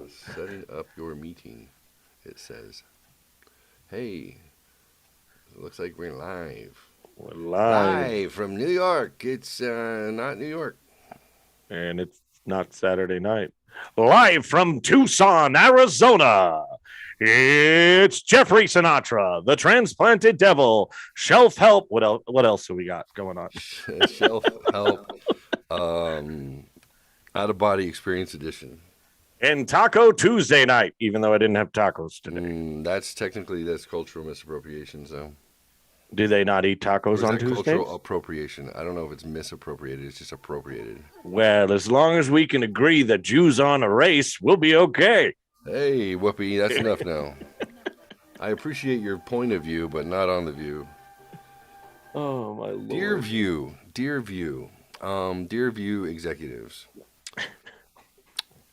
Setting up your meeting. It says, "Hey, it looks like we're live. We're live. Live from New York. It's not New York. And it's not Saturday night. Live from Tucson, Arizona. It's Jeffrey Sinatra, the transplanted devil, shelf help. What else have we got going on? Shelf help. Out of body experience edition. And Taco Tuesday night, even though I didn't have tacos today. That's cultural misappropriation. So, do they not eat tacos on Tuesdays? Cultural appropriation. I don't know if it's misappropriated. It's just appropriated. Well, as long as we can agree that Jews aren't a race, we'll be okay. Hey, Whoopi, that's enough now. I appreciate your point of view, but not on the View. Oh my lord. Dear View executives.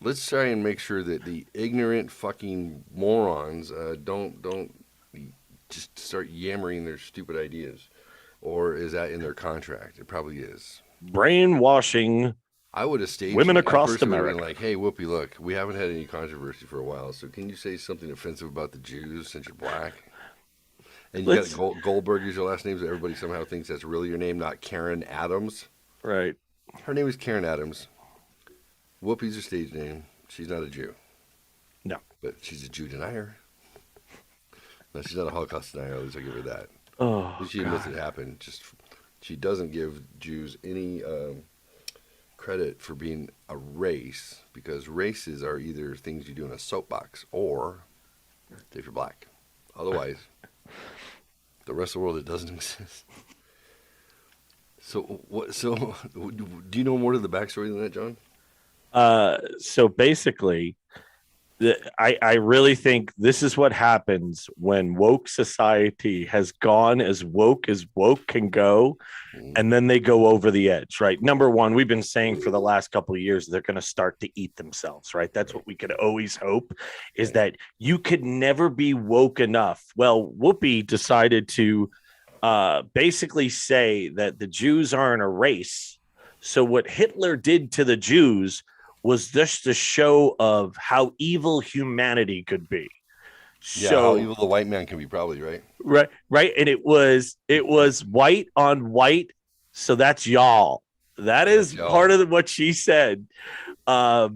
Let's try and make sure that the ignorant fucking morons don't just start yammering their stupid ideas. Or is that in their contract? It probably is. Brainwashing. I would have staged women across America. Like, hey, Whoopi, look, we haven't had any controversy for a while, so can you say something offensive about the Jews since you're black? And you got Goldberg is your last name, so everybody somehow thinks that's really your name, not Karen Adams. Right. Her name is Karen Adams. Whoopi's her stage name. She's not a Jew. No. But she's a Jew denier. No, she's not a Holocaust denier, at least I'll give her that. Oh, she admits it happened. Just she doesn't give Jews any credit for being a race, because races are either things you do in a soapbox or if you're black. Otherwise, the rest of the world, it doesn't exist. So do you know more to the backstory than that, John? So basically, I really think this is what happens when woke society has gone as woke can go, and then they go over the edge, right? Number one, we've been saying for the last couple of years, they're going to start to eat themselves, right? That's what we could always hope, is that you could never be woke enough. Well, Whoopi decided to basically say that the Jews aren't a race. So what Hitler did to the Jews was just a show of how evil humanity could be. Yeah, so, how evil the white man can be, probably, right? Right. And it was white on white. So that's y'all. That's part of what she said. But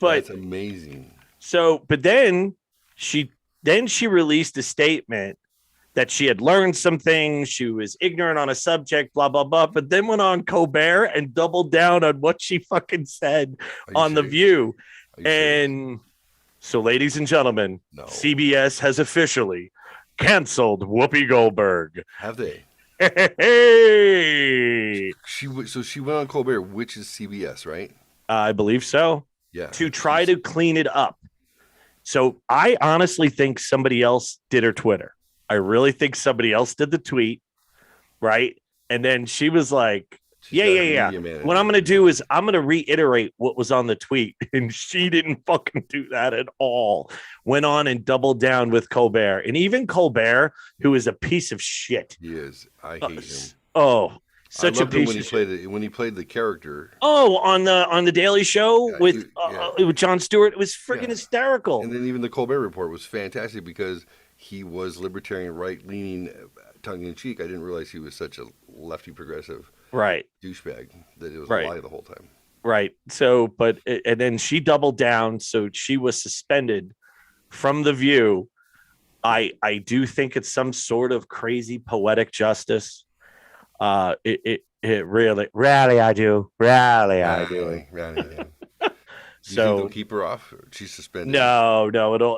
that's amazing. So, but then she released a statement that she had learned some things, she was ignorant on a subject, blah, blah, blah, but then went on Colbert and doubled down on what she fucking said on The View. And so, ladies and gentlemen, CBS has officially canceled Whoopi Goldberg. Have they? Hey! She went on Colbert, which is CBS, right? I believe so. Yeah. To try to clean it up. So I honestly think somebody else did her Twitter. I really think somebody else did the tweet, right? And then she was like, yeah. What I'm going to do is I'm going to reiterate what was on the tweet. And she didn't fucking do that at all. Went on and doubled down with Colbert. And even Colbert, who is a piece of shit. He is. I hate him. Oh, such a piece of shit. When he played the character. Oh, on the Daily Show with Jon Stewart. It was freaking hysterical. And then even the Colbert Report was fantastic because he was libertarian, right-leaning, tongue-in-cheek. I didn't realize he was such a lefty progressive douchebag that it was a lie the whole time. Right. So, and then she doubled down. So she was suspended from The View. I do think it's some sort of crazy poetic justice. It really, I do. So think they'll keep her off? She's suspended. No,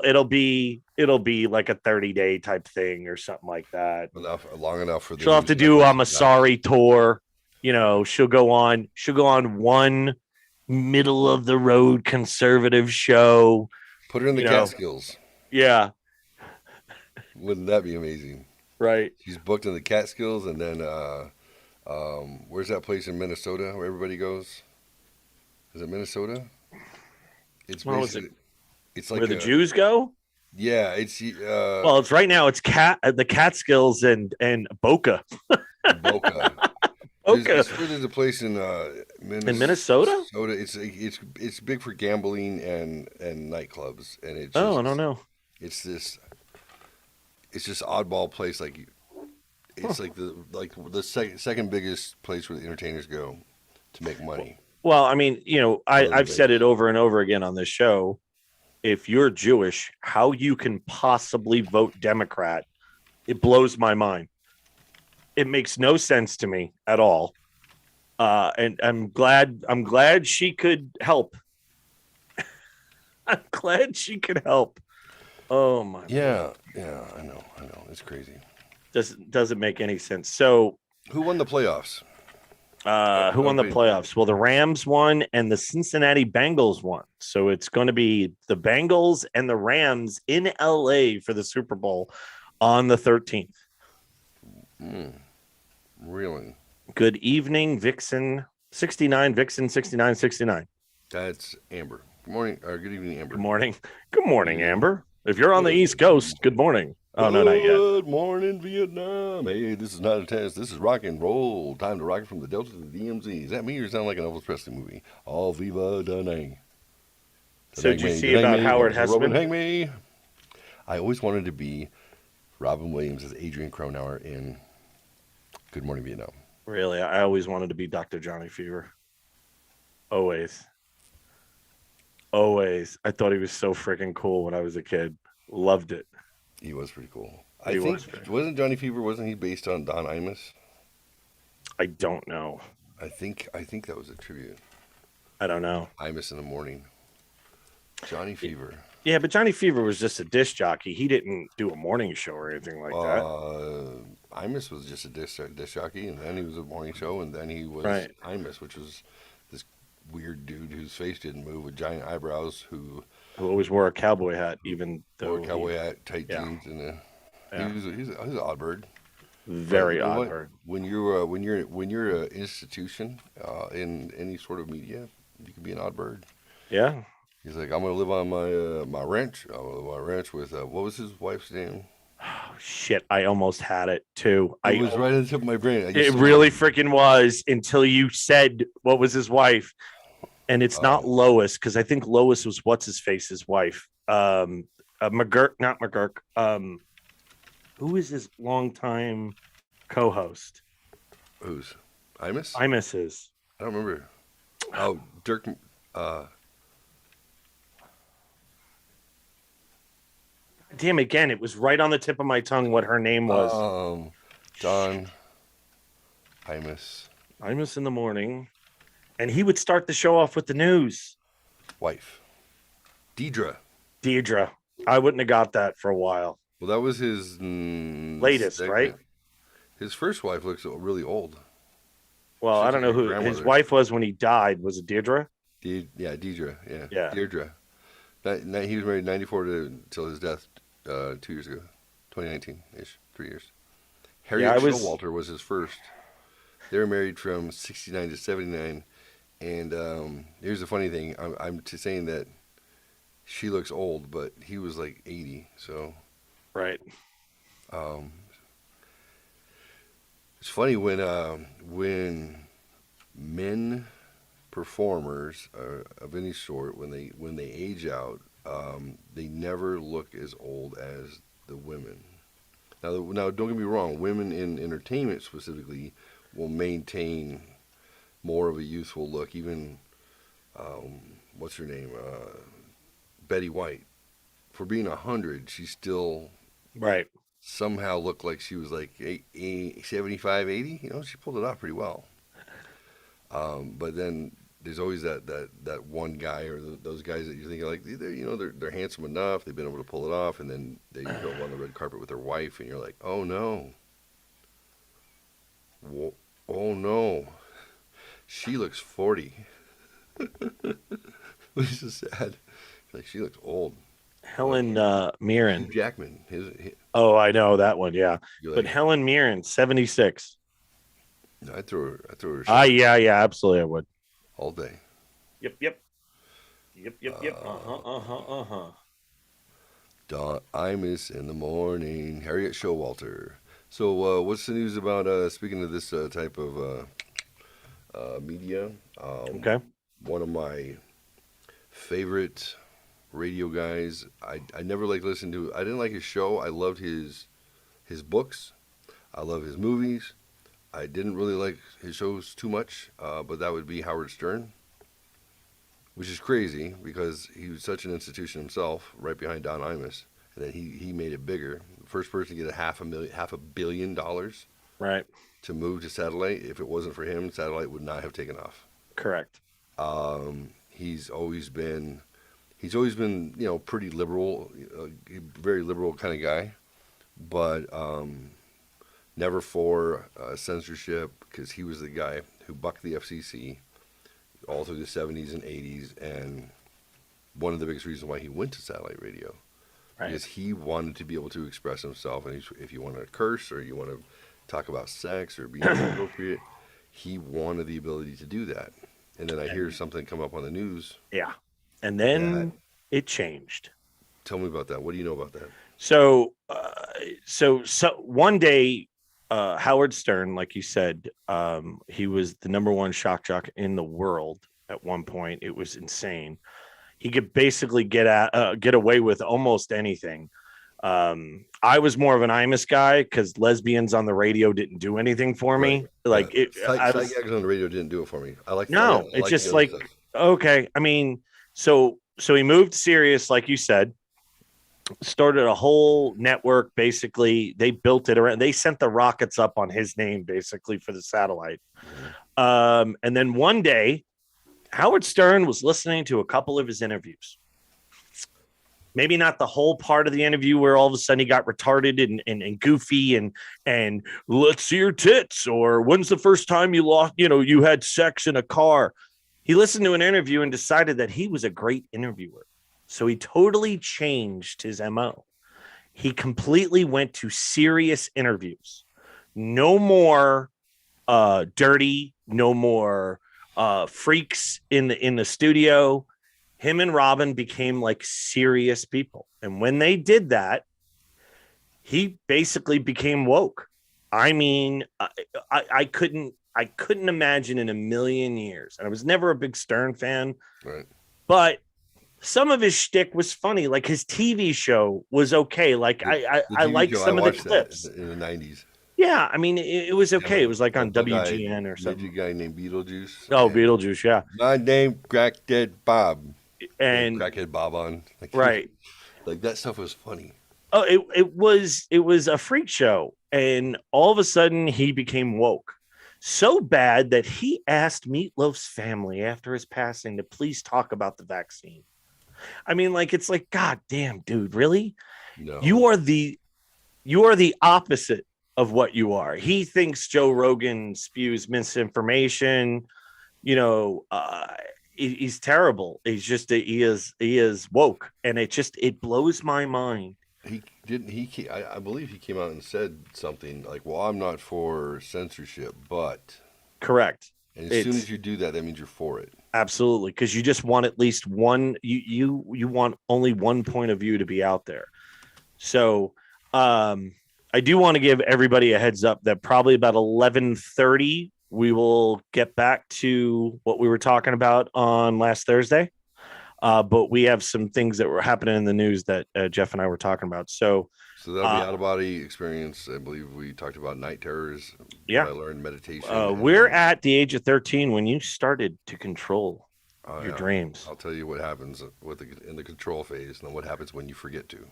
it'll be like a 30-day type thing or something like that. Long enough for she'll have to do a sorry tour. You know, she'll go on one middle of the road conservative show. Put her in the Catskills. Yeah. Wouldn't that be amazing? Right. She's booked in the Catskills, and then where's that place in Minnesota where everybody goes? Is it Minnesota? It's it's like where the Jews go. Yeah, it's well, it's right now. It's the Catskills and Boca. Boca. Okay. There's a place in In Minnesota? Minnesota. It's big for gambling and nightclubs, and Oh, I don't know. it's this it's this oddball place. Like Huh. it's like the second biggest place where the entertainers go to make money, Well, I mean, other than I've said Vegas. it over and over again on this show. If you're Jewish, how you can possibly vote Democrat, it blows my mind. It makes no sense to me at all. And I'm glad she could help. I'm glad she could help. Oh my lord. Yeah, I know, it's crazy. Doesn't make any sense. So Who won the playoffs? who won the Okay, playoffs? Well, the Rams won and the Cincinnati Bengals won. So it's going to be the Bengals and the Rams in LA for the Super Bowl on the 13th. really? Good evening, Vixen 69, Vixen 69, 69. That's Amber. Good morning or good evening, Amber. Good morning. Good morning, Yeah. Amber. If you're on the East Coast, good morning. Oh, no, not yet. Good morning, Vietnam. Hey, this is not a test. This is rock and roll. Time to rock it from the Delta to the DMZ. Is that me or sound like an Elvis Presley movie? All Viva Da Nang. So did you see about Howard Robin, Hessman? hang me. I always wanted to be Robin Williams as Adrian Cronauer in Good Morning Vietnam. Really, I always wanted to be Dr. Johnny Fever. Always. Always. I thought he was so freaking cool when I was a kid. Loved it. He was pretty cool. He I think was pretty- wasn't Johnny Fever? Wasn't he based on Don Imus? I don't know. I think that was a tribute. I don't know. Imus in the morning. Johnny Fever. Yeah, but Johnny Fever was just a disc jockey. He didn't do a morning show or anything like that. Imus was just a disc jockey, and then he was a morning show, and then he was Right. Imus, which was this weird dude whose face didn't move with giant eyebrows, who Who always wore a cowboy hat, even though wore a cowboy hat, tight yeah. jeans, and Yeah. he was an odd bird. Very But you know odd what? bird. When you're an institution in any sort of media, you can be an odd bird. Yeah. He's like, I'm gonna live on my ranch. I'm gonna live on my ranch with what was his wife's name? Oh, shit, I almost had it too. It was right on the tip of my brain. It really freaking was until you said what was his wife. And it's not Lois, because I think Lois was what's his face's wife. McGurk, not McGurk. Who is his longtime co-host? Who's Imus? Imus's. I don't remember. Oh, Dirk. Damn, again, it was right on the tip of my tongue what her name was. John Imus. Imus in the morning. And he would start the show off with the news. Wife. Deidre. I wouldn't have got that for a while. Well, that was his Latest, segment. right? His first wife looks really old. Well, She's I don't like know your who his grandmother. wife was when he died. Was it Deirdre? Deidre. Yeah. Deirdre. He was married 94 till his death 2 years ago. 2019-ish, 3 years. Harriet Showalter was his first. They were married from 69 to 79. And here's the funny thing. I'm saying that she looks old, but he was like 80. So, Right. It's funny when men performers of any sort, when they age out, they never look as old as the women. Now, don't get me wrong. Women in entertainment specifically will maintain more of a youthful look. Even what's her name, Betty White. For being 100, she still Right. somehow looked like she was like 75, 80. You know, she pulled it off pretty well. But then there's always that one guy or those guys that you're thinking like they're handsome enough, they've been able to pull it off, and then they go on the red carpet with their wife, and you're like, oh no, oh no, she looks 40. Which is sad. Like she looks old. Helen Mirren. Hugh Jackman. Oh, I know that one. Yeah, You're but like, Helen Mirren, 76. I throw her Yeah, absolutely, I would. all day. Yep. Dawn Imus in the morning. Harriet Showalter. So, what's the news about? Speaking of this type of media. Okay. One of my favorite radio guys. I never liked listening to. I didn't like his show. I loved his books. I love his movies. I didn't really like his shows too much, but that would be Howard Stern, which is crazy because he was such an institution himself, right behind Don Imus, and then he made it bigger. The first person to get $500 million Right. to move to satellite. If it wasn't for him, satellite would not have taken off. Correct. He's always been pretty liberal, very liberal kind of guy, but never for censorship because he was the guy who bucked the FCC all through the 70s and 80s, and one of the biggest reasons why he went to satellite radio. Right. Because he wanted to be able to express himself, and if you want to curse or you want to talk about sex or be inappropriate, he wanted the ability to do that. And then I hear something come up on the news. Yeah. And then it changed. Tell me about that. What do you know about that? So one day, Howard Stern, like you said, he was the number one shock jock in the world at one point. It was insane. He could basically get away with almost anything. I was more of an Imus guy because lesbians on the radio didn't do anything for me. Right. Like Psychiatrics on the radio didn't do it for me. It's just like stuff. Okay. I mean, so he moved Sirius, like you said, started a whole network. Basically, they built it around. They sent the rockets up on his name, basically, for the satellite. And then one day, Howard Stern was listening to a couple of his interviews. Maybe not the whole part of the interview where all of a sudden he got retarded and goofy and let's see your tits, or when's the first time you had sex in a car. He listened to an interview and decided that he was a great interviewer. So he totally changed his MO. He completely went to serious interviews. No more dirty, no more freaks in the studio. Him and Robin became like serious people. And when they did that, he basically became woke. I mean, I couldn't imagine in a million years. And I was never a big Stern fan, right? But some of his shtick was funny. Like his TV show was okay. Like I liked some of the clips in the 90s. Yeah, I mean, it was okay. It was like on WGN or something. A guy named Beetlejuice. Oh, Beetlejuice, yeah. My name, Crackhead Bob. And Crackhead Bob on. Right. Like that stuff was funny. Oh, it was a freak show. And all of a sudden he became woke. So bad that he asked Meatloaf's family after his passing to please talk about the vaccine. I mean, like, it's like, God damn, dude, really? No. You are the opposite of what you are. He thinks Joe Rogan spews misinformation. He's terrible. He is woke, and it blows my mind. I believe he came out and said something like, "Well, I'm not for censorship, but." Correct. And as soon as you do that, that means you're for it. Absolutely, because you just want at least one. You want only one point of view to be out there. So, I do want to give everybody a heads up that probably about 11:30 we will get back to what we were talking about on last Thursday. But we have some things that were happening in the news that Jeff and I were talking about. So that'll be out-of-body experience. I believe we talked about night terrors. Yeah. I learned meditation. We're at the age of 13 when you started to control your dreams. I'll tell you what happens in the control phase and then what happens when you forget to.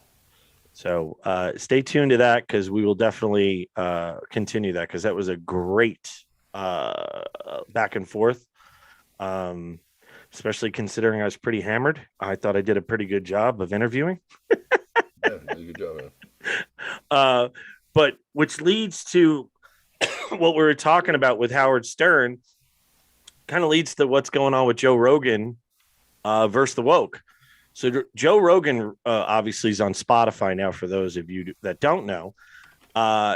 So stay tuned to that because we will definitely continue that because that was a great back and forth. Especially considering I was pretty hammered. I thought I did a pretty good job of interviewing. Yeah, good job, man. But which leads to what we were talking about with Howard Stern, kind of leads to what's going on with Joe Rogan versus the woke. So Joe Rogan obviously is on Spotify now, for those of you that don't know.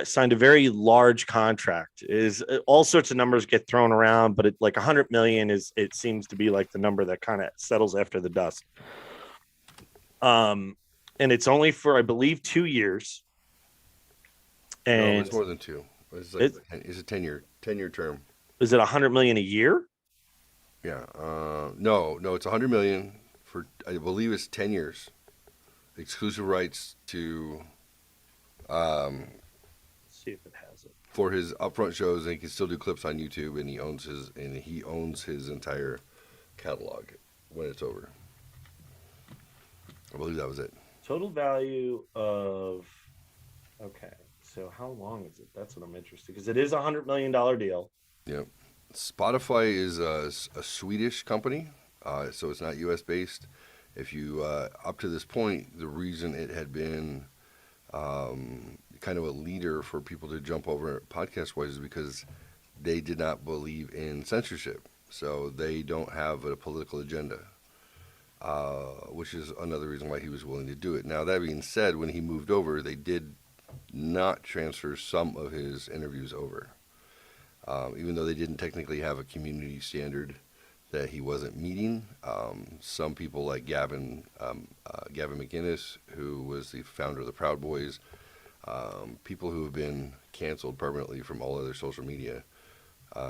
Signed a very large contract. Is all sorts of numbers get thrown around, but like 100 million it seems to be like the number that kind of settles after the dust. And it's only for, I believe, 2 years. And no, it's more than 2. It's a 10-year term. Is it 100 million a year? Yeah. No, it's 100 million for, I believe it's 10 years. Exclusive rights to um, Let's see if it has it. for his upfront shows, and he can still do clips on YouTube, and he owns his entire catalog when it's over. I believe that was it. Total value of, okay. So how long is it? That's what I'm interested, because it is $100 million deal. Yep. Spotify is a Swedish company, so it's not U.S. based. If you up to this point, the reason it had been kind of a leader for people to jump over podcast wise is because they did not believe in censorship, so they don't have a political agenda, which is another reason why he was willing to do it. Now that being said, when he moved over, they did not transfer some of his interviews over. Even though they didn't technically have a community standard that he wasn't meeting. Some people like Gavin McInnes, who was the founder of the Proud Boys, people who have been canceled permanently from all other social media,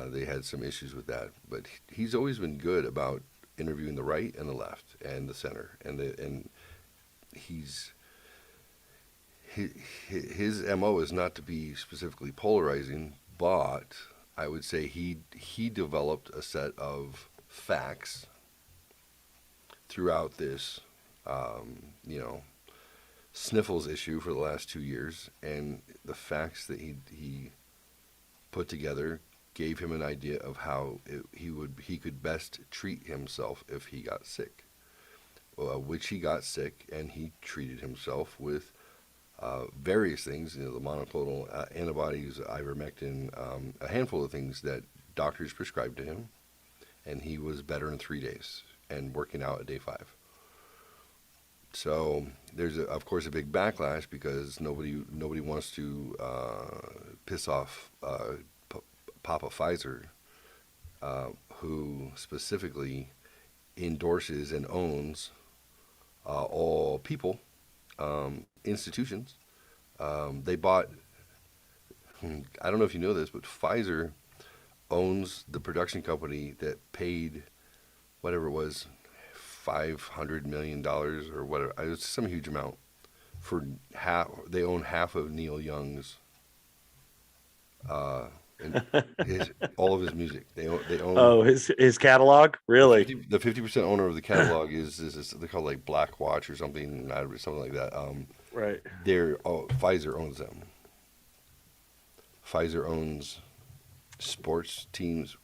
they had some issues with that. But he's always been good about interviewing the right and the left and the center, and his MO is not to be specifically polarizing, but I would say he developed a set of facts throughout this, sniffles issue for the last 2 years, and the facts that he put together gave him an idea of how he could best treat himself if he got sick, which he got sick, and he treated himself with various things, the monoclonal antibodies, ivermectin, a handful of things that doctors prescribed to him, and he was better in 3 days and working out at day 5. So there's of course a big backlash because nobody wants to piss off Papa Pfizer, who specifically endorses and owns all people, institutions. They bought, I don't know if you know this, but Pfizer owns the production company that paid whatever it was, $500 million or whatever. It was some huge amount for half. They own half of Neil Young's, and all of his music. They own Oh, his catalog, really? the 50% owner of the catalog is they're called like Black Watch or something, something like that. Right. Pfizer owns them. Pfizer owns sports teams.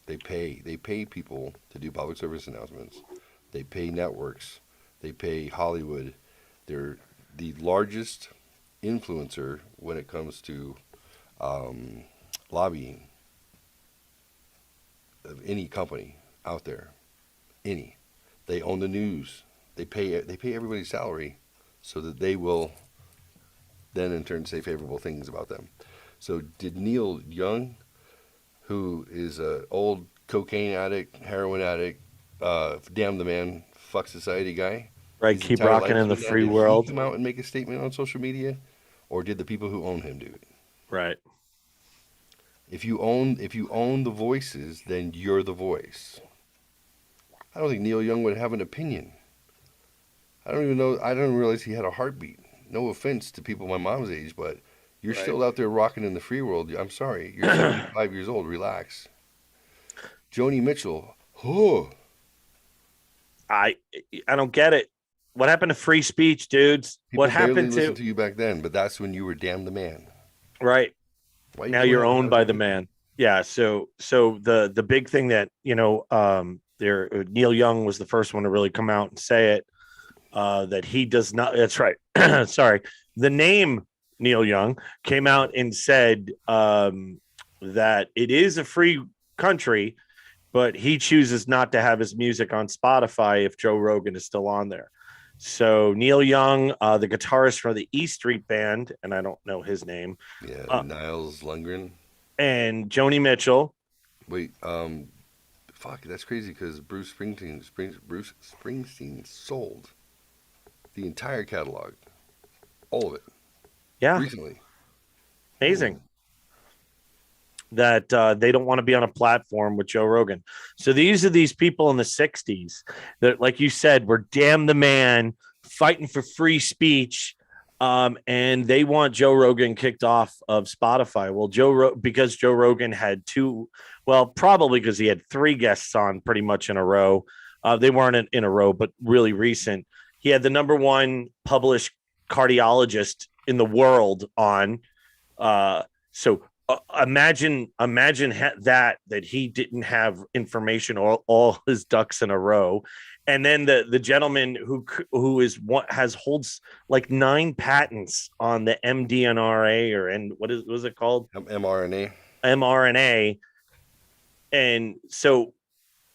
They pay people to do public service announcements. They pay networks. They pay Hollywood. They're the largest influencer when it comes to lobbying of any company out there. Any. They own the news. They pay everybody's salary so that they will then in turn say favorable things about them. So did Neil Young, who is an old cocaine addict, heroin addict, damn the man, fuck society guy, Right. his Keep entire rocking life in the doing that, free did he world. come out and make a statement on social media, or did the people who own him do it? Right. If you own the voices, then you're the voice. I don't think Neil Young would have an opinion. I don't even know. I don't realize he had a heartbeat. No offense to people my mom's age, but you're Right. still out there rocking in the free world. I'm sorry. You're 75 years old. Relax. Joni Mitchell. Oh, I I don't get it. What happened to free speech, dudes? What people barely happened listened to, to you back then, but that's when you were damn the man. right? Why are you Now coming you're out with owned that by the opinion? man. Yeah. So the big thing that, there, Neil Young was the first one to really come out and say it, that he does not. That's right. Sorry. The name Neil Young came out and said, that it is a free country, but he chooses not to have his music on Spotify if Joe Rogan is still on there. So Neil Young, the guitarist for the E Street Band, and I don't know his name, Yeah, uh, Niles Lundgren. and Joni Mitchell. Wait, fuck, that's crazy because Bruce Springsteen sold the entire catalog, all of it, Yeah, recently. amazing. Ooh, that they don't want to be on a platform with Joe Rogan. So these are these people in the 60s that, like you said, were damn the man, fighting for free speech. And they want Joe Rogan kicked off of Spotify. Well, because Joe Rogan had probably because he had 3 guests on pretty much in a row. They weren't in a row, but really recent. He had the number 1 published cardiologist in the world on. So imagine that he didn't have information all his ducks in a row. And then the gentleman who holds like 9 patents on the mDNRA what is it called? mRNA. And so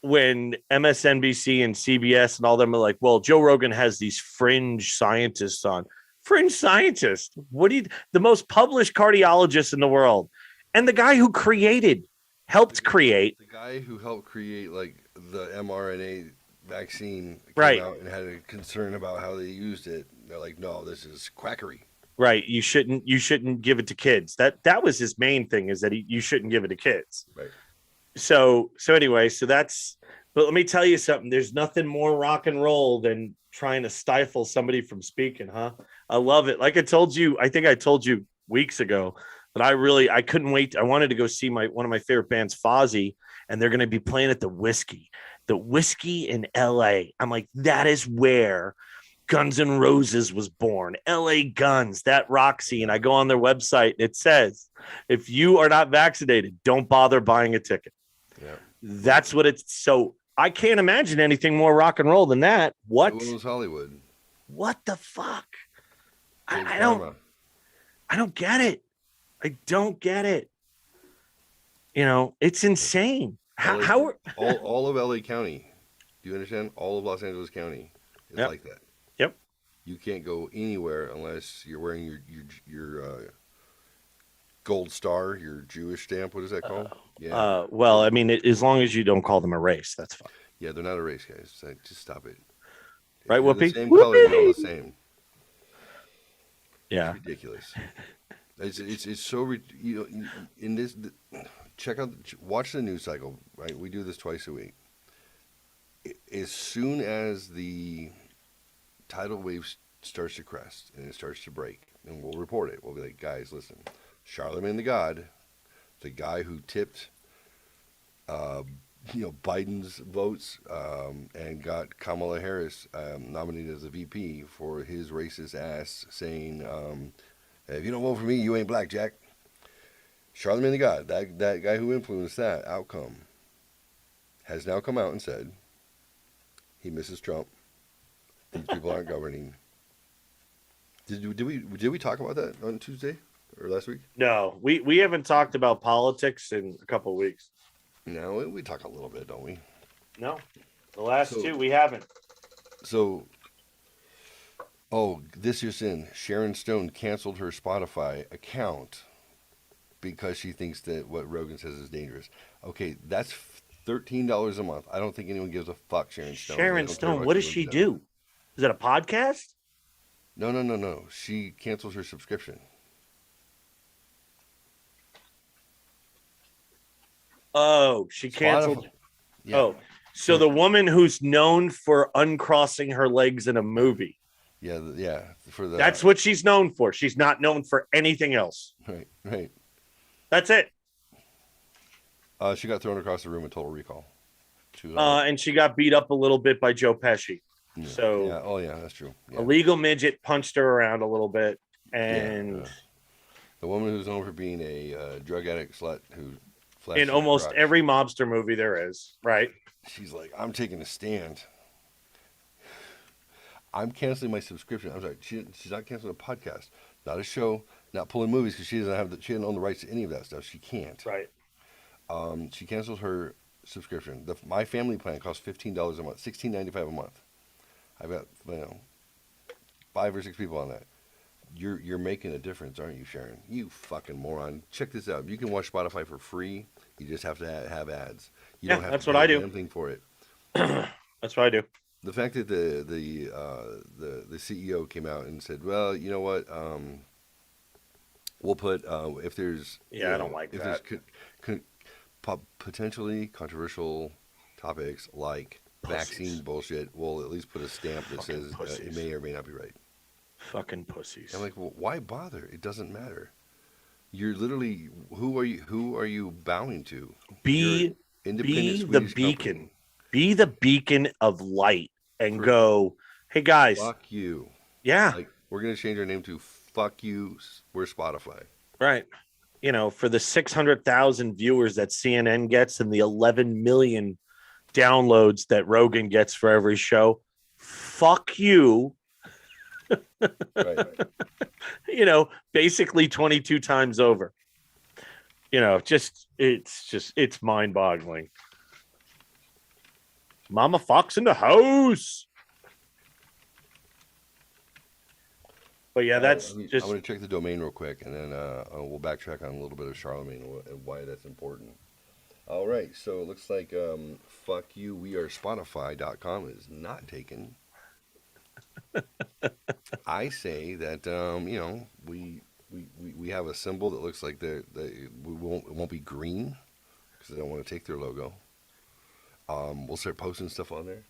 when MSNBC and CBS and all them are like, well, Joe Rogan has these fringe scientists on. Fringe scientist? The most published cardiologist in the world, and the guy who helped create the guy who helped create like the mRNA vaccine right out and had a concern about how they used it. They're like, no, this is quackery. Right. You shouldn't give it to kids. That was his main thing, is that you shouldn't give it to kids. Right. So anyway, but let me tell you something. There's nothing more rock and roll than trying to stifle somebody from speaking, huh? I love it. Like I told you, I think I told you weeks ago that I couldn't wait. I wanted to go see one of my favorite bands, Fozzy, and they're going to be playing at the Whiskey in LA. I'm like, that is where Guns N' Roses was born. LA Guns, that Roxy. And I go on their website and it says, if you are not vaccinated, don't bother buying a ticket. Yeah. That's what it's. So I can't imagine anything more rock and roll than that. What? It was Hollywood. What the fuck? I don't get it. I don't get it. It's insane. How all of LA County? Do you understand? All of Los Angeles County is like that. Yep. You can't go anywhere unless you're wearing your gold star, your Jewish stamp. What is that called? Yeah. Well, I mean, as long as you don't call them a race, that's fine. Yeah, they're not a race, guys. Just stop it. Right, Whoopi? The same color, they're all the same. Yeah. It's ridiculous. It's so in this. Watch the news cycle. Right, we do this twice a week. As soon as the tidal wave starts to crest and it starts to break, and we'll report it. We'll be like, guys, listen, Charlemagne the God, the guy who tipped, Biden's votes and got Kamala Harris nominated as a VP for his racist ass saying, if you don't vote for me, you ain't black, Jack. Charlemagne the God, that guy who influenced that outcome, has now come out and said he misses Trump. These people aren't governing. Did we talk about that on Tuesday or last week? No, we haven't talked about politics in a couple of weeks. No, we talk a little bit, don't we? No, the last 2 we haven't. So, this year's in Sharon Stone canceled her Spotify account because she thinks that what Rogan says is dangerous. Okay, that's $13 a month. I don't think anyone gives a fuck, Sharon Stone. Sharon Stone, what does she do? Is it a podcast? No. She cancels her subscription. Oh, she canceled. Yeah. Oh, so the woman who's known for uncrossing her legs in a movie. Yeah. That's what she's known for. She's not known for anything else. Right. That's it. She got thrown across the room in Total Recall. And she got beat up a little bit by Joe Pesci. Yeah. So yeah. Oh yeah, that's true. Yeah. A legal midget punched her around a little bit, and the woman who's known for being a drug addict slut who in almost every mobster movie there is, right? She's like, I'm taking a stand. I'm canceling my subscription. I'm sorry, she's not canceling a podcast, not a show, not pulling movies because she doesn't own the rights to any of that stuff. She can't. Right. She canceled her subscription. My family plan costs $15 a month, $16.95 a month. I've got 5 or 6 people on that. You're making a difference, aren't you, Sharon? You fucking moron. Check this out. You can watch Spotify for free. You just have to have ads. You don't have that's to what I do. Anything for it. That's what I do. The fact that the CEO came out and said, well, you know what? We'll put if there's Yeah, I don't like if that. there's potentially controversial topics like vaccine Pussies. bullshit, we'll at least put a stamp that Fucking says it pussies. may or may not be right. Fucking And I'm pussies. like, well, why bother? It doesn't matter. You're literally who are you bowing to? You're an Be independent be the Swedish company. beacon. Be the beacon of light and First, go, hey guys, fuck you. yeah, Like we're gonna change our name to fuck you. We're Spotify. right. You know, for the 600,000 viewers that CNN gets and the 11 million downloads that Rogan gets for every show, fuck you. Right. You know, basically 22 times over. You know, it's mind boggling. Mama Fox in the house. But yeah, All right. that's I'm just gonna check the domain real quick, and then we'll backtrack on a little bit of Charlemagne and why that's important. All right. So it looks like fuck you. We are Spotify.com is not taken. I say that we have a symbol that looks like it won't be green because they don't want to take their logo. We'll start posting stuff on there.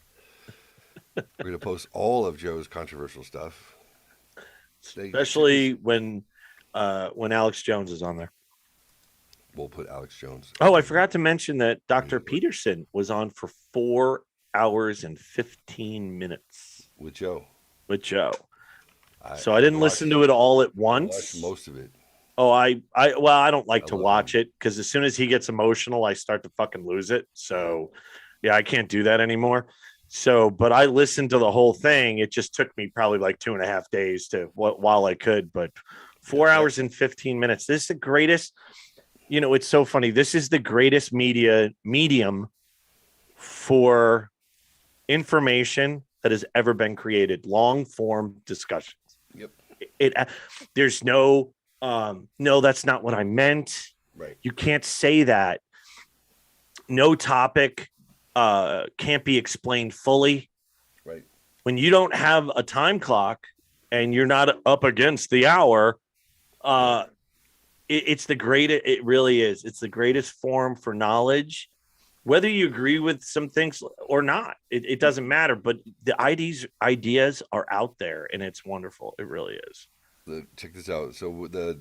We're gonna post all of Joe's controversial stuff. Check this. especially when Alex Jones is on there. We'll put Alex Jones Oh, I forgot to mention that Dr. immediately Peterson was on for 4 hours and 15 minutes with Joe. with Joe. I, So I I didn't listen to it all at watched once. most of it. Oh, well, I don't like I to love watch him. it because as soon as he gets emotional, I start to fucking lose it. So yeah, I can't do that anymore. So, but I listened to the whole thing. It just took me probably like 2.5 days to while I could, but Yeah, 4 hours and 15 minutes. This is the greatest. You know, it's so funny. This is the greatest medium for information that has ever been created. Long form discussions. yep. It there's no, that's not what I meant. Right. You can't say that. No topic can't be explained fully. Right. When you don't have a time clock and you're not up against the hour, Right. it's the greatest. It really is. It's the greatest form for knowledge. Whether you agree with some things or not, it doesn't matter. But the ideas are out there, and it's wonderful. It really is. Check this out. So the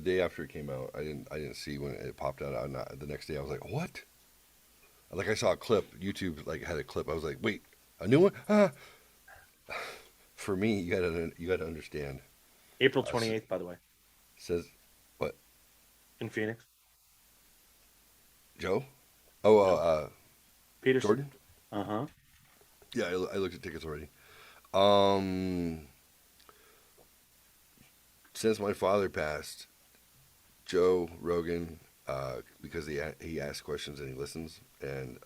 day after it came out, I didn't see when it popped out. The next day, I was like, what? Like I saw a clip. YouTube like had a clip. I was like, wait, a new one? Ah. For me, you gotta understand. April 28th, by the way, Says what? in Phoenix. Joe? Oh, No, Peterson. Jordan? Uh huh. Yeah, I looked at tickets already. Um, since my father passed, Joe Rogan, because he asks questions and he listens, and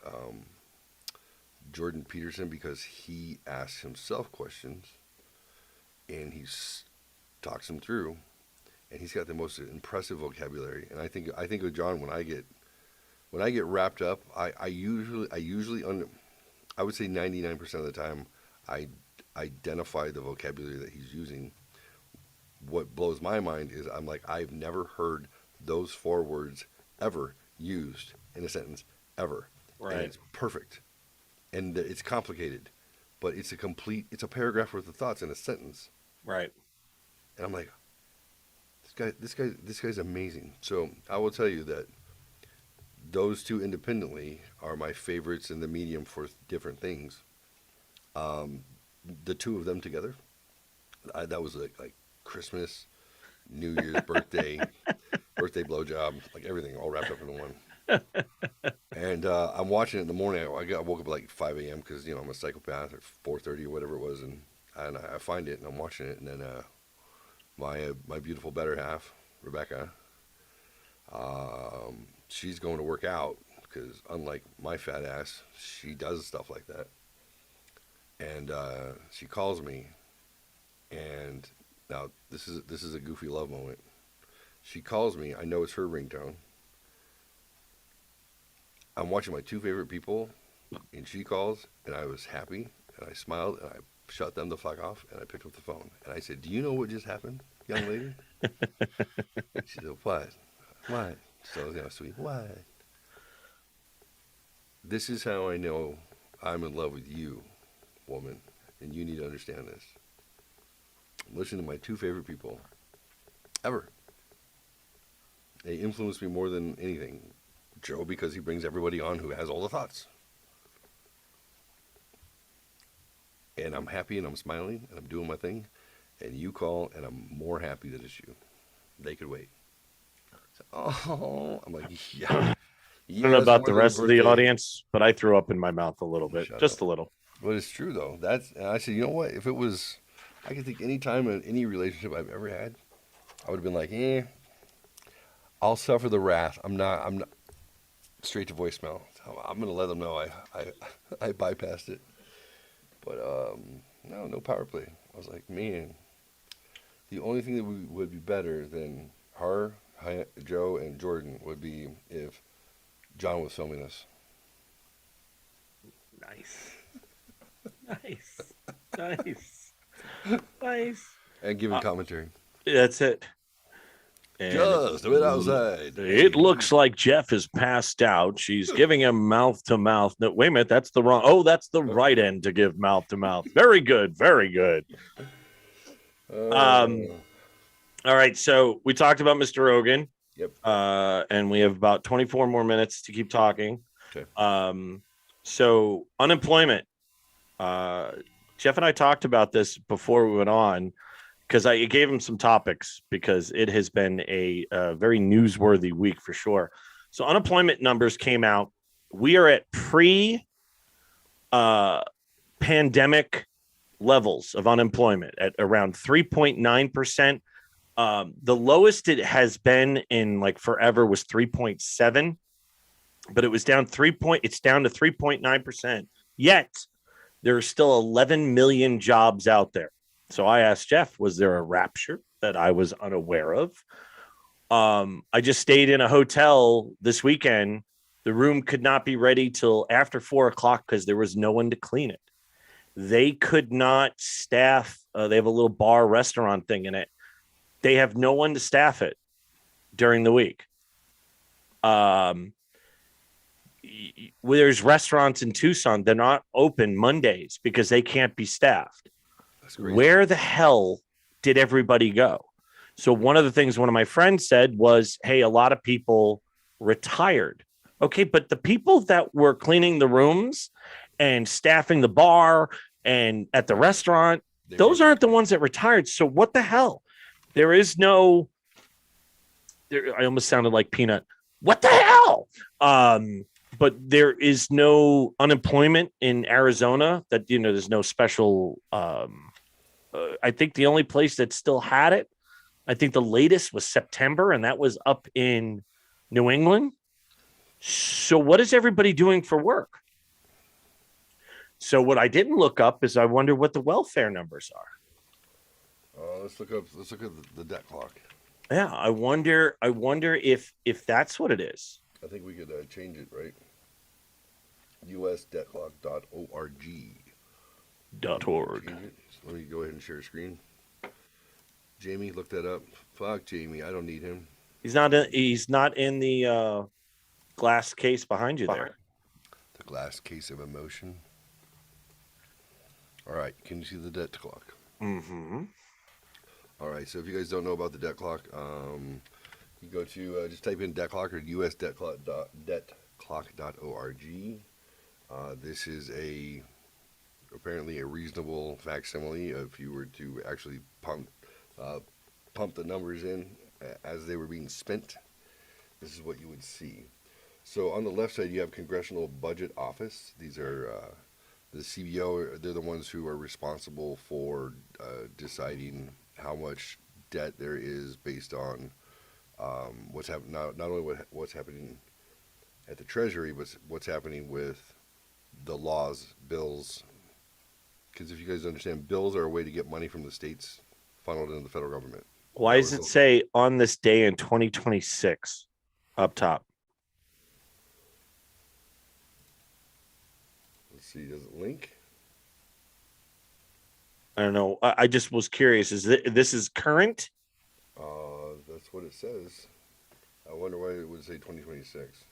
Jordan Peterson because he asks himself questions and talks them through, and he's got the most impressive vocabulary. And I think with John, when I get wrapped up, I usually I would say 99% of the time I identify the vocabulary that he's using. What blows my mind is I'm like, I've never heard those four words ever used in a sentence ever, and Right. it's perfect, and it's complicated, but it's a paragraph worth of thoughts in a sentence, Right. and I'm like, this guy's amazing. So I will tell you that those two independently are my favorites in the medium for different things. Um, the two of them together, that was like Christmas, New Year's, birthday blowjob, like everything all wrapped up in one. And I'm watching it in the morning. I woke up at like 5 a.m. because I'm a psychopath, or 4:30 or whatever it was, and I find it and I'm watching it, and then my beautiful better half, Rebecca, she's going to work out because unlike my fat ass, she does stuff like that, and she calls me, and now this is a goofy love moment. She calls me. I know it's her ringtone. I'm watching my two favorite people, and she calls, and I was happy, and I smiled, and I shut them the fuck off, and I picked up the phone. And I said, "Do you know what just happened, young lady?" She said, "What? What?" So, sweet, "What?" This is how I know I'm in love with you, woman, and you need to understand this. Listen to my two favorite people ever. They influence me more than anything. Joe, because he brings everybody on who has all the thoughts. And I'm happy and I'm smiling and I'm doing my thing. And you call and I'm more happy that it's you. They could wait. So, oh, I'm like, yeah. I don't know about the rest of the audience, but I threw up in my mouth a little bit, just a little. But it's true though. And I said, you know what? If it was, I could think any time in any relationship I've ever had, I would have been like, I'll suffer the wrath. I'm not straight to voicemail. I'm gonna let them know I bypassed it. But no power play. I was like, man, the only thing that would be better than her, Joe, and Jordan would be if John was filming us. Nice. And giving commentary. That's it. And just a bit outside. It looks like Jeff is passed out. She's giving him mouth to mouth. No, wait a minute, that's the wrong. Oh, that's the right end to give mouth to mouth. Very good, very good. All right, so we talked about Mr. Rogan. Yep. And we have about 24 more minutes to keep talking. Okay. So unemployment. Jeff and I talked about this before we went on, because I gave him some topics because it has been a very newsworthy week for sure. So unemployment numbers came out. We are at pre-pandemic levels of unemployment at around 3.9%. The lowest it has been in like forever was 3.7, but it was down it's down to 3.9%. Yet there are still 11 million jobs out there. So I asked Jeff, was there a rapture that I was unaware of? I just stayed in a hotel this weekend. The room could not be ready till after 4:00 because there was no one to clean it. They could not staff. They have a little bar restaurant thing in it. They have no one to staff it during the week. There's restaurants in Tucson. They're not open Mondays because they can't be staffed. Where the hell did everybody go? So one of the things one of my friends said was, hey, a lot of people retired. Okay, but the people that were cleaning the rooms and staffing the bar and at the restaurant, those aren't the ones that retired. So what the hell? There is no, I almost sounded like Peanut. What the hell? But there is no unemployment in Arizona that, there's no special, I think the only place that still had it, I think the latest was September, and that was up in New England. So what is everybody doing for work? So what I didn't look up is I wonder what the welfare numbers are. Let's look at the debt clock. Yeah, I wonder if that's what it is. I think we could change it, right? usdebtclock.org. .org. Let me go ahead and share screen. Jamie, look that up. Fuck Jamie, I don't need him. He's not in the glass case behind you there. The glass case of emotion. All right, can you see the debt clock? Mm-hmm. All right, so if you guys don't know about the debt clock, you go to just type in debt clock or usdebtclock.org. This is apparently a reasonable facsimile. If you were to actually pump the numbers in as they were being spent, this is what you would see. So on the left side, you have Congressional Budget Office. These are the CBO. They're the ones who are responsible for deciding how much debt there is based on what's happening. Not only what's happening at the Treasury, but what's happening with the laws, bills. Because if you guys understand, bills are a way to get money from the states funneled into the federal government. Why does it say on this day in 2026 up top? Let's see, does it link? I don't know. I just was curious. This is current? That's what it says. I wonder why it would say 2026.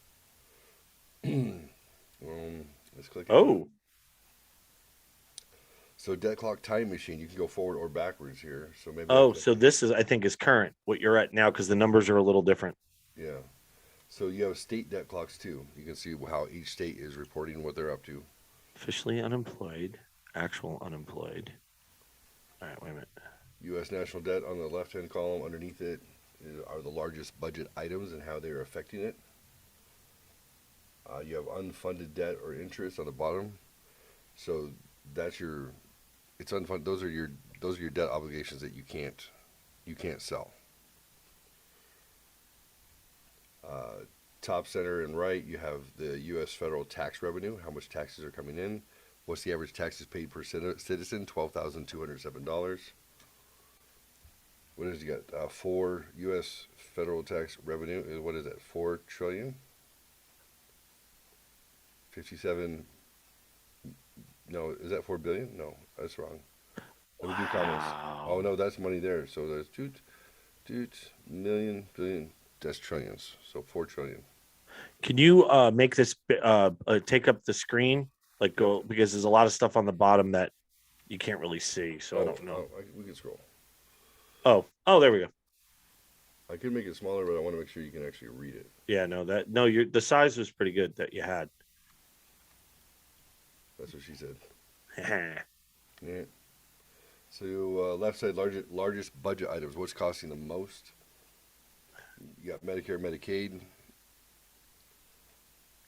Let's click it on. Oh, So debt clock time machine, you can go forward or backwards here. So maybe oh, so this is, I think, is current what you're at now because the numbers are a little different. yeah. So you have state debt clocks too. You can see how each state is reporting what they're up to. Officially unemployed, actual unemployed. All right, wait a minute. U.S. national debt on the left-hand column. Underneath it are the largest budget items and how they're affecting it. You have unfunded debt or interest on the bottom. So that's your, it's unfunded. Those are your debt obligations that you can't sell. Top center and right, you have the U.S. federal tax revenue, how much taxes are coming in. What's the average taxes paid per citizen? $12,207. What is you got? For U.S. federal tax revenue, what is that? 4 trillion? 57. No, is that 4 billion? No, that's wrong. Let me do comments. Oh Wow. no, that's money there. So there's million, billion. That's trillions. So 4 trillion. Can you make this take up the screen? Like Yep. go because there's a lot of stuff on the bottom that you can't really see. So I Oh, don't know. we can scroll. Oh, there we go. I could make it smaller, but I want to make sure you can actually read it. Yeah, no, you're the size was pretty good that you had. That's what she said. Yeah. Yeah. So left side, largest budget items. What's costing the most? You got Medicare, Medicaid.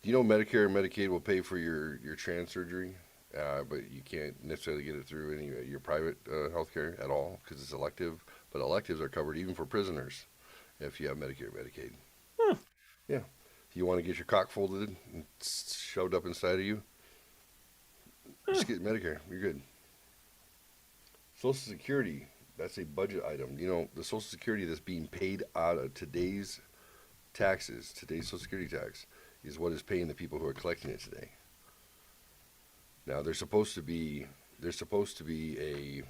Do you know Medicare and Medicaid will pay for your trans surgery, but you can't necessarily get it through any your private health care at all because it's elective. But electives are covered even for prisoners if you have Medicare, Medicaid. Huh. Yeah. If you want to get your cock folded and shoved up inside of you, Huh. just get Medicare. You're good. Social Security, that's a budget item. You know, the Social Security that's being paid out of today's taxes, today's Social Security tax, is what is paying the people who are collecting it today. Now there's supposed to be a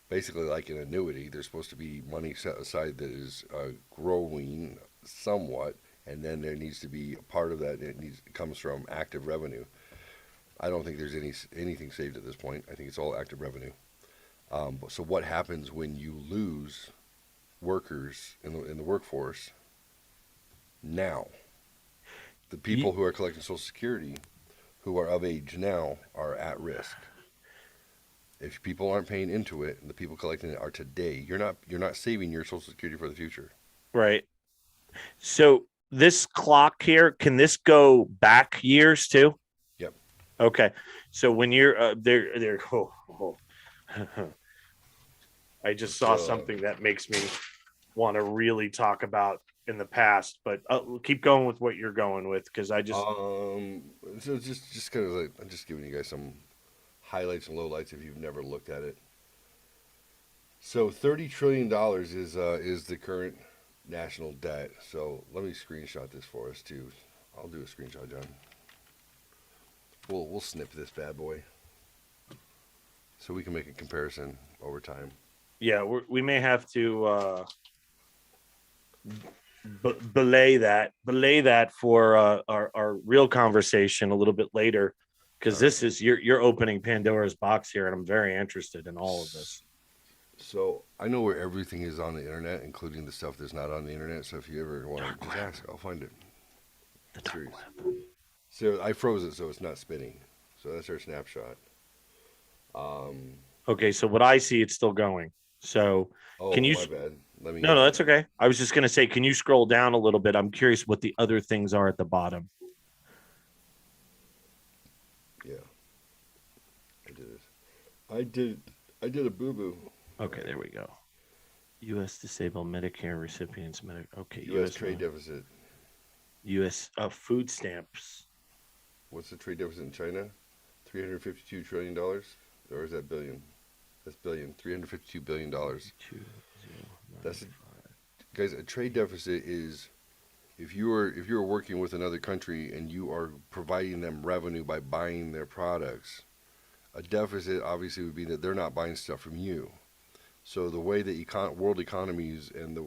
basically like an annuity. There's supposed to be money set aside that is growing somewhat, and then there needs to be a part of that. It comes from active revenue. I don't think there's anything saved at this point. I think it's all active revenue. So what happens when you lose workers in the workforce now? The people who are collecting Social Security, who are of age now, are at risk. If people aren't paying into it, and the people collecting it are today, you're not saving your Social Security for the future. Right. So this clock here, can this go back years too? Yep. Okay. So when you're there, I just saw So, something that makes me want to really talk about in the past, but keep going with what you're going with because I just so just kind of like I'm just giving you guys some highlights and lowlights if you've never looked at it. So $30 trillion is the current national debt. So let me screenshot this for us too. I'll do a screenshot, John. We'll snip this bad boy so we can make a comparison over time. yeah we may have to belay that for our real conversation a little bit later because All right. this is you're opening Pandora's box here, and I'm very interested in all of this. So I know where everything is on the internet, including the stuff that's not on the internet. So if you ever want to just ask, I'll find it. The I'm dark serious. web. So I froze it so it's not spinning. So that's our snapshot. Um, Okay, so what I see, it's still going. So can oh, you? my bad. Let me. No, that's okay. I was just gonna say, can you scroll down a little bit? I'm curious what the other things are at the bottom. Yeah, I did it. I did. I did a boo boo. Okay, there we go. U.S. disabled Medicare recipients. Okay, U.S. trade deficit. U.S. Food stamps. What's the trade deficit in China? $352 trillion, or is that billion? That's billion. $352 billion. 2,095. That's guys. A trade deficit is if you're working with another country and you are providing them revenue by buying their products. A deficit obviously would be that they're not buying stuff from you. So the way that world economies and the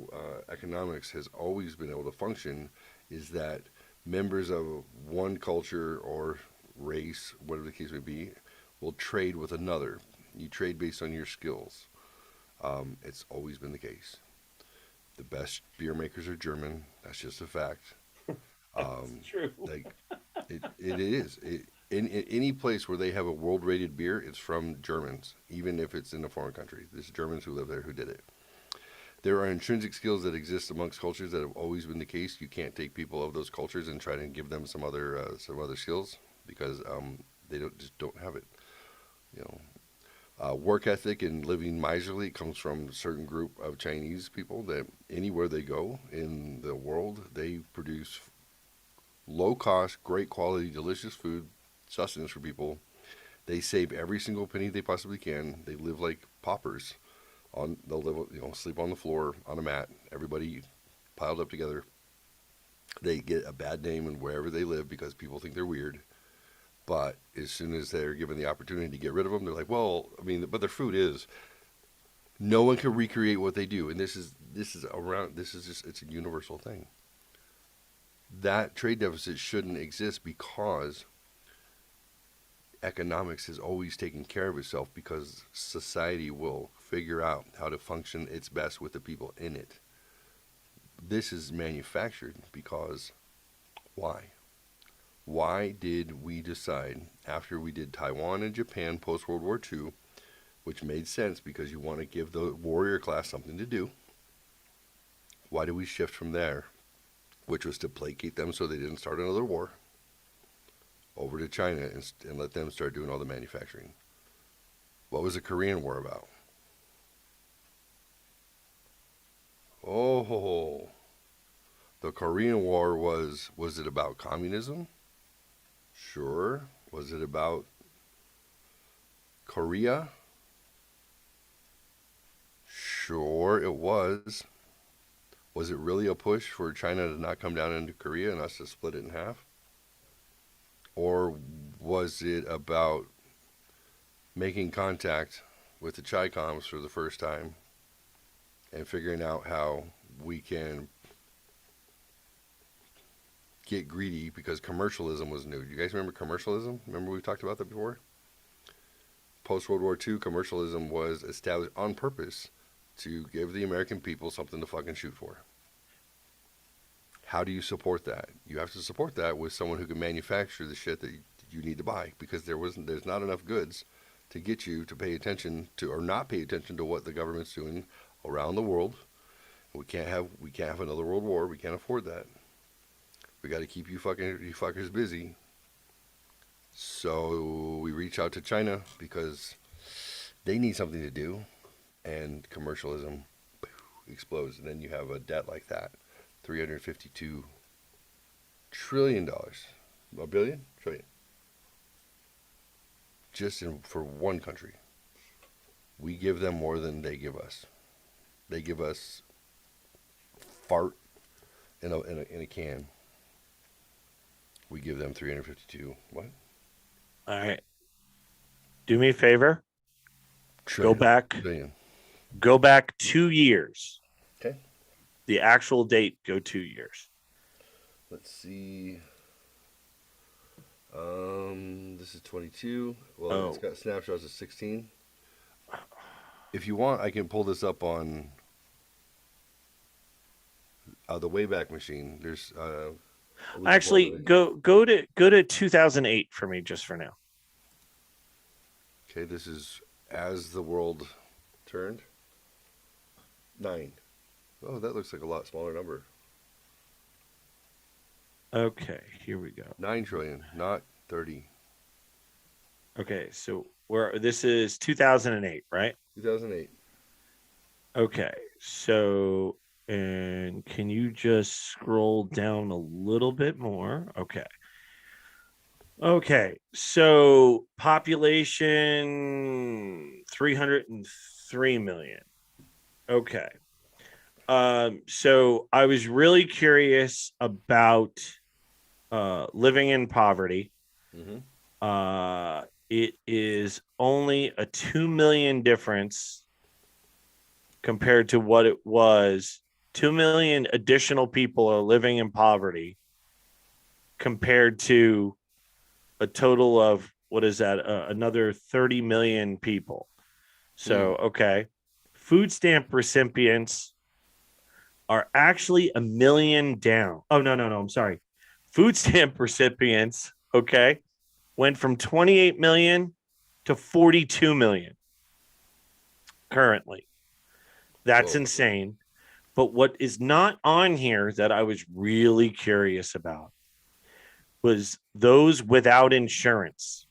economics has always been able to function is that members of one culture or race, whatever the case may be, will trade with another. You trade based on your skills. It's always been the case. The best beer makers are German. That's just a fact. That's true. Like it is. In any place where they have a world rated beer, it's from Germans, even if it's in a foreign country. There's Germans who live there who did it. There are intrinsic skills that exist amongst cultures that have always been the case. You can't take people of those cultures and try to give them some other skills because they don't have it. You know, work ethic and living miserly comes from a certain group of Chinese people that anywhere they go in the world, they produce low cost, great quality, delicious food, sustenance for people. They save every single penny they possibly can. They live like paupers. They'll live, sleep on the floor on a mat. Everybody piled up together. They get a bad name in wherever they live because people think they're weird. But as soon as they're given the opportunity to get rid of them, they're like, well, I mean, but their food is. No one can recreate what they do, and this is just it's a universal thing. That trade deficit shouldn't exist because economics has always taken care of itself because society will figure out how to function its best with the people in it. This is manufactured because why? Why did we decide after we did Taiwan and Japan post World War II, which made sense because you want to give the warrior class something to do? Why did we shift from there, which was to placate them so they didn't start another war, over to China and let them start doing all the manufacturing? What was the Korean War about? Oh, the Korean War was it about communism? Sure. Was it about Korea? Sure, it was. Was it really a push for China to not come down into Korea and us to split it in half? Or was it about making contact with the Chi-Coms for the first time and figuring out how we can get greedy because commercialism was new? Do you guys remember commercialism? Remember we talked about that before? Post World War II, commercialism was established on purpose to give the American people something to fucking shoot for. How do you support that? You have to support that with someone who can manufacture the shit that you need to buy because there's not enough goods to get you to pay attention to or not pay attention to what the government's doing around the world. We can't have another world war. We can't afford that. We got to keep you fuckers busy. So we reach out to China because they need something to do, and commercialism explodes, and then you have a debt like that, $352 trillion, a billion, trillion, just for one country. We give them more than they give us. They give us fart in a can. We give them 352. What? All right. Do me a favor. Trillion. Billion. Go back 2 years. Okay. The actual date, go 2 years. Let's see. This is 22. Well, It's got snapshots of 16. If you want, I can pull this up on the Wayback Machine. There's actually go to 2008 for me just for now. Okay, this is as the world turned. 9. Oh, that looks like a lot smaller number. Okay, here we go. 9 trillion, not 30. Okay, so this is 2008, right? 2008. Okay, so and can you just scroll down a little bit more? Okay, so population 303 million. Okay. So I was really curious about living in poverty. Mm-hmm. it is only a 2 million difference compared to what it was. 2 million additional people are living in poverty compared to a total of, what is that? Another 30 million people. So, okay. Food stamp recipients are actually a million down. Oh, no. I'm sorry. Food stamp recipients, okay, went from 28 million to 42 million currently. That's Whoa. insane. But what is not on here that I was really curious about was those without insurance.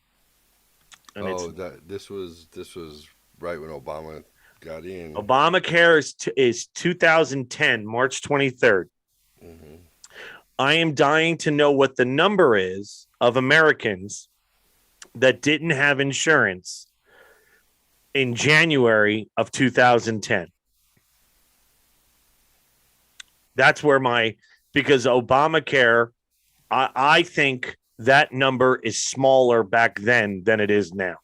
And it's This was right when Obama got in. Obamacare is 2010, March 23rd. Hmm. I am dying to know what the number is of Americans that didn't have insurance in January of 2010. That's where because Obamacare, I think that number is smaller back then than it is now.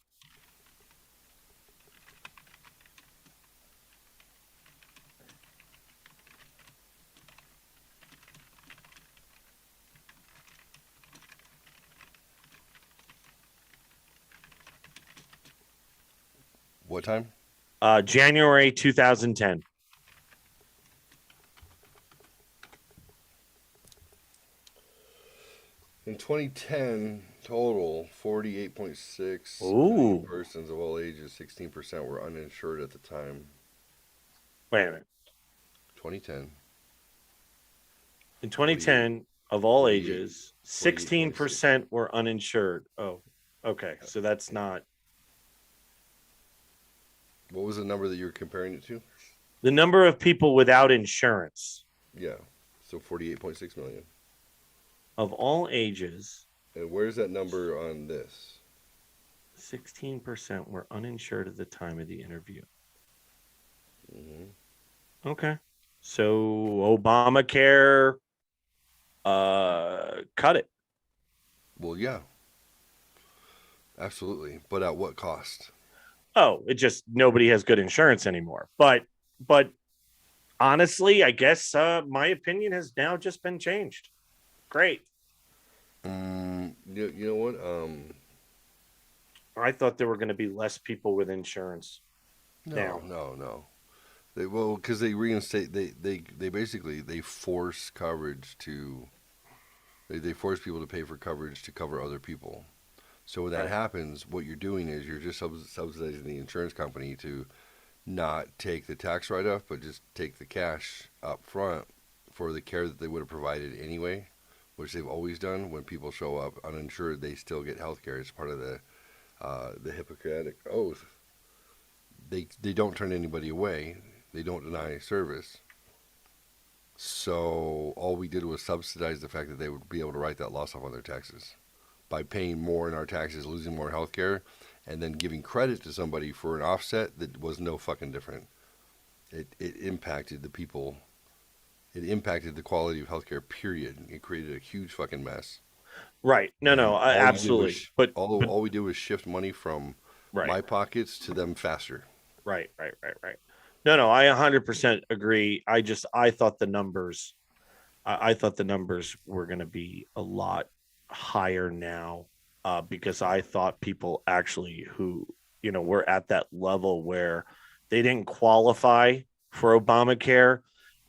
What time? January 2010. In 2010, total 48.6 million Ooh, persons of all ages, 16% were uninsured at the time. wait a minute. 2010, In 48, 2010, of all 48, ages, 48.6. 16% were uninsured. Oh, okay. So that's not What was the number that you were comparing it to? the number of people without insurance Yeah, so 48.6 million. of all ages. And where's that number on this? 16% were uninsured at the time of the interview. Hmm. Okay. So Obamacare cut it. Well, yeah, absolutely. But at what cost? Oh, it just nobody has good insurance anymore. But honestly, I guess my opinion has now just been changed. Great. You know what? I thought there were going to be less people with insurance No, now. no, no. Because they reinstate, they basically they force coverage to, they force people to pay for coverage to cover other people. So when that Right. happens, what you're doing is you're just subsidizing the insurance company to not take the tax write off, but just take the cash up front for the care that they would have provided anyway, which they've always done. When people show up uninsured, they still get health care. It's part of the Hippocratic oath. They don't turn anybody away. They don't deny service. So all we did was subsidize the fact that they would be able to write that loss off on their taxes by paying more in our taxes, losing more health care, and then giving credit to somebody for an offset that was no fucking different. It impacted the people. It impacted the quality of healthcare. Period. It created a huge fucking mess. Right. No, And all you did absolutely. was But all we did was shift money from right. my pockets to them faster. Right. No, I 100% agree. I thought the numbers I thought the numbers were going to be a lot higher now, because I thought people actually who, were at that level where they didn't qualify for Obamacare,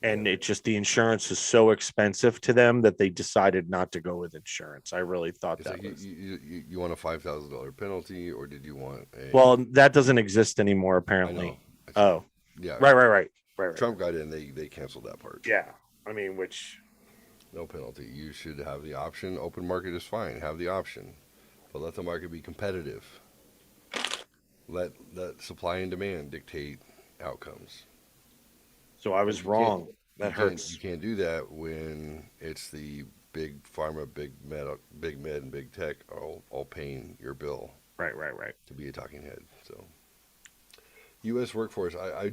Yeah. and it just the insurance is so expensive to them that they decided not to go with insurance. I really thought It's like that was. you want a $5,000 penalty, or did you want Well, a? that doesn't exist anymore I know. apparently. I see. Oh, Yeah. right. Trump got in. They canceled that part. Yeah. I mean, which No penalty. You should have the option. Open market is fine. Have the option, but let the market be competitive. Let supply and demand dictate outcomes. so I But was wrong. That you hurts. can't do that when it's the big pharma, big med, and big tech all paying your bill Right. to be a talking head. So, U.S. workforce. I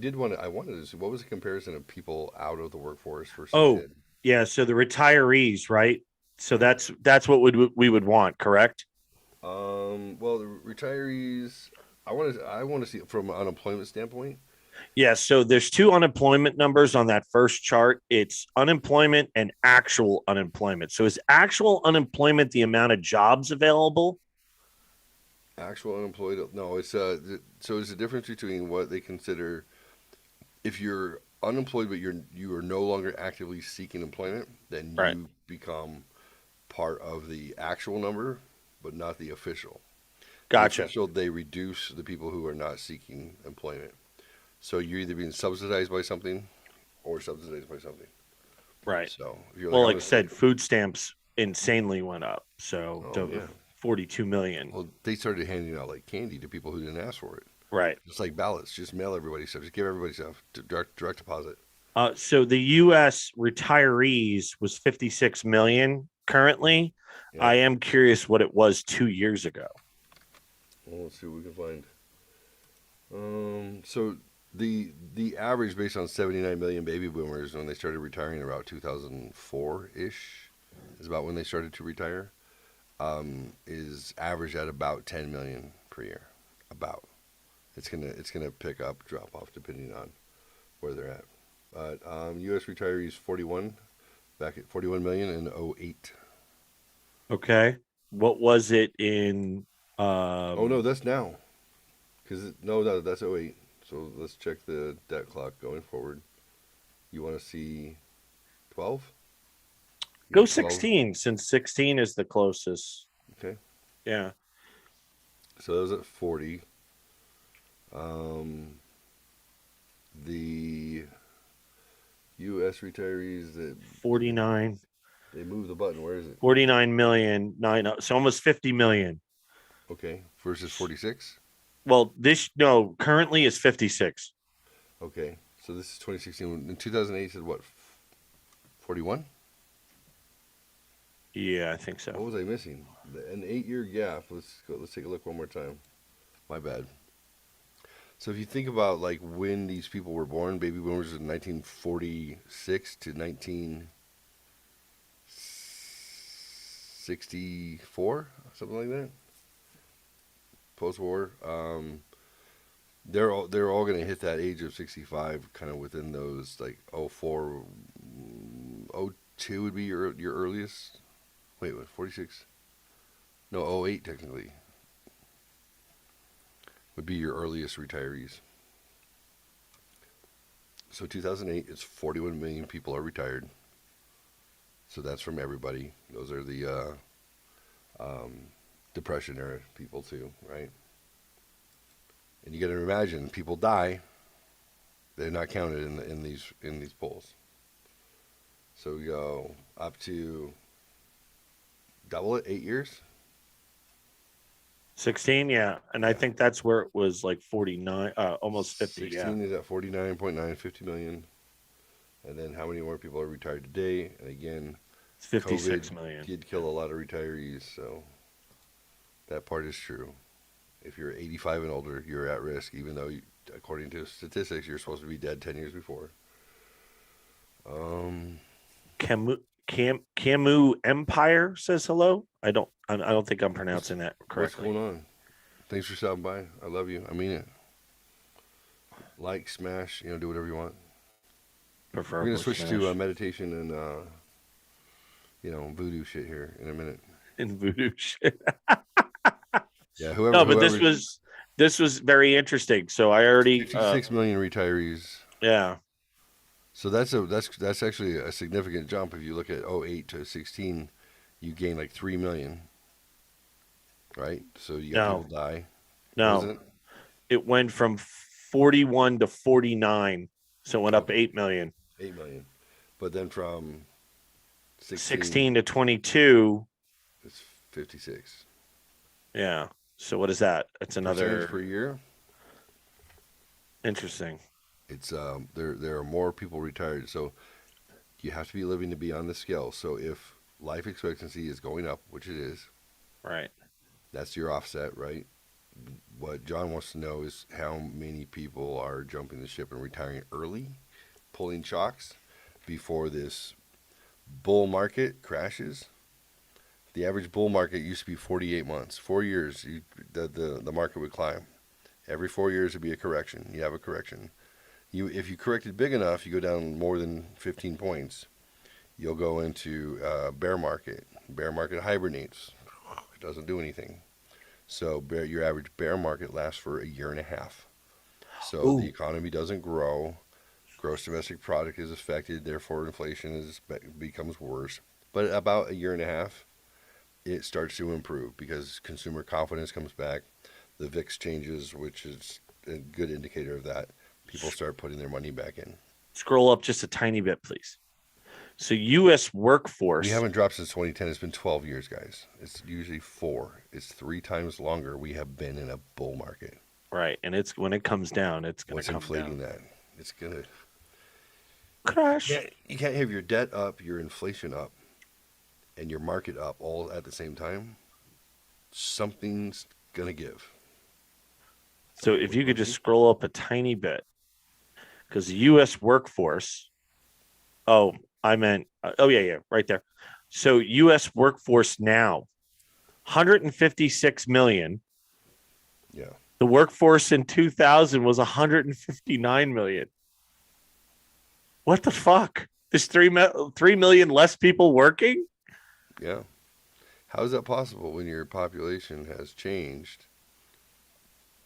wanted to see what was the comparison of people out of the workforce versus Oh, in. yeah. So the retirees, right? So Yeah. that's what we would want, correct? Well, the retirees, I want to see it from an unemployment standpoint. Yeah, so there's two unemployment numbers on that first chart. It's unemployment and actual unemployment. So is actual unemployment the amount of jobs available? Actual unemployed, no, so it's the difference between what they consider if you're unemployed but you are no longer actively seeking employment, then Right. you become part of the actual number, but not the official. The Gotcha. official, they reduce the people who are not seeking employment. So you're either being subsidized by something or subsidized by something. Right. So if you're like, Well, I'm like going I to stay, said, food stamps insanely went up. So oh to yeah. 42 million. Well, they started handing out like candy to people who didn't ask for it. Right. Just like ballots, just mail everybody stuff. Just give everybody stuff. Direct deposit. So the U.S. retirees was 56 million currently. Yep. I am curious what it was 2 years ago. Well, let's see what we can find. So the average based on 79 million baby boomers when they started retiring about 2004 ish is about when they started to retire. Is averaged at about 10 million per year. About it's gonna pick up, drop off depending on where they're at. But U.S. retirees 41 back at 41 million in '08. Okay. What was it in Oh no, that's now. No, that's '08. So let's check the debt clock going forward. You want to see 12? You go got 12. 16 since 16 is the closest. Okay. Yeah. So that was at 40. Um, the U.S. retirees that 49 they moved the button. Where is it? 49 million, nine, so almost 50 million. Okay. Versus 46. Well, this no currently is 56. Okay. So this is 2016. In 2008, said what? 41. Yeah, I think so. What was I missing? An 8-year gap. Let's go. Let's take a look one more time. My bad. So if you think about like when these people were born, baby boomers in 1946 to 1964, something like that, post-war. They're all going to hit that age of 65, kind of within those like '04, '02 would be your earliest. Wait, what? 46? No, '08 technically would be your earliest retirees. So 2008, it's 41 million people are retired. So that's from everybody. Those are the Depression era people too, right? And you got to imagine people die; they're not counted in these polls. So we go up to double it, 8 years. 16, yeah. And I Yeah, think that's where it was like 49, almost 50, yeah. 16 is at 49.9, 50 million. And then how many more people are retired today? And again, It's COVID 56 million. did kill a lot of retirees, so that part is true. If you're 85 and older, you're at risk, even though, according to statistics, you're supposed to be dead 10 years before. Um, Camus Empire says hello. I don't think I'm what's pronouncing that what's correctly. going on? Thanks for stopping by. I love you. I mean it. Like, smash, do whatever you want. We're gonna Preferably switch to smash meditation and voodoo shit here in a minute. in voodoo shit. Yeah, No, but this whoever. was this was very interesting. So I already 56 million retirees. yeah. So that's actually a significant jump. If you look at '08 to 16, you gain like 3 million, right? So you got people No, die. no. Wasn't it? It went from 41 to 49. So it went up Okay, 8 million. 8 million. But then from 16, 16 to 22. it's 56. Yeah. So what is that? It's Percentage per another year. interesting. It's there are more people retired. So you have to be living to be on the scale. So if life expectancy is going up, which it is, Right. that's your offset, right? What John wants to know is how many people are jumping the ship and retiring early, pulling chocks before this bull market crashes. The average bull market used to be 48 months. 4 years, the market would climb. Every 4 years would be a correction. You have a correction. If you corrected big enough, you go down more than 15 points. You'll go into bear market. Bear market hibernates. It doesn't do anything. So your average bear market lasts for a year and a half. So Ooh. the economy doesn't grow. Gross domestic product is affected. Therefore, inflation becomes worse. But about a year and a half, it starts to improve because consumer confidence comes back. The VIX changes, which is a good indicator of that. People start putting their money back in. Scroll up just a tiny bit, please. So U.S. workforce. We haven't dropped since 2010. It's been 12 years, guys. It's usually 4. It's 3 times longer we have been in a bull market. Right, and it's when it comes down, it's going to come inflating down. that? It's going to Crash. You can't have your debt up, your inflation up, and your market up all at the same time. Something's going to give. So if you could just scroll up a tiny bit, because the U.S. workforce. Oh, I meant. Oh yeah, right there. So U.S. workforce now, 156 million. Yeah. The workforce in 2000 was 159 million. What the fuck? There's 3 million less people working? Yeah. How is that possible when your population has changed?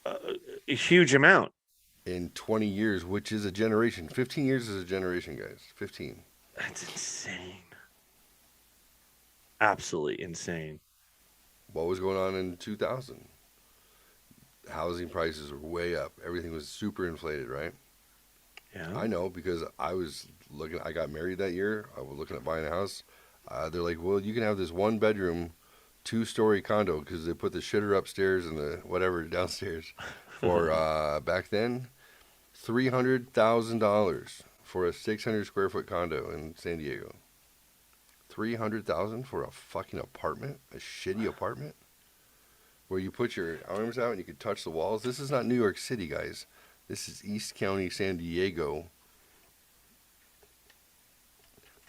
A huge amount. In 20 years, which is a generation. 15 years is a generation, guys. 15. That's insane. Absolutely insane. What was going on in 2000? Housing prices were way up. Everything was super inflated, right? Yeah. I know because I got married that year. I was looking at buying a house. They're like, well, you can have this 1-bedroom, 2-story condo because they put the shitter upstairs and the whatever downstairs for back then, $300,000 for a 600 square foot condo in San Diego. $300,000 for a fucking apartment, a shitty apartment, where you put your arms out and you can touch the walls. This is not New York City, guys. This is East County, San Diego.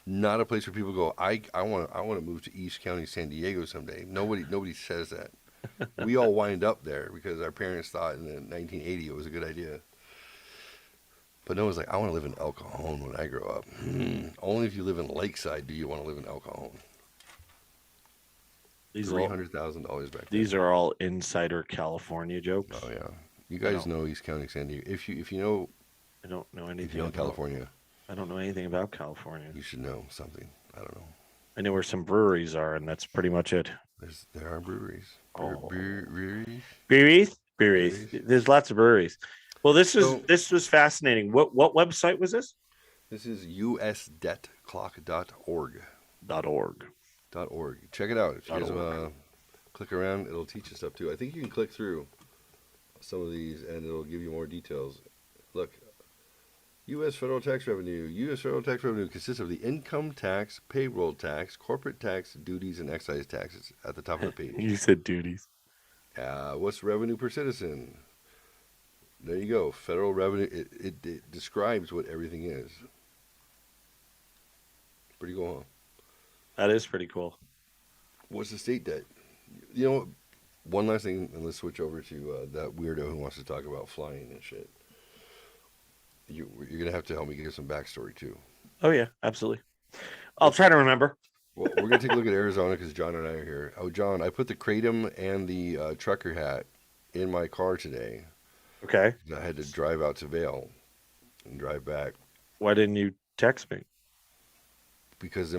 Not a place where people go, I want to move to East County, San Diego someday. Nobody says that. We all wind up there because our parents thought in the 1980 it was a good idea. But no one's like, I want to live in El Cajon when I grow up. Only if you live in Lakeside do you want to live in El Cajon. $300,000 back then. These are all insider California jokes. Oh yeah, you guys know East County, San Diego. If you know, I don't know anything. If you know California, I don't know anything about California. You should know something. I don't know. I know where some breweries are, and that's pretty much it. There are breweries. Breweries. There's lots of breweries. Well, this was fascinating. What website was this? This is usdebtclock.org. .org. Check it out. If you guys click around, it'll teach you stuff too. I think you can click through some of these and it'll give you more details. Look, U.S. federal tax revenue. U.S. federal tax revenue consists of the income tax, payroll tax, corporate tax, duties, and excise taxes at the top of the page. You said duties. What's revenue per citizen? There you go. Federal revenue. It describes what everything is. Pretty cool, huh? That is pretty cool. What's the state debt? You know, one last thing, and let's switch over to that weirdo who wants to talk about flying and shit. You're going to have to help me give some backstory, too. Oh, yeah, absolutely. I'll try to remember. Well, we're going to take a look at Arizona because John and I are here. Oh, John, I put the kratom and the trucker hat in my car today. Okay. I had to drive out to Vail and drive back. Why didn't you text me? Because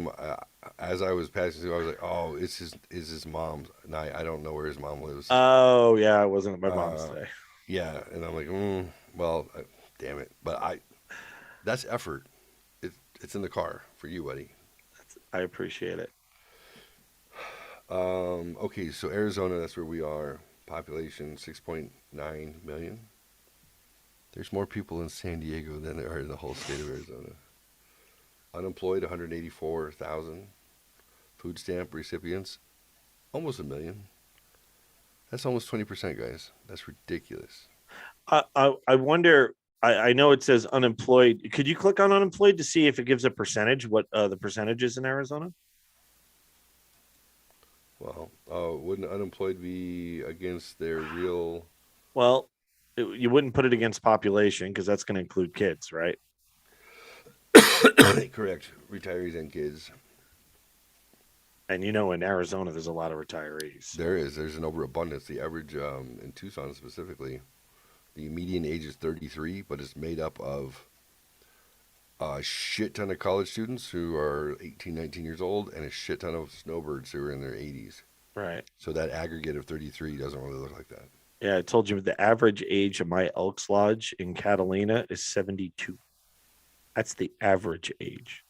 as I was passing through, I was like, "Oh, it's his mom's." And I don't know where his mom lives. Oh yeah, I wasn't at my mom's today. Yeah, and I'm like, damn it. But that's effort. It's in the car for you, buddy. I appreciate it. Okay, so Arizona, that's where we are. Population 6.9 million. There's more people in San Diego than there are in the whole state of Arizona. Unemployed, 184,000. Food stamp recipients, almost 1 million. That's almost 20%, guys. That's ridiculous. I wonder. I know it says unemployed. Could you click on unemployed to see if it gives a percentage? What the percentage is in Arizona? Well, wouldn't unemployed be against their real? Well, you wouldn't put it against population because that's going to include kids, right? Correct. Retirees and kids. And in Arizona, there's a lot of retirees. So. There's an overabundance. The average in Tucson specifically, the median age is 33, but it's made up of a shit ton of college students who are 18, 19 years old, and a shit ton of snowbirds who are in their 80s. Right. So that aggregate of 33 doesn't really look like that. Yeah, I told you the average age of my Elks Lodge in Catalina is 72. That's the average age.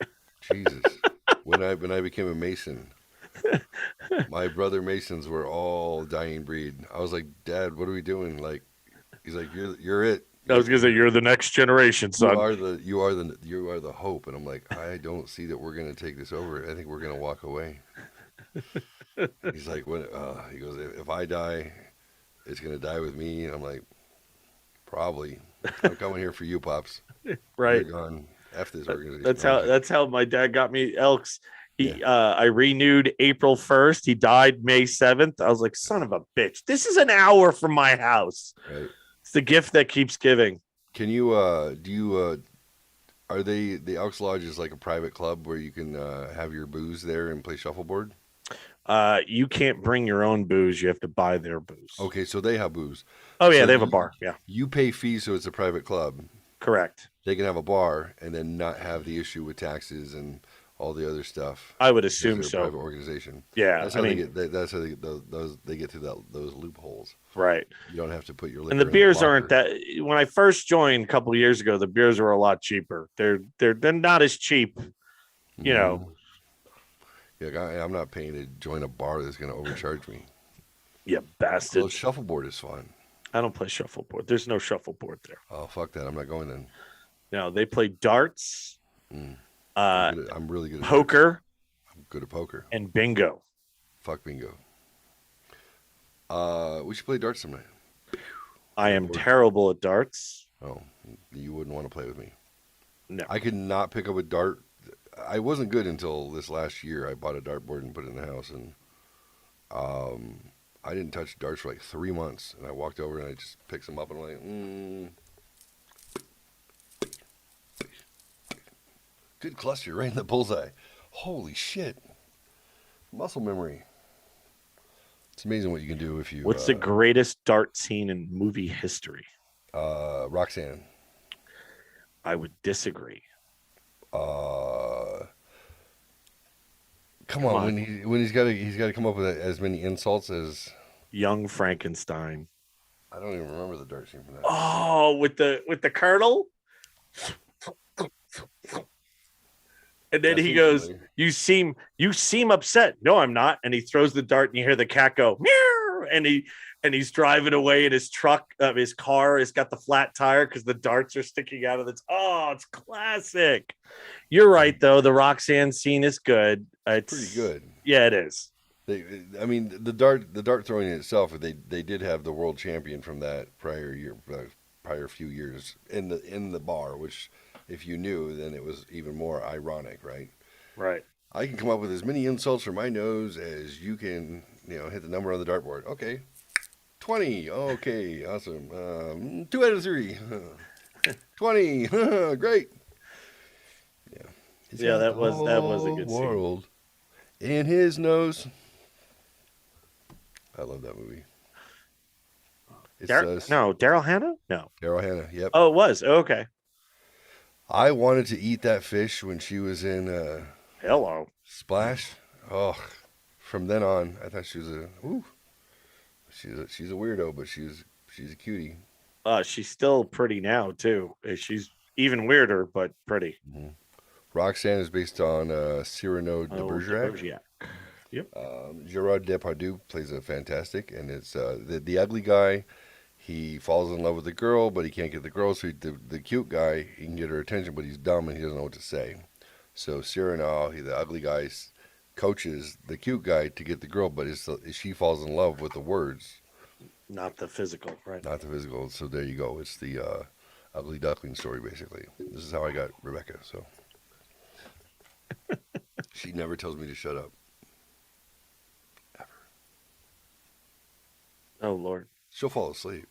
Jesus. When I became a Mason, my brother Masons were all dying breed. I was like, Dad, what are we doing? Like, he's like, you're it. I was gonna say you're the next generation, son. You are the hope. And I'm like, I don't see that we're gonna take this over. I think we're gonna walk away. He's like, he goes, if I die, it's gonna die with me. And I'm like, probably. I'm coming here for you, pops. Right. You're gone. F this organization. That's how my dad got me Elks. I renewed April 1st. He died May 7th. I was like, son of a bitch. This is an hour from my house. Right. It's the gift that keeps giving. Can you are the Elks Lodge is like a private club where you can have your booze there and play shuffleboard? You can't bring your own booze. You have to buy their booze. Okay, so they have booze. Oh yeah, So they have a bar. Yeah, You pay fees, so it's a private club. correct. They can have a bar and then not have the issue with taxes and all the other stuff. I would Because assume they're a so. private organization. Yeah, That's how they get. That's how they get through those loopholes. right. You don't have to put your liquor. And the in beers locker. aren't that. When I first joined a couple of years ago, the beers were a lot cheaper. They're not as cheap. You know. Yeah, I'm not paying to join a bar that's going to overcharge me. You bastards. Well, shuffleboard is fun. I don't play shuffleboard. There's no shuffleboard there. Oh, fuck that. I'm not going then. No, they play darts, I'm really good at poker, I'm good at poker. and bingo. Fuck bingo. We should play darts sometime. I am terrible at darts. Oh, you wouldn't want to play with me. No. I could not pick up a dart. I wasn't good until this last year. I bought a dartboard and put it in the house, and I didn't touch darts for like 3 months. And I walked over and I just picked some up and I'm like, good cluster right in the bullseye. Holy shit. Muscle memory. It's amazing what you can do if you. What's the greatest dart scene in movie history? Roxanne. I would disagree. Come on. When he's got to come up with as many insults as Young Frankenstein. I don't even remember the dart scene from that. Oh, with the colonel. And then he goes, familiar. You seem upset. No, I'm not. And he throws the dart and you hear the cat go, meow, and he's driving away in his truck, his car has got the flat tire because the darts are sticking out of it. It's classic. You're right though. The Roxanne scene is good. It's pretty good. Yeah, it is. The dart throwing in itself, they did have the world champion from that prior few years in the bar, which if you knew, then it was even more ironic, right? Right. I can come up with as many insults from my nose as you can, hit the number on the dartboard. Okay, 20. Okay, awesome. 2 out of 3. 20. Great. Yeah, that was a good world in his nose. I love that movie. Daryl Hannah? No. Daryl Hannah, yep. Oh, it was. Oh, okay. I wanted to eat that fish when she was in Hello. Splash. Oh, from then on, I thought she was she's a weirdo, but she's a cutie. She's still pretty now too. She's even weirder, but pretty. Mm-hmm. Roxanne is based on Cyrano de Bergerac. Yep. Gerard Depardieu plays a fantastic, and it's the ugly guy. He falls in love with the girl, but he can't get the girl. So the cute guy, he can get her attention, but he's dumb and he doesn't know what to say. So Cyrano, the ugly guy, coaches the cute guy to get the girl, but she falls in love with the words, not the physical, right? Not the physical. So there you go. It's the ugly duckling story, basically. This is how I got Rebecca. So she never tells me to shut up. Ever. Oh Lord. She'll fall asleep.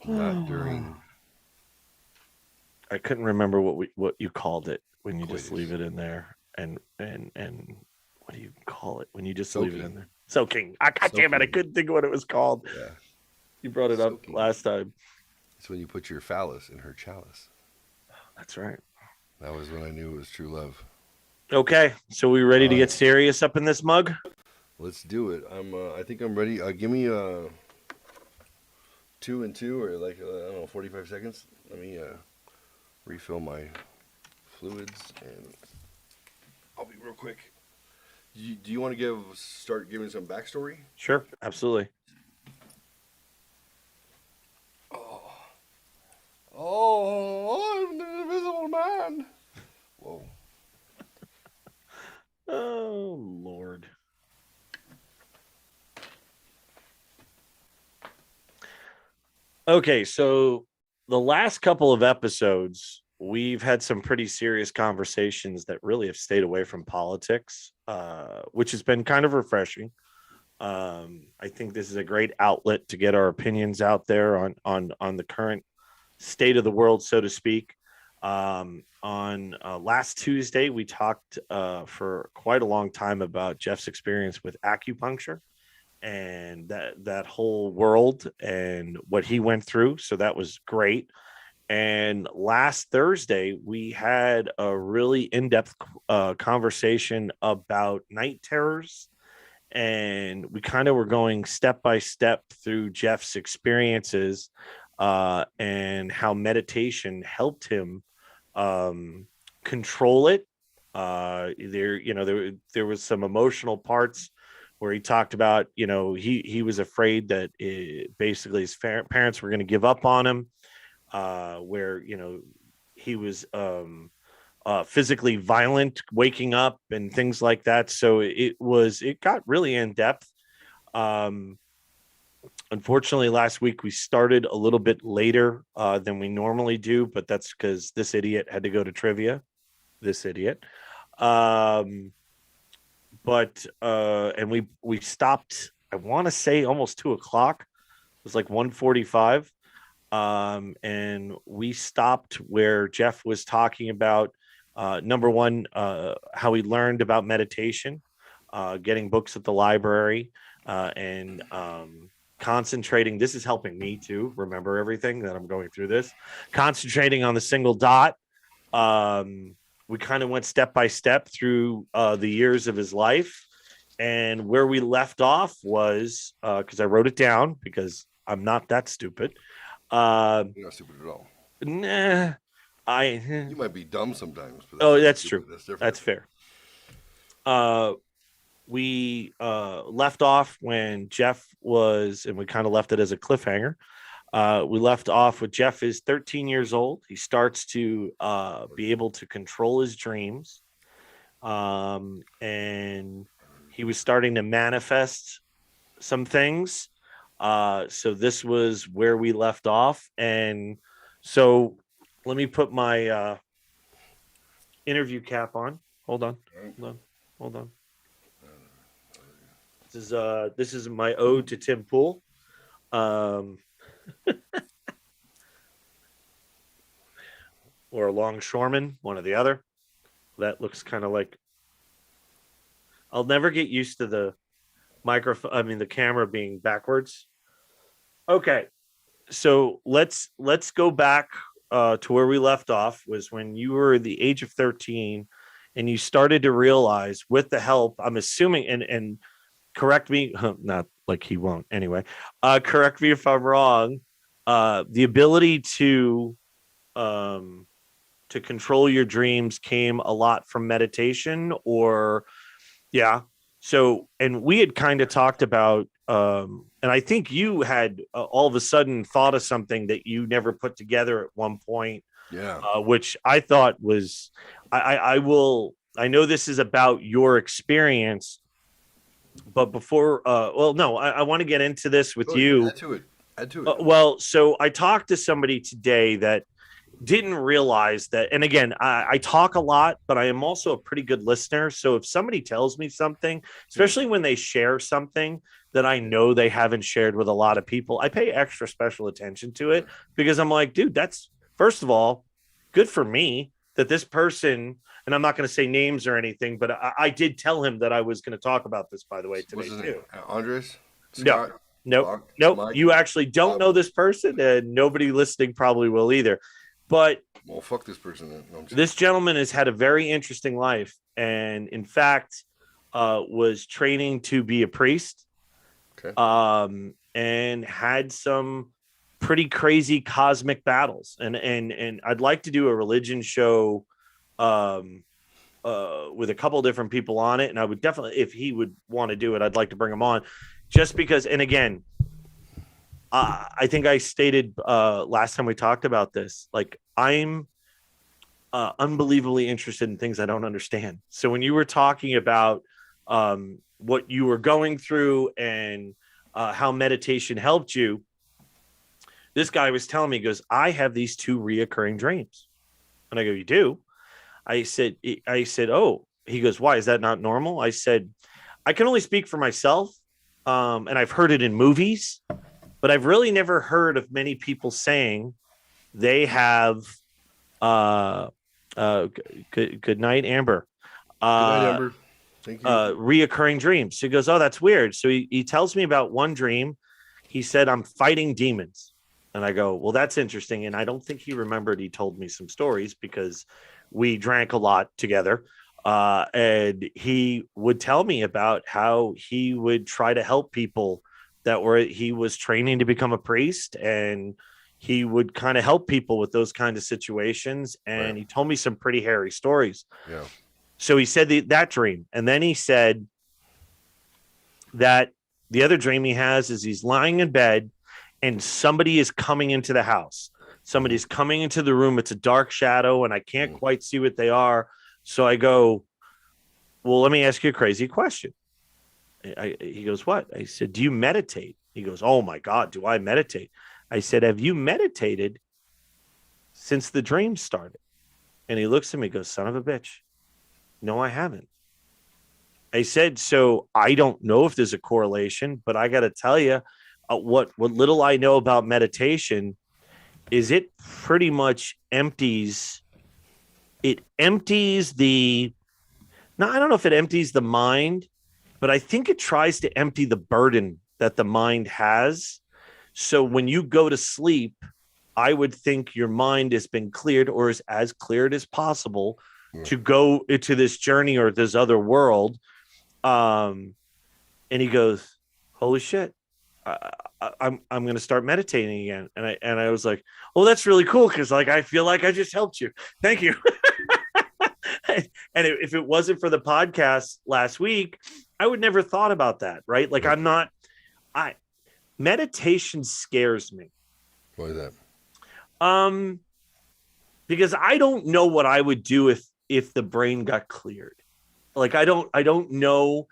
Not during I couldn't remember what you called it when you just leave coitus. it in there, and what do you call it when you just leave it in Soaking. there? Soaking. God damn it! I Soaking. couldn't think of what it was called. Yeah. You brought it up Soaking. last time. It's when you put your phallus in her chalice. That's right. That was when I knew it was true love. Okay, so we ready All to get right. serious up in this mug? Let's do it. I think I'm ready. Give me 2 and 2, or like I don't know, 45 seconds. Let me refill my fluids, and I'll be real quick. Do you want to start giving some backstory? Sure, absolutely. Oh, oh, I'm the invisible man. Whoa. Oh Lord. Okay, so the last couple of episodes, we've had some pretty serious conversations that really have stayed away from politics, which has been kind of refreshing. I think this is a great outlet to get our opinions out there on the current state of the world, so to speak. On last Tuesday, we talked for quite a long time about Jeff's experience with acupuncture and that whole world and what he went through. So that was great. And last Thursday, we had a really in-depth conversation about night terrors, and we kind of were going step by step through Jeff's experiences and how meditation helped him control it. There was some emotional parts where he talked about, he was afraid that basically his parents were going to give up on him, where he was physically violent, waking up and things like that. So it got really in depth. Um, Unfortunately, last week we started a little bit later than we normally do, but that's because this idiot had to go to trivia. This idiot. Um, but and we stopped. I want to say almost 2 o'clock. It was like 1:45, and we stopped where Jeff was talking about number one, how he learned about meditation, getting books at the library, and concentrating. This is helping me to remember everything that I'm going through this. Concentrating on the single dot. We kind of went step by step through the years of his life. And where we left off was because I wrote it down because I'm not that stupid. You're not stupid at all. Nah, You might be dumb sometimes, but that's oh, not that's stupid. true. That's different. That's fair. We left off when Jeff was, and we kind of left it as a cliffhanger. We left off with Jeff is 13 years old. He starts to be able to control his dreams. And he was starting to manifest some things. So this was where we left off. And so let me put my interview cap on. Hold on. Hold on. This is my ode to Tim Pool. Or a longshoreman, one or the other. That looks kind of like. I'll never get used to the microphone. I mean, the camera being backwards. Okay, so let's go back to where we left off. Was when you were the age of 13, and you started to realize, with the help, I'm assuming, and correct me, not like he won't anyway. Correct me if I'm wrong. The ability to control your dreams came a lot from meditation, or yeah. So, and we had kind of talked about, and I think you had all of a sudden thought of something that you never put together at one point, Yeah. which I thought was, I know this is about your experience, but before, well, no, I want to get into this with Go you. add to it. Add to it. Well, so I talked to somebody today that didn't realize that. And again, I talk a lot, but I am also a pretty good listener. So if somebody tells me something, especially when they share something that I know they haven't shared with a lot of people, I pay extra special attention to it, because I'm like, dude, that's, first of all, good for me that this person, and I'm not going to say names or anything, but I did tell him that I was going to talk about this, by the way, today What's his too. name? Andres? No, Scott? nope, Bach? nope. Mike? You actually don't Bob? know this person, and nobody listening probably will either. But Well, fuck this person then. No, I'm just this gentleman has had a very interesting life, and in fact, was training to be a priest, okay. and had some pretty crazy cosmic battles. And I'd like to do a religion show, um, with a couple different people on it, and I would definitely, if he would want to do it, I'd like to bring him on, just because. And again, I think I stated last time we talked about this, like, I'm unbelievably interested in things I don't understand. So when you were talking about what you were going through and how meditation helped you, this guy was telling me, he goes, I have these two reoccurring dreams. And I go, you do? I said, oh. He goes, why? Is that not normal? I said, I can only speak for myself. And I've heard it in movies, but I've really never heard of many people saying they have good night, Amber. Good night, Amber. Thank you. Reoccurring dreams. So he goes, oh, that's weird. So he tells me about one dream. He said, I'm fighting demons. And I go, well, that's interesting. And I don't think he remembered he told me some stories, because we drank a lot together. And he would tell me about how he would try to help people he was training to become a priest, and he would kind of help people with those kind of situations. And Right. he told me some pretty hairy stories. Yeah. So he said that dream. And then he said that the other dream he has is he's lying in bed and somebody is coming into the house. Somebody's coming into the room. It's a dark shadow and I can't quite see what they are. So I go, well, let me ask you a crazy question. He goes, what? I said, do you meditate? He goes, oh my God, do I meditate? I said, have you meditated since the dream started? And he looks at me and goes, son of a bitch. No, I haven't. I said, so I don't know if there's a correlation, but I got to tell you, what little I know about meditation is it pretty much empties the, now I don't know if it empties the mind, but I think it tries to empty the burden that the mind has. So when you go to sleep, I would think your mind has been cleared, or is as cleared as possible to go into this journey or this other world. And he goes, holy shit, I'm going to start meditating again. And I was like, oh, that's really cool. Cause like, I feel like I just helped you. Thank you. And if it wasn't for the podcast last week, I would never thought about that. Right. Like meditation scares me. Why is that? Because I don't know what I would do if the brain got cleared. Like I don't know.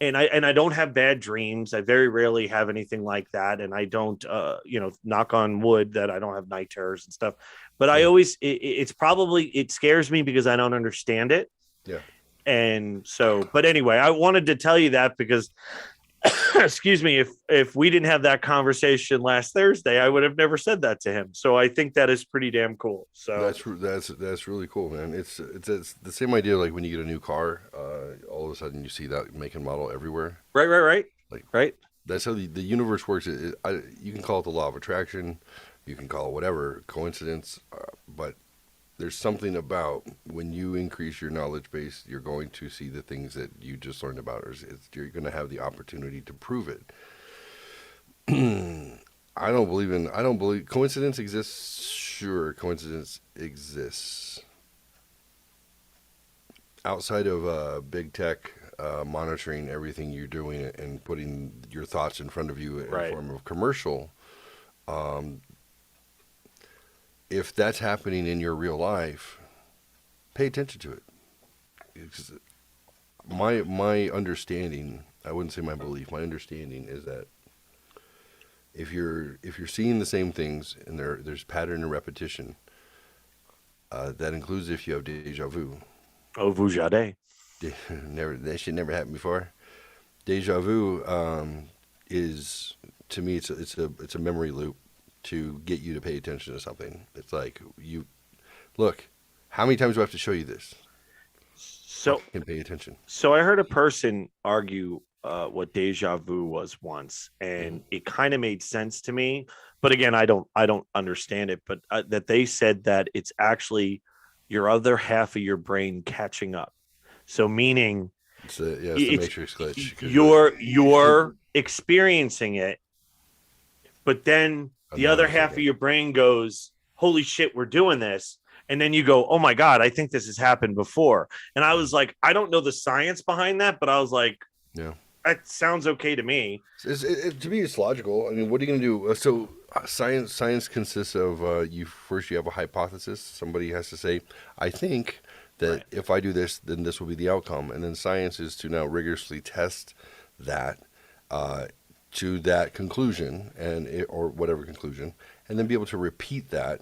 And I don't have bad dreams. I very rarely have anything like that. And I don't, knock on wood that I don't have night terrors and stuff. But I always, it scares me because I don't understand it. Yeah. And so, but anyway, I wanted to tell you that because, excuse me, if we didn't have that conversation last Thursday, I would have never said that to him. So I think that is pretty damn cool. So that's really cool, man. It's the same idea like when you get a new car, all of a sudden you see that make and model everywhere. Right. Like right. That's how the universe works. You can call it the law of attraction, you can call it whatever, coincidence, but there's something about when you increase your knowledge base, you're going to see the things that you just learned about, or you're going to have the opportunity to prove it. I don't believe coincidence exists. Sure, coincidence exists. Outside of big tech monitoring everything you're doing and putting your thoughts in front of you in Right. form of commercial, if that's happening in your real life, pay attention to it. It's, my understanding, I wouldn't say my belief, my understanding is that if you're seeing the same things and there's pattern and repetition, That includes if you have deja vu. Oh, Vujade. Never, that shit never happened before. Deja vu is, to me, it's a memory loop to get you to pay attention to something. It's like you look. How many times do I have to show you this? So, Fucking pay attention. so I heard a person argue what deja vu was once, and it kind of made sense to me. But again, I don't understand it. But that they said that it's actually your other half of your brain catching up. So meaning It's the it's Matrix glitch. 'Cause you're experiencing it, but then oh, the now I other understand half of that. your brain goes, "Holy shit, we're doing this." And then you go, "Oh my god, I think this has happened before." And I was like, I don't know the science behind that, but I was like, Yeah. that sounds okay to me. To me, it's logical. I mean, what are you going to do? Science consists of you have a hypothesis. Somebody has to say, "I think that Right. if I do this, then this will be the outcome." And then science is to now rigorously test that uh, to that conclusion or whatever conclusion, and then be able to repeat that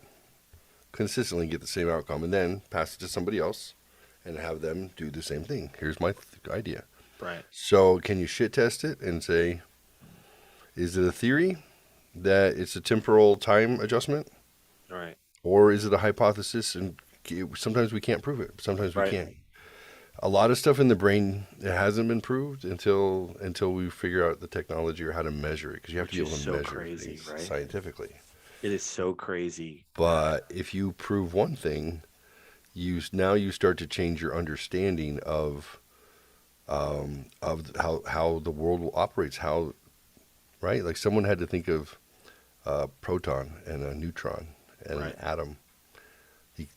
consistently, get the same outcome, and then pass it to somebody else and have them do the same thing. Here's my idea. Right. So, can you shit test it and say, is it a theory that it's a temporal time adjustment, Right. or is it a hypothesis? And sometimes we can't prove it. Sometimes we Right. can. A lot of stuff in the brain it hasn't been proved until we figure out the technology or how to measure it, because you have Which to be is able to so measure crazy, things right? scientifically. It is so crazy. But if you prove one thing, you start to change your understanding of how the world operates. How right? Like someone had to think of a proton and a neutron and an Right. atom. He,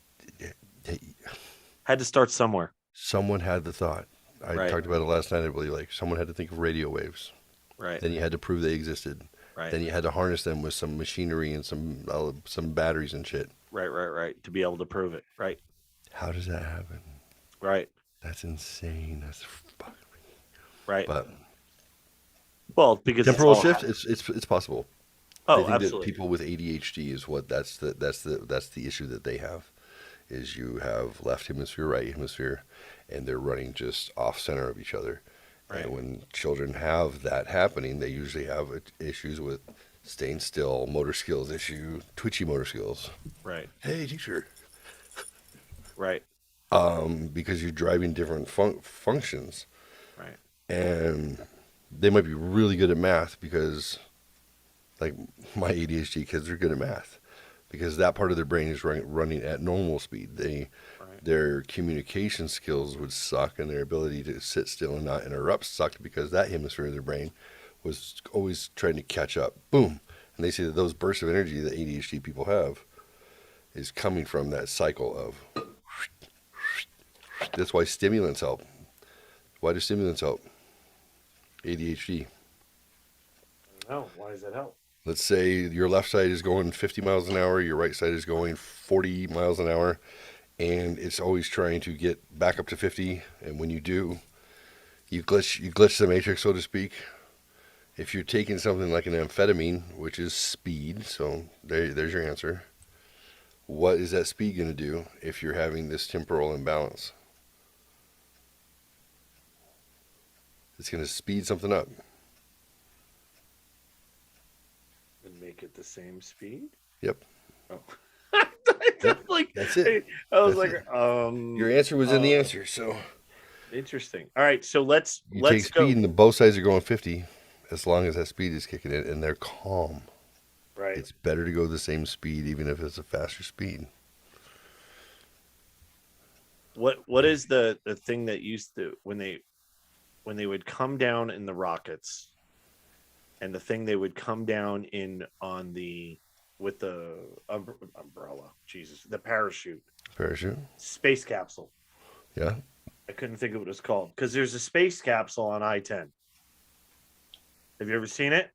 Had to start somewhere. Someone had the thought. I Right. talked about it last night, I believe. Like someone had to think of radio waves. Right. Then you had to prove they existed. Right. Then you had to harness them with some machinery and some batteries and shit. Right. Right. Right. To be able to prove it. Right. How does that happen? Right. That's insane. That's fuck. Right. But Well, because it's temporal all. shift, it's possible. They Oh, think that absolutely. people with ADHD is what that's the issue that they have. Is you have left hemisphere, right hemisphere, and they're running just off center of each other. Right. And when children have that happening, they usually have issues with staying still, motor skills issue, twitchy motor skills. Right. Hey, teacher. Right. Because you're driving different functions, Right. and they might be really good at math because, like, my ADHD kids are good at math because that part of their brain is running at normal speed. Right. Their communication skills would suck, and their ability to sit still and not interrupt sucked because that hemisphere of their brain was always trying to catch up. Boom. And they say that those bursts of energy that ADHD people have is coming from that cycle of. That's why stimulants help. Why do stimulants help? ADHD. No. Why does that help? Let's say your left side is going 50 miles an hour, your right side is going 40 miles an hour, and it's always trying to get back up to 50. And when you do, you glitch the matrix, so to speak. If you're taking something like an amphetamine, which is speed, so there's your answer. What is that speed going to do if you're having this temporal imbalance? It's going to speed something up. And make it the same speed. Yep. Oh. Yep. Like That's it. I was That's like, it. Your answer was in the answer. So interesting. All right, so let's you take go. speed, and both sides are going 50, as long as that speed is kicking in, and they're calm. Right. It's better to go the same speed, even if it's a faster speed. What is the thing that used to when they would come down in the rockets, and the thing they would come down in on the with the umbrella, Jesus, the parachute, Parachute. space capsule. Yeah. I couldn't think of what it's called because there's a space capsule on I-10. Have you ever seen it?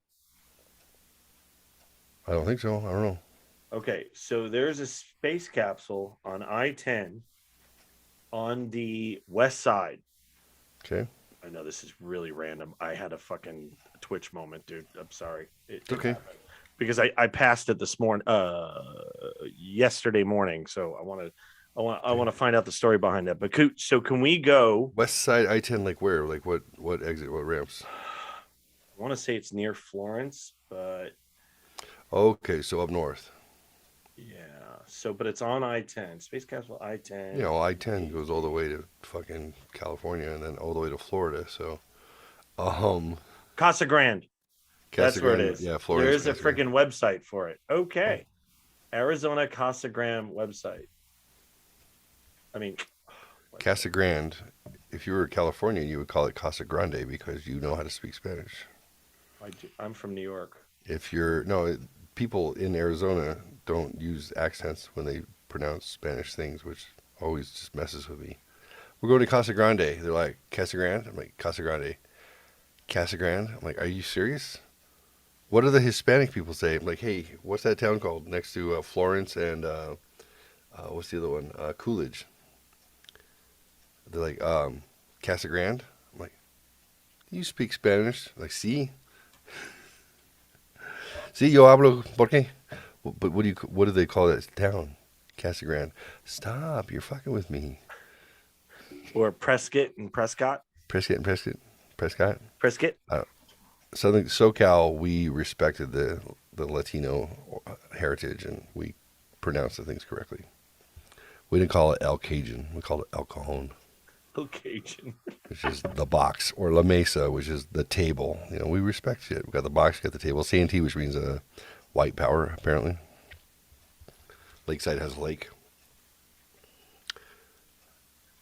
I don't think so. I don't know. Okay, so there's a space capsule on I-10 on the west side. Okay. I know this is really random. I had a fucking Twitch moment, dude. I'm sorry. It Okay. happened. Because I passed it this morning, yesterday morning. So I I want to find out the story behind that. But so can we go? West side I-10, like where? Like what exit? What ramps? I want to say it's near Florence, but Okay, so up north. yeah. So, but it's on I-10, Space Castle I-10. You know, I-10 goes all the way to fucking California and then all the way to Florida. So, um, Casa Grande. Casa That's where it Grande, is. yeah, There Florida. is a freaking website for it. Okay. Arizona Casa Grande website. I mean, Casa Grande. If you were Californian, you would call it Casa Grande because you know how to speak Spanish. I'm from New York. If you're people in Arizona don't use accents when they pronounce Spanish things, which always just messes with me. We're going to Casa Grande. They're like, Casa Grande? I'm like, Casa Grande. Casa Grande? I'm like, are you serious? What do the Hispanic people say? I'm like, hey, what's that town called next to Florence and what's the other one? Coolidge. They're like, Casa Grande? I'm like, you speak Spanish? I'm like, sí. Sí, yo hablo, ¿por qué? But what do they call that town? Casa Grande. Stop, you're fucking with me. Or Prescott and Prescott. Prescott and Prescott. Prescott. Prescott. Southern SoCal, we respected the Latino heritage and we pronounced the things correctly. We didn't call it El Cajun. We called it El Cajon, Okay. which is the box, or La Mesa, which is the table. You know, we respect shit. We got the box, got the table. Santee, which means white power, apparently. Lakeside has a lake.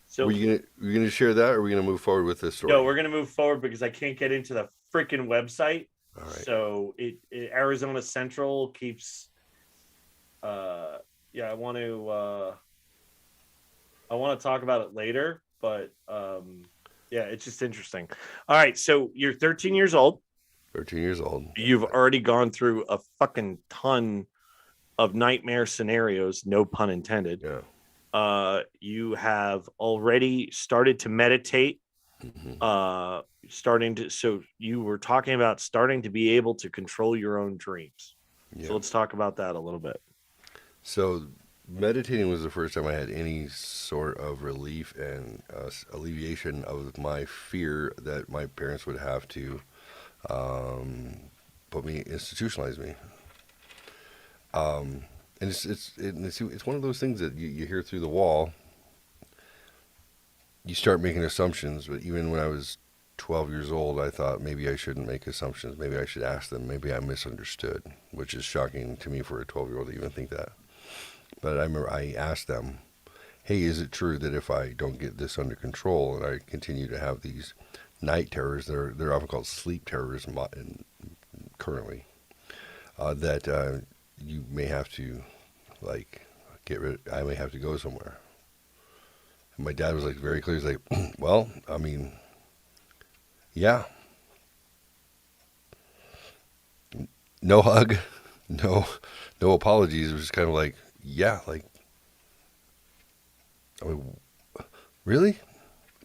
So were you gonna share that, or are we gonna move forward with this story? no, we're gonna move forward because I can't get into the freaking website. All right. So Arizona Central keeps. Yeah, I want to talk about it later, but yeah, it's just interesting. All right, so you're 13 years old. 13 years old. You've already gone through a fucking ton of nightmare scenarios, no pun intended. Yeah. You have already started to meditate. Mm-hmm. So you were talking about starting to be able to control your own dreams. Yeah. So let's talk about that a little bit. So meditating was the first time I had any sort of relief and alleviation of my fear that my parents would have to institutionalize me. And it's one of those things that you hear through the wall. You start making assumptions, but even when I was 12 years old, I thought maybe I shouldn't make assumptions. Maybe I should ask them. Maybe I misunderstood, which is shocking to me for a 12-year-old to even think that. But I remember I asked them, hey, is it true that if I don't get this under control and I continue to have these night terrors, they're often called sleep terrors currently, that you may have to, like, I may have to go somewhere. And my dad was like very clear. He's like, well, I mean, yeah. No hug, no apologies. It was just kind of like, yeah, like, I mean, really?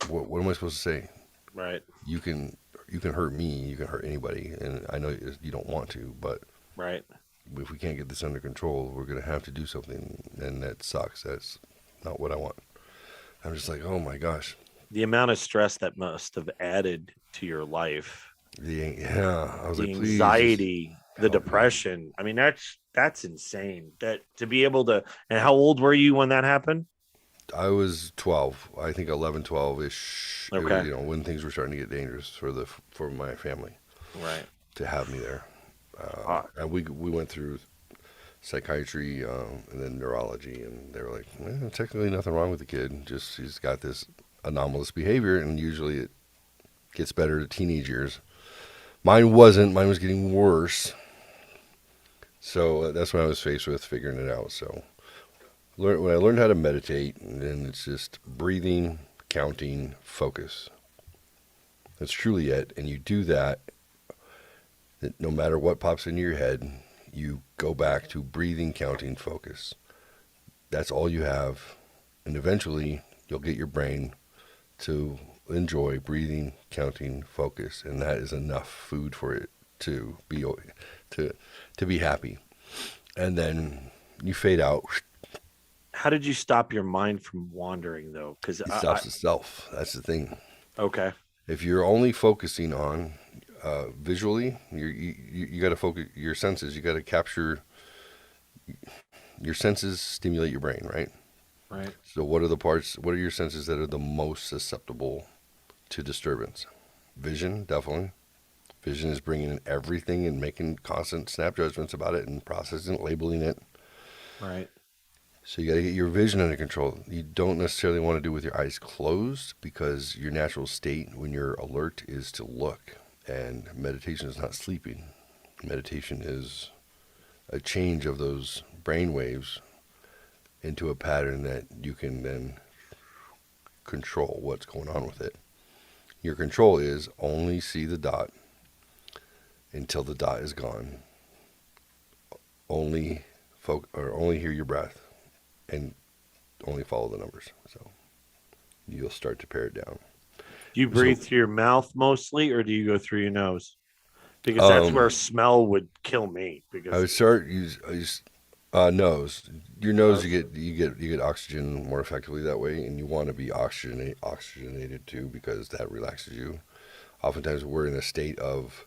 What am I supposed to say? Right. You can hurt me. You can hurt anybody, and I know you don't want to, but right. If we can't get this under control, we're gonna have to do something, and that sucks. That's not what I want. I'm just like, oh my gosh. The amount of stress that must have added to your life. I was like, please. Anxiety, the depression. Me. I mean, that's insane. That to be able to. And how old were you when that happened? I was 12. I think 11, 12-ish. Okay. Was, when things were starting to get dangerous for my family. Right. To have me there. And we went through psychiatry and then neurology, and they were like, technically nothing wrong with the kid. Just he's got this anomalous behavior, and usually it gets better to teenage years. Mine wasn't. Mine was getting worse. So that's when I was faced with figuring it out. So when I learned how to meditate, and then it's just breathing, counting, focus. That's truly it. And you do that no matter what pops into your head, you go back to breathing, counting, focus. That's all you have. And eventually you'll get your brain to enjoy breathing, counting, focus. And that is enough food for it to be happy. And then you fade out. How did you stop your mind from wandering though? Because It stops itself. That's the thing. okay, If you're only focusing on visually, you got to focus your senses. You got to capture your senses, stimulate your brain, right? right. So, what are the parts? What are your senses that are the most susceptible to disturbance? Vision, definitely. Vision is bringing in everything and making constant snap judgments about it and processing, labeling it. Right. So you got to get your vision under control. You don't necessarily want to do it with your eyes closed because your natural state when you're alert is to look. And meditation is not sleeping. Meditation is a change of those brain waves into a pattern that you can then control what's going on with it. Your control is only see the dot until the dot is gone. Only only hear your breath and only follow the numbers. So you'll start to pare it down. Do you breathe through your mouth mostly, or do you go through your nose? Because that's where Um, smell would kill me. I Because would start use nose. Your nose, nose. you get oxygen more effectively that way, and you want to be oxygenated too because that relaxes you. Oftentimes, we're in a state of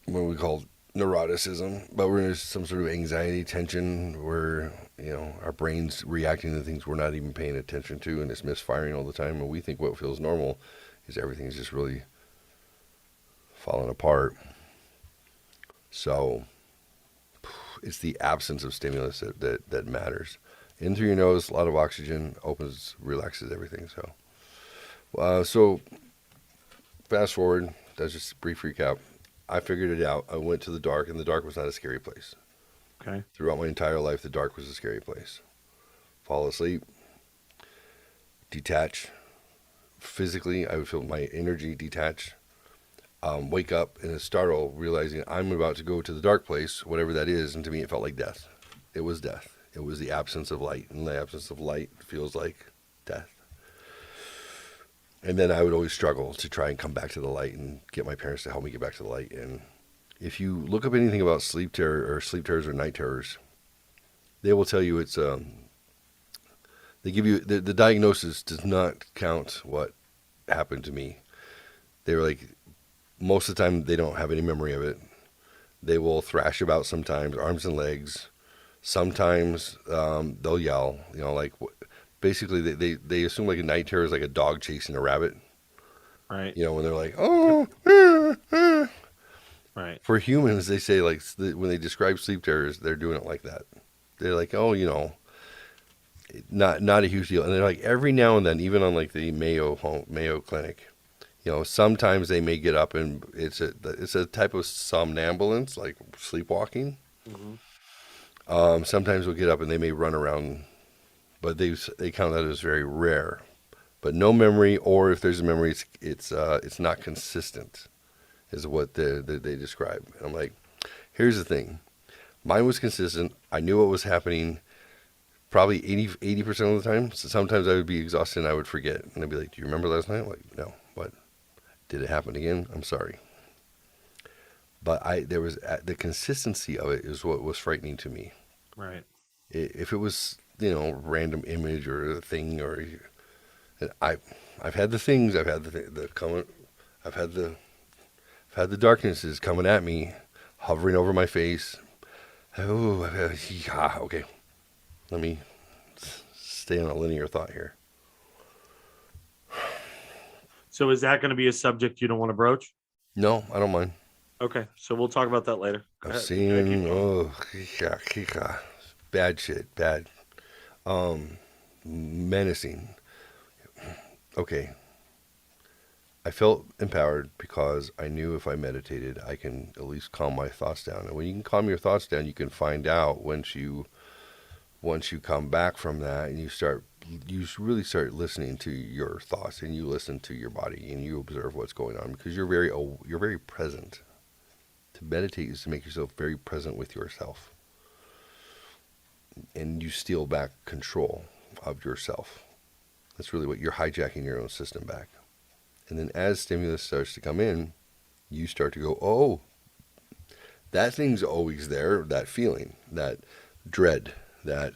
what we call neuroticism, but we're in some sort of anxiety, tension, where our brain's reacting to things we're not even paying attention to, and it's misfiring all the time. And we think what feels normal is everything's just really falling apart. So it's the absence of stimulus that matters. In through your nose, a lot of oxygen opens, relaxes everything. So fast forward. That's just a brief recap. I figured it out. I went to the dark, and the dark was not a scary place. Okay. Throughout my entire life, the dark was a scary place. Fall asleep, detach. Physically, I would feel my energy detach. Wake up in a startle, realizing I'm about to go to the dark place, whatever that is, and to me it felt like death. It was death. It was the absence of light, and the absence of light feels like death. And then I would always struggle to try and come back to the light and get my parents to help me get back to the light. And if you look up anything about sleep terrors or night terrors, they will tell you it's they give you the diagnosis does not count what happened to me. They were like, most of the time they don't have any memory of it. They will thrash about sometimes, arms and legs. Sometimes they'll yell, like basically they assume like a night terror is like a dog chasing a rabbit. Right. When they're like, oh, Right. for humans, they say like when they describe sleep terrors, they're doing it like that. They're like, oh, not a huge deal. And they're like every now and then, even on like the Mayo Clinic, sometimes they may get up and it's a type of somnambulance, like sleepwalking. Mm-hmm. Sometimes we'll get up and they may run around, but they count that as very rare. But no memory, or if there's a memory, it's not consistent, is what they describe. And I'm like, here's the thing, mine was consistent. I knew what was happening, probably 80% of the time. So sometimes I would be exhausted and I would forget, and I'd be like, "Do you remember last night?" I'm like, no. What? Did it happen again? I'm sorry. But there was the consistency of it is what was frightening to me. Right. If it was random image or a thing and I've had the things, I've had the comment, I've had the darknesses coming at me, hovering over my face. Oh, okay. Let me stay on a linear thought here. So is that going to be a subject you don't want to broach? No, I don't mind. Okay. So we'll talk about that later. Go I've ahead. seen bad shit, bad, menacing. Okay. I felt empowered because I knew if I meditated, I can at least calm my thoughts down. And when you can calm your thoughts down, you can find out once you come back from that and you really start listening to your thoughts and you listen to your body and you observe what's going on because you're very present. To meditate is to make yourself very present with yourself. And you steal back control of yourself. That's really what you're hijacking your own system back. And then as stimulus starts to come in, you start to go, oh, that thing's always there. That feeling, that dread, that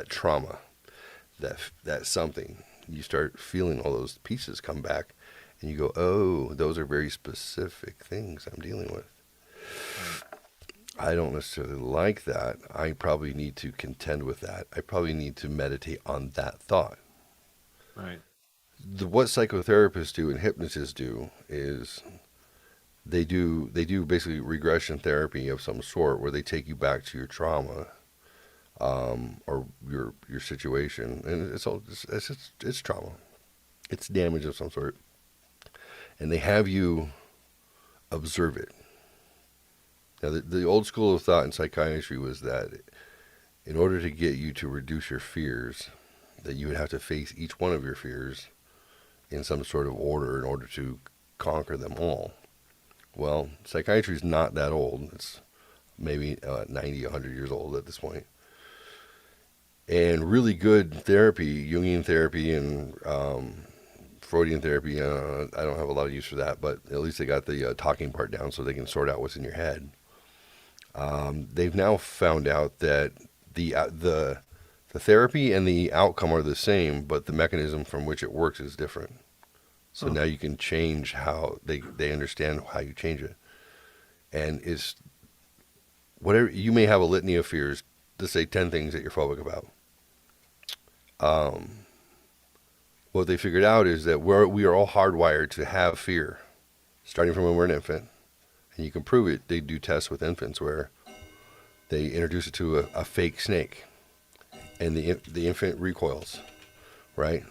trauma, that something. You start feeling all those pieces come back, and you go, "Oh, those are very specific things I'm dealing with." I don't necessarily like that. I probably need to contend with that. I probably need to meditate on that thought. Right. What psychotherapists do and hypnotists do is they do basically regression therapy of some sort, where they take you back to your trauma, or your situation, and it's trauma, it's damage of some sort, and they have you observe it. Now, the old school of thought in psychiatry was that in order to get you to reduce your fears, that you would have to face each one of your fears in some sort of order in order to conquer them all. Well, psychiatry is not that old. It's maybe 90, 100 years old at this point. And really good therapy, Jungian therapy and Freudian therapy, I don't have a lot of use for that, but at least they got the talking part down so they can sort out what's in your head. They've now found out that the therapy and the outcome are the same, but the mechanism from which it works is different. So now you can change how they understand how you change it. And it's whatever, you may have a litany of fears, to say 10 things that you're phobic about. What they figured out is that we are all hardwired to have fear, starting from when we're an infant. And you can prove it. They do tests with infants where they introduce it to a fake snake, and the infant recoils, right?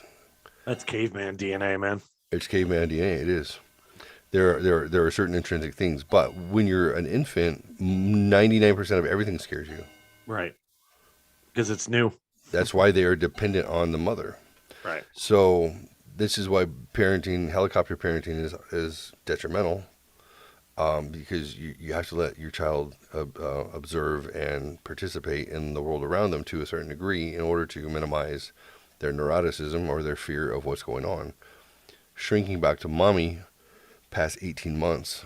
That's caveman DNA, man. It's caveman DNA. It is. There are certain intrinsic things, but when you're an infant, 99% of everything scares you. Right. Because it's new. That's why they are dependent on the mother. Right. So this is why parenting, helicopter parenting, is detrimental, because you have to let your child observe and participate in the world around them to a certain degree in order to minimize their neuroticism or their fear of what's going on. Shrinking back to mommy past 18 months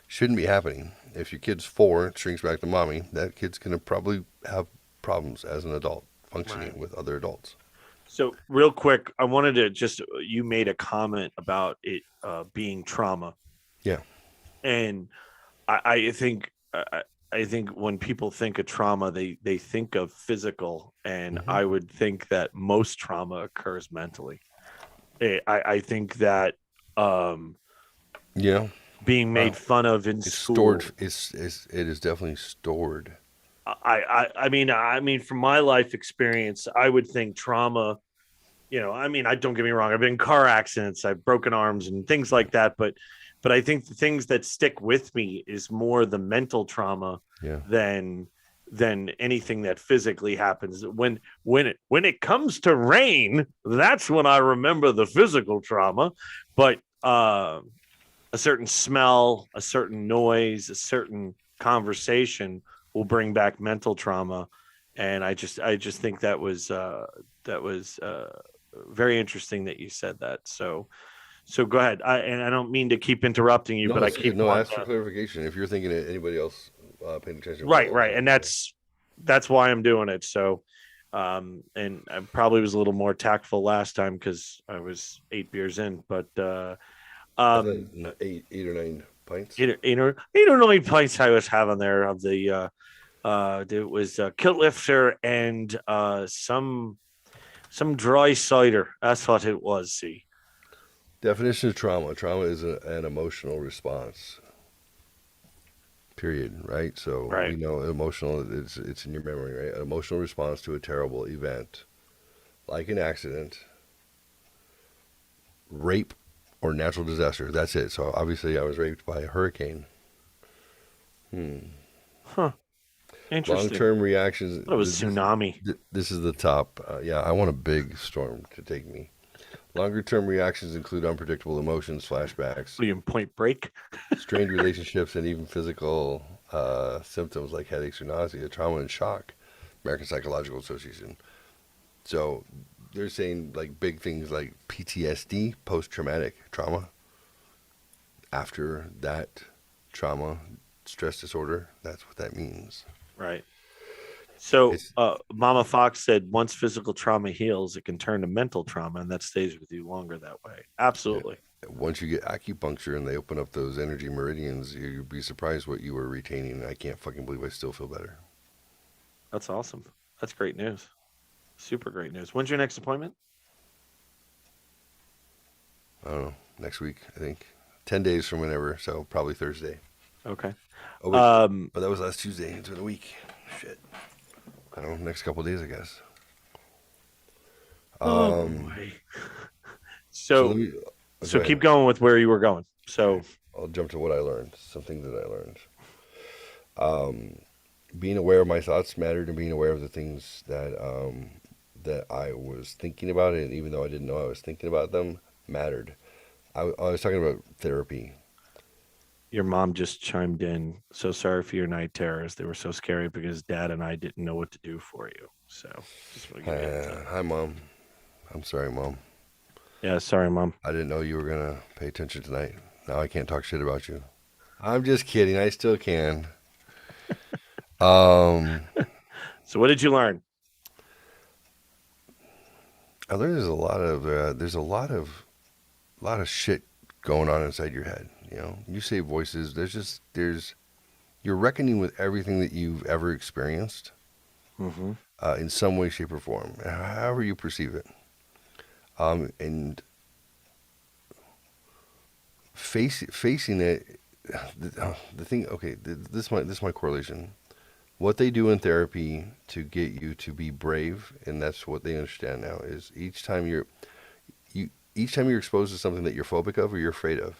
shouldn't be happening. If your kid's 4, it shrinks back to mommy, that kid's going to probably have problems as an adult functioning with other adults. So real quick, I wanted to just, you made a comment about it being trauma. Yeah. And I think when people think of trauma, they think of physical, and I would think that most trauma occurs mentally. I think that being made fun of in school, stored. It is definitely stored. I mean, from my life experience, I would think trauma. I don't get me wrong. I've been in car accidents, I've broken arms and things like that, but I think the things that stick with me is more the mental trauma than anything that physically happens. When it comes to rain, that's when I remember the physical trauma. But a certain smell, a certain noise, a certain conversation will bring back mental trauma. And I just think that was very interesting that you said that. So go ahead. I don't mean to keep interrupting you, but I keep ask for clarification. If you're thinking of anybody else paying attention, right, and that's why I'm doing it. So, and I probably was a little more tactful last time because I was 8 beers in, but 8 or 9 pints. 8 or 9 pints I was having there of the. It was kilt lifter and some dry cider. That's what it was. See. Definition of trauma. Trauma is an emotional response. Period. Right. So we know emotional. It's in your memory. Right. An emotional response to a terrible event, like an accident, rape, or natural disaster. That's it. So obviously, I was raped by a hurricane. Huh. Interesting. Long-term reactions. It was tsunami. This is the top. I want a big storm to take me. Longer-term reactions include unpredictable emotions, flashbacks, Point Break, strained relationships, and even physical symptoms like headaches or nausea, trauma and shock. American Psychological Association. So they're saying like big things like PTSD, post-traumatic trauma, after that trauma, stress disorder. That's what that means. Right. So, It's Mama Fox said once physical trauma heals, it can turn to mental trauma, and that stays with you longer that way. yeah. Absolutely. Once you get acupuncture and they open up those energy meridians, you'd be surprised what you were retaining. I can't fucking believe I still feel better. That's awesome. That's great news. Super great news. When's your next appointment? I don't know. Next week, I think. 10 days from whenever, so probably Thursday. Okay. Oh wait, Um, but that was last Tuesday. It's been a week. Shit. I don't know. Next couple of days, I guess. oh Um. boy. So let So, me. Go so ahead. keep going with where you were going. Okay. So, I'll jump to what I learned. Some things that I learned. Being aware of my thoughts mattered, and being aware of the things that I was thinking about, and even though I didn't know I was thinking about them, mattered. I was talking about therapy. your mom just chimed in. So sorry for your night terrors. They were so scary because Dad and I didn't know what to do for you. So, just want to give you a heads up. Hi, Mom. I'm sorry, Mom. Yeah, sorry, Mom. I didn't know you were gonna pay attention tonight. Now I can't talk shit about you. I'm just kidding. I still can. Um, So, what did you learn? I learned there's a lot of shit going on inside your head. You know, you say voices. There's you're reckoning with everything that you've ever experienced Mm-hmm. in some way, shape, or form, however you perceive it. And facing it, the thing. Okay, this is my correlation. What they do in therapy to get you to be brave, and that's what they understand now, is each time you're exposed to something that you're phobic of or you're afraid of,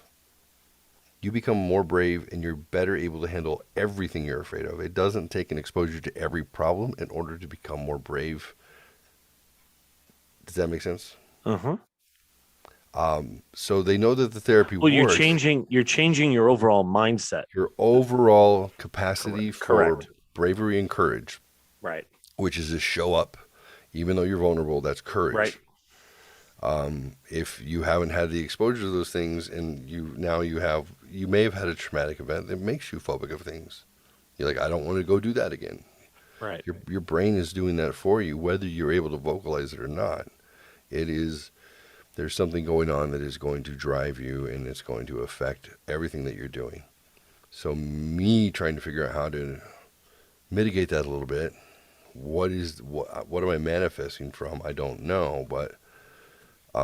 you become more brave and you're better able to handle everything you're afraid of. It doesn't take an exposure to every problem in order to become more brave. Does that make sense? Uh-huh. So they know that the therapy Well, works. you're changing your overall mindset. Your overall capacity for Correct. bravery and courage, Right. which is to show up, even though you're vulnerable, that's Right. courage. If you haven't had the exposure to those things, and you may have had a traumatic event that makes you phobic of things. You're like, I don't want to go do that again. Right. Your brain is doing that for you, whether you're able to vocalize it or not. It is There's something going on that is going to drive you, and it's going to affect everything that you're doing. So me trying to figure out how to mitigate that a little bit. What am I manifesting from? I don't know, but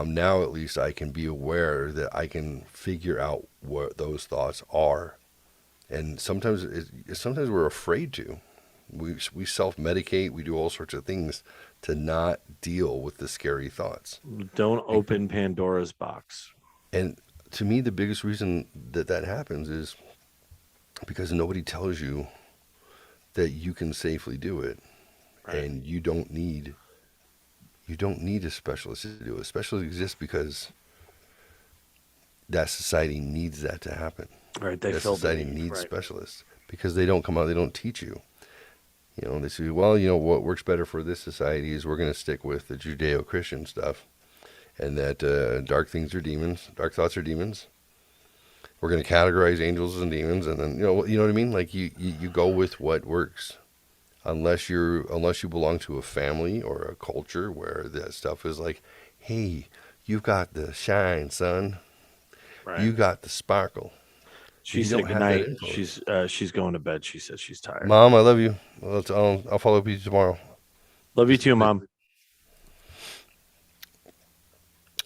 now at least I can be aware that I can figure out what those thoughts are. And sometimes we're afraid to. We self-medicate. We do all sorts of things to not deal with the scary thoughts. Don't open Pandora's box. And to me, the biggest reason that that happens is because nobody tells you that you can safely do it, Right. and you don't need a specialist to do it. Specialists exist because that society needs that to happen. Right. They That filled the society need. needs Right. specialists because they don't come out. They don't teach you. You know, they say, well, you know, what works better for this society is we're going to stick with the Judeo-Christian stuff, and that dark things are demons, dark thoughts are demons. We're going to categorize angels and demons, and then you know what I mean. Like you go with what works, unless you belong to a family or a culture where that stuff is like, hey, you've got the shine, son. Right. You got the sparkle. She You said don't good have that night. influence. She's going to bed. She says she's tired. Mom, I love you. Well, I'll follow up with you tomorrow. Love you Just too, Mom.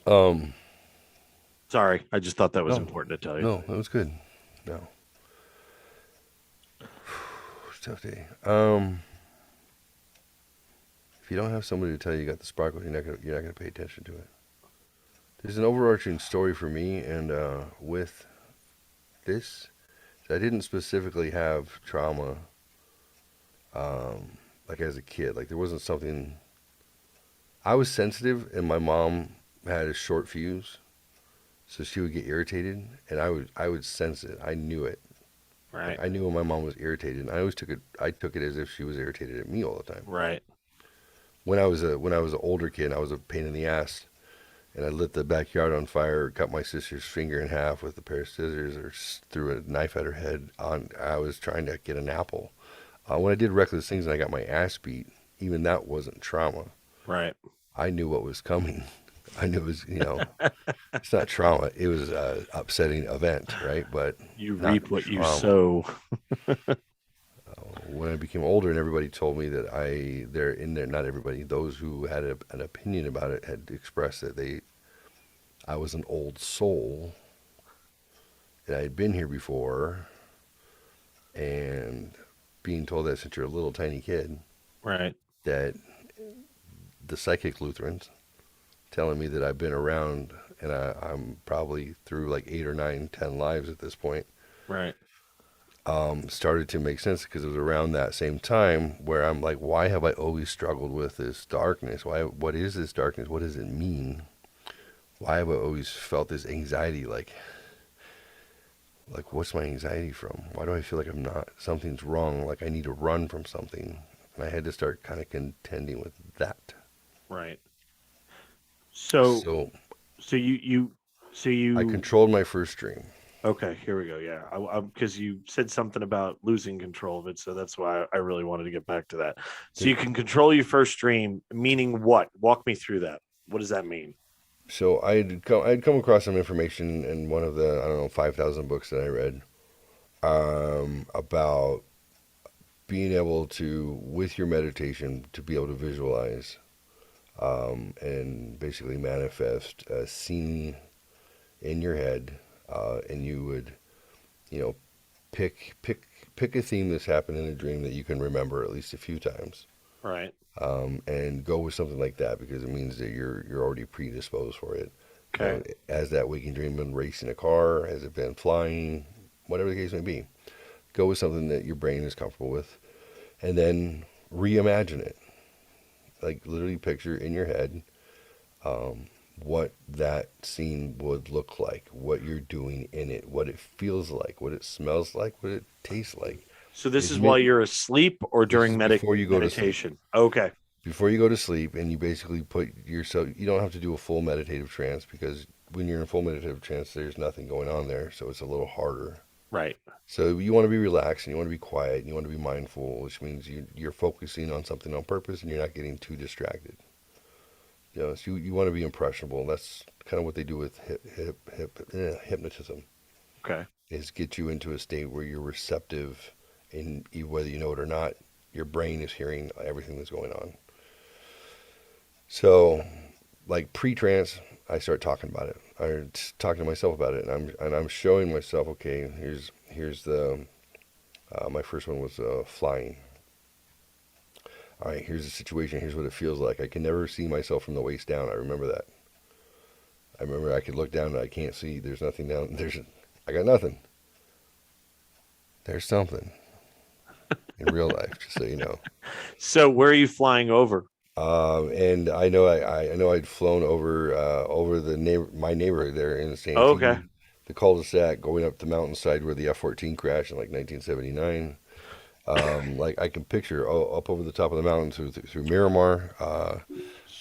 um. Sorry, I just thought that was No, important to tell you. no, that was good. No, it's a tough day. If you don't have somebody to tell you got the sparkle, you're not gonna pay attention to it. There's an overarching story for me, and with this, I didn't specifically have trauma, like as a kid. Like there wasn't something. I was sensitive, and my mom had a short fuse, so she would get irritated, and I would sense it. I knew it. Right. I knew when my mom was irritated, and I took it as if she was irritated at me all the time. Right. When I was an older kid, I was a pain in the ass. and I lit the backyard on fire, or cut my sister's finger in half with a pair of scissors, or threw a knife at her head. I was trying to get an apple. When I did reckless things and I got my ass beat, even that wasn't trauma. Right. I knew what was coming. I knew it was, it's not trauma. It was a upsetting event, right? But You not reap what you trauma. sow. When I became older and everybody told me that they're in there, not everybody, those who had an opinion about it had expressed that I was an old soul, that I had been here before, and being told that since you're a little tiny kid, Right. that the psychic Lutherans telling me that I've been around and I'm probably through like 8 or 9, 10 lives at this point, Right. started to make sense because it was around that same time where I'm like, why have I always struggled with this darkness? What is this darkness? What does it mean? Why have I always felt this anxiety? Like what's my anxiety from? Why do I feel like something's wrong? Like I need to run from something. And I had to start kind of contending with that. Right. So So so you so I you controlled my first dream. okay, here we go. Yeah. Because you said something about losing control of it, so that's why I really wanted to get back to that. So you can control your first dream, meaning what? Walk me through that. What does that mean? So I'd come across some information in one of the, I don't know, 5,000 books that I read, about being able to, with your meditation, to be able to visualize, and basically manifest a scene in your head, and you would, you know, pick a theme that's happened in a dream that you can remember at least a few times, Right. and go with something like that because it means that you're already predisposed for it. Okay. Has that waking dream been racing a car? Has it been flying? Whatever the case may be, go with something that your brain is comfortable with, and then reimagine it. Like literally picture in your head, um, what that scene would look like, what you're doing in it, what it feels like, what it smells like, what it tastes like. So this It's is while meant. you're asleep or This during is before you go to sleep. meditation. Okay. Before you go to sleep, and you basically put yourself. You don't have to do a full meditative trance because when you're in full meditative trance, there's nothing going on there, so it's a little harder. Right. So you want to be relaxed and you want to be quiet and you want to be mindful, which means you're focusing on something on purpose and you're not getting too distracted. So you want to be impressionable. That's kind of what they do with hypnotism, Okay. is get you into a state where you're receptive, and whether you know it or not, your brain is hearing everything that's going on. So, like pre-trance, I start talking about it. I'm talking to myself about it, and I'm showing myself. Okay, here's the my first one was flying. All right, here's the situation. Here's what it feels like. I can never see myself from the waist down. I remember that. I remember I could look down and I can't see. There's nothing down. I got nothing. There's something in real life, just so you know. So where are you flying over? And I know I know I'd flown over my neighborhood there in Okay. Santee, the cul-de-sac going up the mountainside where the F-14 crashed in like 1979. Like I can picture up over the top of the mountain through Miramar,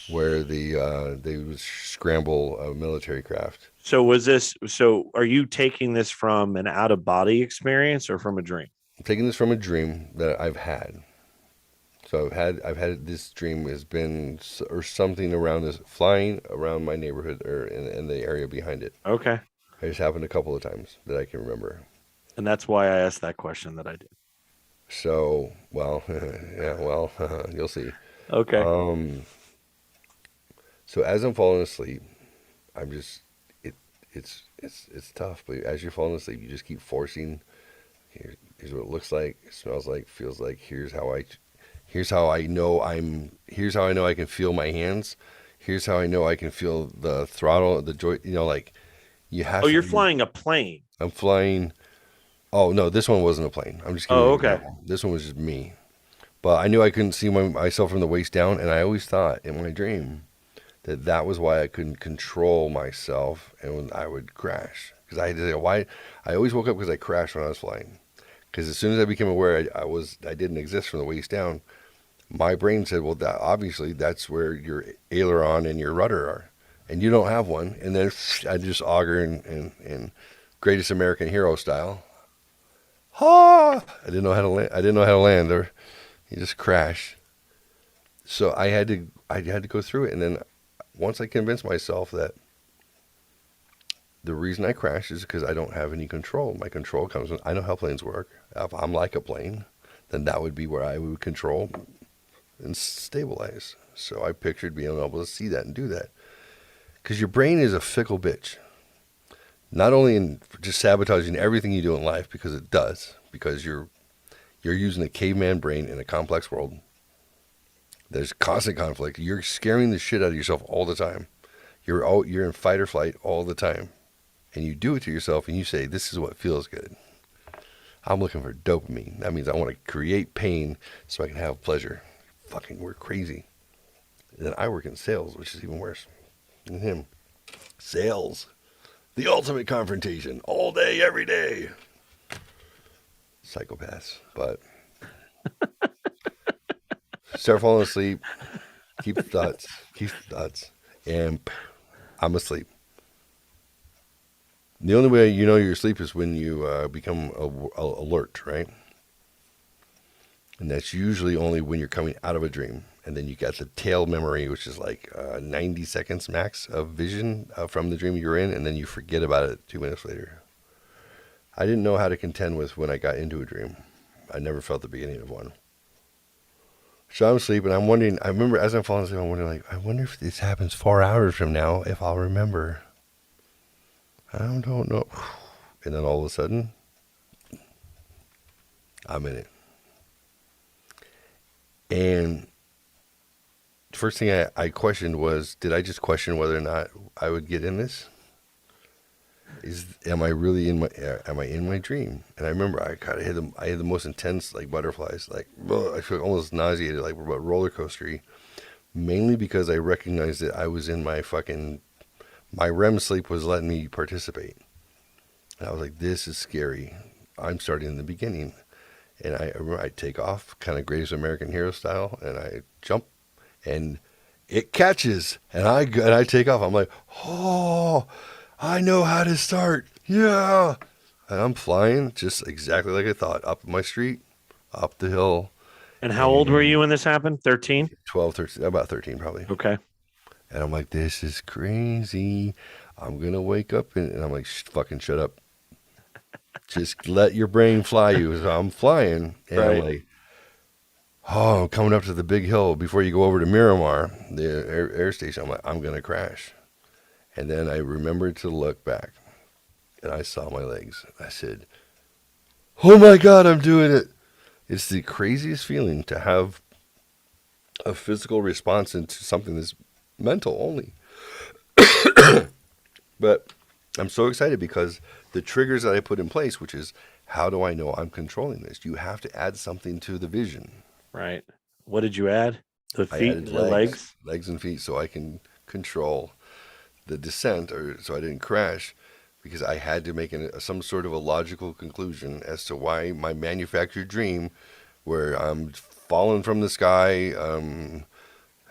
where they would scramble a military craft. So are you taking this from an out of body experience or from a dream? I'm taking this from a dream that I've had. So I've had this dream has been or something around this flying around my neighborhood or in the area behind it. Okay. It just happened a couple of times that I can remember. And that's why I asked that question that I did. So, well, yeah, well, you'll see. Okay. Um, so as I'm falling asleep, I'm just it it's tough, but as you're falling asleep, you just keep forcing. Here's what it looks like, smells like, feels like. Here's how I know here's how I know I can feel my hands. Here's how I know I can feel the throttle, the joy. Like you Oh, have you're to. flying a plane. I'm flying. Oh no, this one wasn't a plane. I'm just giving you Oh, an okay. example. This one was just me. But I knew I couldn't see myself from the waist down, and I always thought in my dream that was why I couldn't control myself, and when I would crash, because I had to say why. I always woke up because I crashed when I was flying. Because as soon as I became aware I didn't exist from the waist down, my brain said, well, obviously that's where your aileron and your rudder are, and you don't have one, and then I just auger in Greatest American Hero style. Ha! I didn't know how to land. I didn't know how to land, or you just crash. So I had to go through it, and then once I convinced myself that the reason I crashed is because I don't have any control. My control comes when I know how planes work. If I'm like a plane, then that would be where I would control and stabilize. So I pictured being able to see that and do that. Because your brain is a fickle bitch. Not only in just sabotaging everything you do in life, because it does, because you're using a caveman brain in a complex world. There's constant conflict. You're scaring the shit out of yourself all the time. You're in fight or flight all the time. And you do it to yourself and you say, this is what feels good. I'm looking for dopamine. That means I want to create pain so I can have pleasure. Fucking, we're crazy. And then I work in sales, which is even worse than him. Sales. The ultimate confrontation. All day, every day. Psychopaths. But start falling asleep. Keep the thoughts. And I'm asleep. The only way you know you're asleep is when you become alert, right? And that's usually only when you're coming out of a dream. And then you got the tail memory, which is like 90 seconds max of vision from the dream you're in, and then you forget about it 2 minutes later. I didn't know how to contend with when I got into a dream. I never felt the beginning of one. So I'm asleep, and I'm wondering, I remember as I'm falling asleep, I'm wondering, like, I wonder if this happens 4 hours from now, if I'll remember. I don't know. And then all of a sudden, I'm in it. And the first thing I questioned was, did I just question whether or not I would get in this? Am I really in my dream? And I remember I had the most intense, like, butterflies, like, I feel almost nauseated, like roller coastery, mainly because I recognized that I was in my REM sleep was letting me participate. And I was like, this is scary. I'm starting in the beginning. And I remember I take off, kind of Greatest American Hero style, and I jump, and it catches, and I take off. I'm like, oh, I know how to start. Yeah. And I'm flying just exactly like I thought, up my street, up the hill. And how old were you when this happened? 13? 12, 13, about 13 probably. Okay. And I'm like, this is crazy. I'm going to wake up, and I'm like, fucking shut up. Just let your brain fly you. So I'm flying, and Right. I'm like, oh, I'm coming up to the big hill before you go over to Miramar, the air station. I'm like, I'm going to crash. And then I remembered to look back, and I saw my legs. I said, oh my God, I'm doing it. It's the craziest feeling to have a physical response into something that's mental only. But I'm so excited because the triggers that I put in place, which is, how do I know I'm controlling this? You have to add something to the vision. Right. What did you add? The I feet added and the legs? legs and feet, so I can control the descent, or so I didn't crash, because I had to make some sort of a logical conclusion as to why my manufactured dream, where I'm falling from the sky,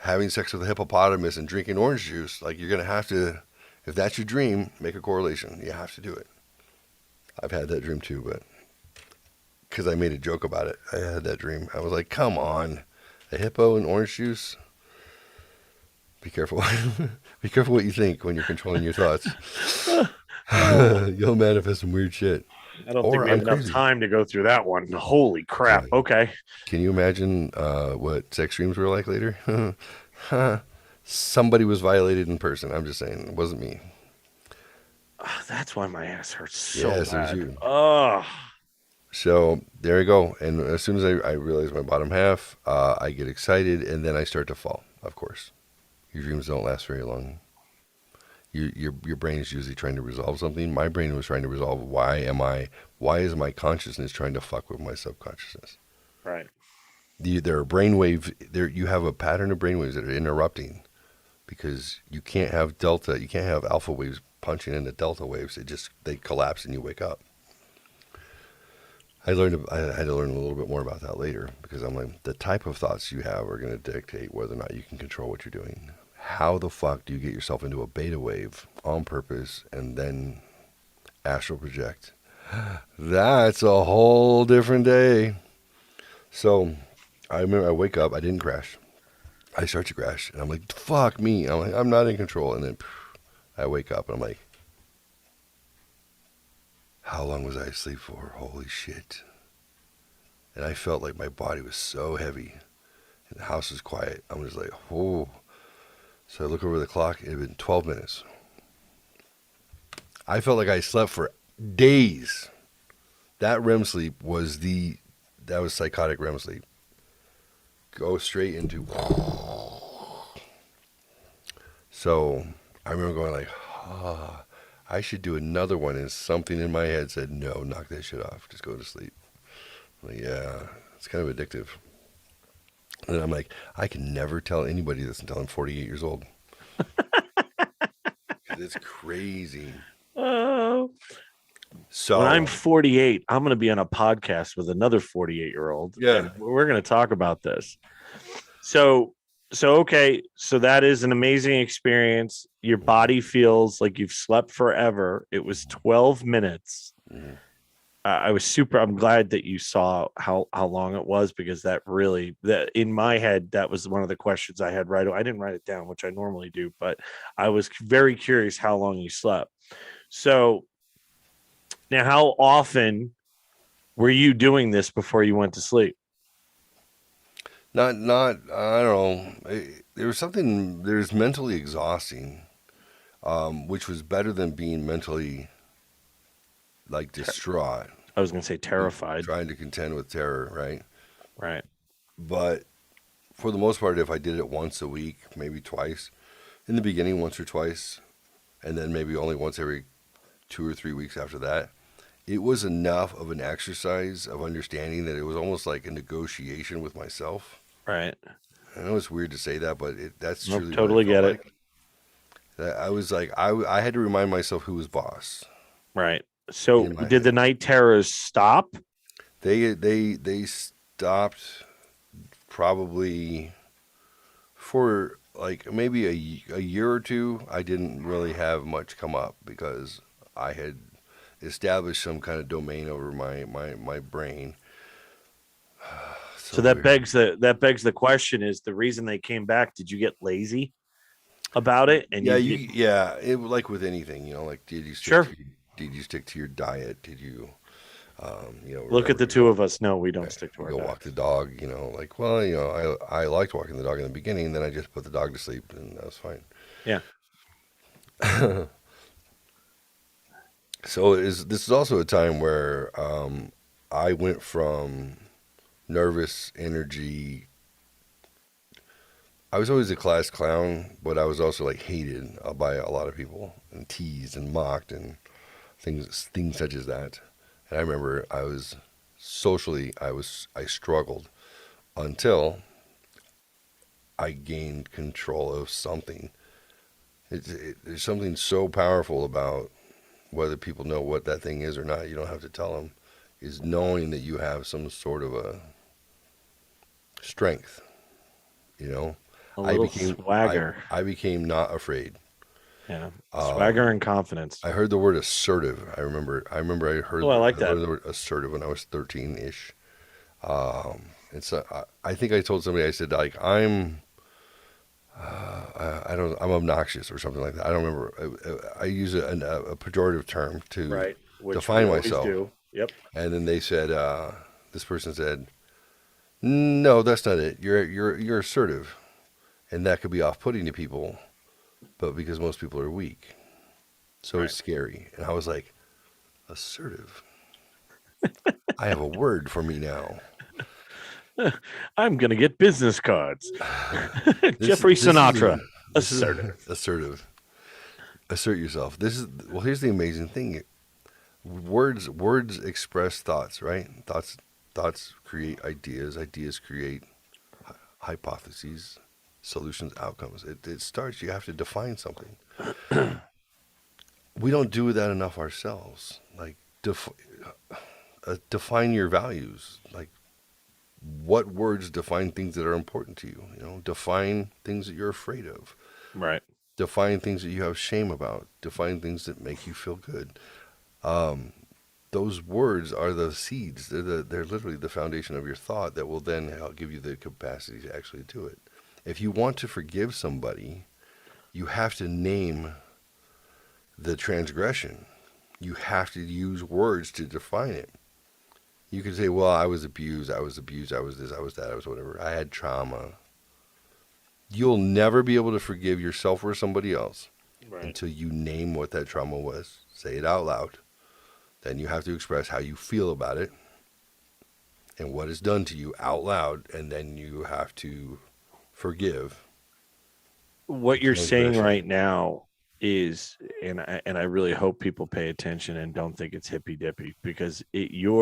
having sex with a hippopotamus and drinking orange juice, like, you're going to have to, if that's your dream, make a correlation. You have to do it. I've had that dream too, but because I made a joke about it, I had that dream. I was like, come on, a hippo and orange juice? Be careful. Be careful what you think when you're controlling your thoughts. You'll manifest some weird shit. I don't think we have enough time to go through that one. Holy crap. Yeah. Okay. Can you imagine what sex dreams were like later? Somebody was violated in person. I'm just saying. It wasn't me. Oh, that's why my ass hurts so Yes, bad. it was you. Oh. So there you go. And as soon as I realize my bottom half, I get excited, and then I start to fall, of course. Your dreams don't last very long. Your brain is usually trying to resolve something. My brain was trying to resolve why is my consciousness trying to fuck with my subconsciousness? Right. There are brainwave. You have a pattern of brainwaves that are interrupting, because you can't have alpha waves punching into delta waves. They collapse and you wake up. I had to learn a little bit more about that later, because I'm like, the type of thoughts you have are going to dictate whether or not you can control what you're doing. how the fuck do you get yourself into a beta wave on purpose and then astral project? That's a whole different day. So I remember I wake up, I didn't crash. I start to crash, and I'm like, fuck me. I'm like, I'm not in control. And then I wake up, and I'm like, how long was I asleep for? Holy shit. And I felt like my body was so heavy, and the house was quiet. I'm just like, oh. So I look over the clock, it had been 12 minutes. I felt like I slept for days. That REM sleep was that was psychotic REM sleep. Go straight into. So I remember going like, I should do another one. And something in my head said, no, knock that shit off. Just go to sleep. I'm like, yeah, it's kind of addictive. And I'm like, I can never tell anybody this until I'm 48 years old. It's crazy. Oh. So When I'm 48, I'm going to be on a podcast with another 48-year-old. Yeah. And we're going to talk about this. So okay. So that is an amazing experience. Your body feels like you've slept forever. It was 12 minutes. Mhm. I'm glad that you saw how long it was, because that in my head, that was one of the questions I had right away. I didn't write it down, which I normally do, but I was very curious how long you slept. So now, how often were you doing this before you went to sleep? Not, I don't know. There's mentally exhausting, which was better than being mentally like distraught, I was going to say terrified. trying to contend with terror, right? Right. But for the most part, if I did it once a week, maybe twice, in the beginning, once or twice, and then maybe only once every 2 or 3 weeks after that, it was enough of an exercise of understanding that it was almost like a negotiation with myself. Right. I know it's weird to say that, but that's Nope, truly totally what I felt get it. like. That I was like, I had to remind myself who was boss. Right. So In my did the head. night terrors stop? They stopped probably for like maybe a year or two. I didn't really have much come up because I had established some kind of domain over my brain. So that weird. begs the question: is the reason they came back? Did you get lazy about it? And Yeah, you did? it like with anything, like Sure. did you stick to your diet? Did you Look at remember the to two go of us. No, we don't stick to our go walk diet. the dog? Like, well, I liked walking the dog in the beginning, then I just put the dog to sleep, and that was fine. Yeah. So this is also a time where I went from nervous energy. I was always a class clown, but I was also like hated by a lot of people and teased and mocked and things such as that. And I remember I was socially I struggled until I gained control of something. There's something so powerful about whether people know what that thing is or not. You don't have to tell them. Is knowing that you have some sort of a strength. You know, A I little became I swagger. I became not afraid. Yeah. Swagger Um, and confidence. I heard the word assertive. I Oh, I like learned that. the word assertive when I was 13-ish. I think I told somebody, I said like I don't I'm obnoxious or something like that. I don't remember. I use a pejorative term to Right. Which we define always myself. do. Yep. And then they said, this person said, no, that's not it. You're assertive, and that could be off-putting to people, but because most people are weak, so Right. it's scary. And I was like, assertive. I have a word for me now. I'm gonna get business cards. This Jeffrey this is Sinatra. this is Assertive. assertive. Assert yourself. Here's the amazing thing. Words express thoughts, right? Thoughts create ideas. Ideas create hypotheses, solutions, outcomes. It starts. You have to define something. We don't do that enough ourselves. Like define your values. Like what words define things that are important to you. Define things that you're afraid of. Right. Define things that you have shame about. Define things that make you feel good. Those words are the seeds. They're literally the foundation of your thought that will then help give you the capacity to actually do it. If you want to forgive somebody, you have to name the transgression. You have to use words to define it. You can say, well, I was abused, I was this, I was that, I was whatever. I had trauma. You'll never be able to forgive yourself or somebody else until you name what that trauma was. Say it out loud. Then you have to express how you feel about it and what is done to you out loud, and then you have to forgive. What you're saying right now is, and I really hope people pay attention and don't think it's hippy dippy, because you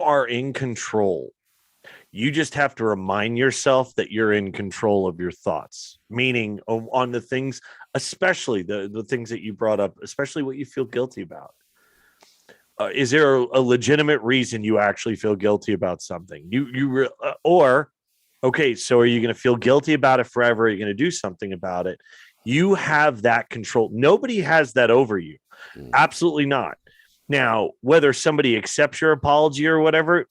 are in control. You just have to remind yourself that you're in control of your thoughts, meaning on the things, especially the things that you brought up, especially what you feel guilty about. Is there a legitimate reason you actually feel guilty about something? Or okay, so are you going to feel guilty about it forever? Are you going to do something about it? You have that control. Nobody has that over you. Absolutely not. Now, whether somebody accepts your apology or whatever,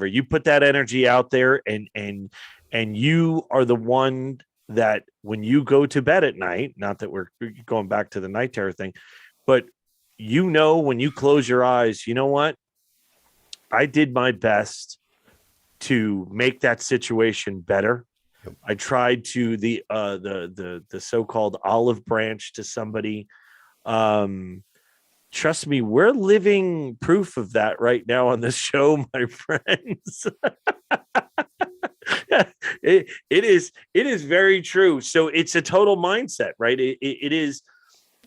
you put that energy out there, and you are the one that when you go to bed at night, not that we're going back to the night terror thing, but when you close your eyes, you know what? I did my best to make that situation better. Yep. I tried to the so-called olive branch to somebody. Trust me, we're living proof of that right now on this show, my friends. it is very true. So it's a total mindset, right? It is.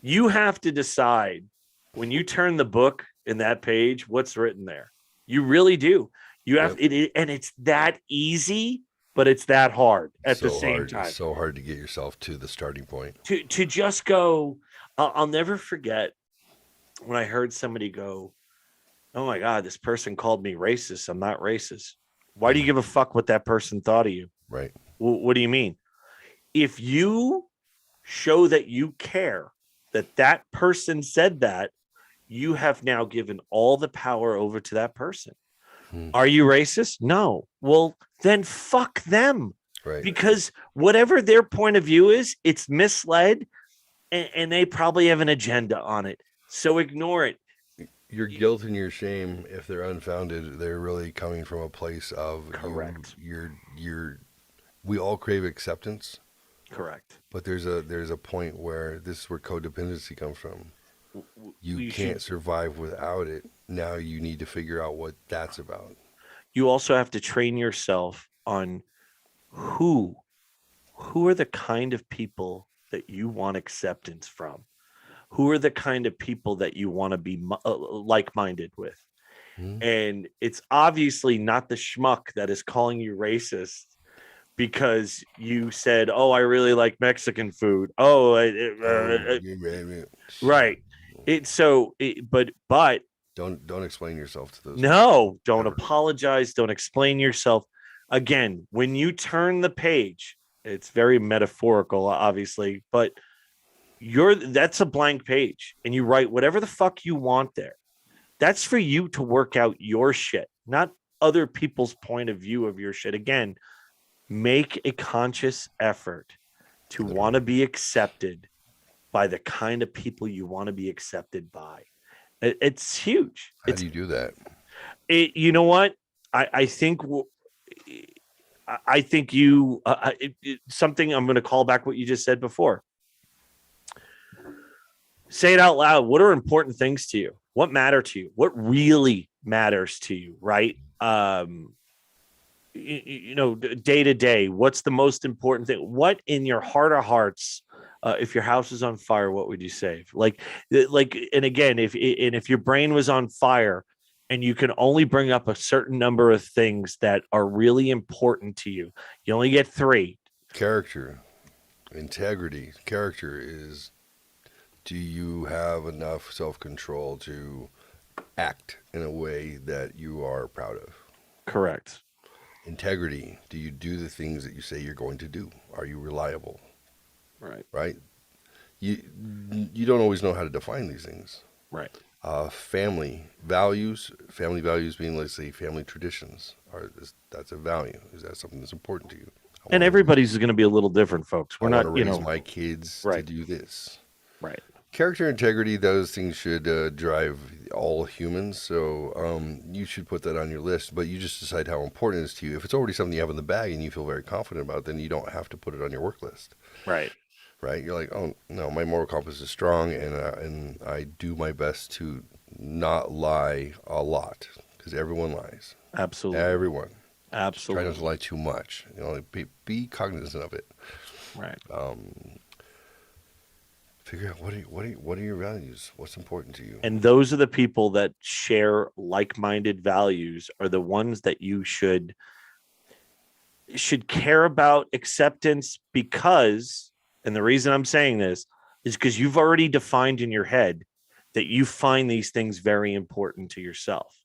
You have to decide when you turn the book in that page, what's written there. You really do. You have it, and it's that easy, but it's that hard at the same time. It's so hard to get yourself to the starting point. To just go. I'll never forget when I heard somebody go, "Oh my God, this person called me racist. I'm not racist. Why do you give a fuck what that person thought of you?" Right. What do you mean? If you show that you care that person said that, you have now given all the power over to that person. Are you racist? No. Well, then fuck them. Right. Because whatever their point of view is, it's misled, and they probably have an agenda on it. So ignore it. Your guilt and your shame, if they're unfounded, they're really coming from a place of correct. We all crave acceptance. Correct. But there's a point where this is where codependency comes from. You can't survive without it. Now you need to figure out what that's about. You also have to train yourself on who are the kind of people that you want acceptance from. Who are the kind of people that you want to be like-minded with? And it's obviously not the schmuck that is calling you racist because you said, "Oh, I really like Mexican food." Right. But don't explain yourself to those. No, don't apologize. Don't explain yourself. Again, when you turn the page, it's very metaphorical, obviously, but that's a blank page, and you write whatever the fuck you want there. That's for you to work out your shit, not other people's point of view of your shit. Again, make a conscious effort to want to be accepted by the kind of people you want to be accepted by. It's huge. How do you do that? You know what? I think you something. I'm going to call back what you just said before. Say it out loud. What are important things to you? What matter to you? What really matters to you? Right? Day to day. What's the most important thing? What in your heart of hearts? If your house is on fire, what would you save? And again, if your brain was on fire, and you can only bring up a certain number of things that are really important to you, you only get 3. Character, integrity. Character is, do you have enough self-control to act in a way that you are proud of? Correct. Integrity, do you do the things that you say you're going to do? Are you reliable? Right. right? You you don't always know how to define these things. Right. Family values being, let's say, family traditions that's a value. Is that something that's important to you? I And want to raise everybody's going to be a little different, folks. I We're want not, to raise my kids to right. do this. Right. Character integrity, those things should drive all humans. So you should put that on your list, but you just decide how important it is to you. If it's already something you have in the bag and you feel very confident about, then you don't have to put it on your work list. Right. Right? You're like, oh no, my moral compass is strong, and I do my best to not lie a lot because everyone lies. Absolutely. Everyone. Try not to Absolutely. lie too much. Like, be cognizant of it. Right. Figure out what are your values? What's important to you? And those are the people that share like-minded values are the ones that you should care about acceptance because, and the reason I'm saying this is because you've already defined in your head that you find these things very important to yourself.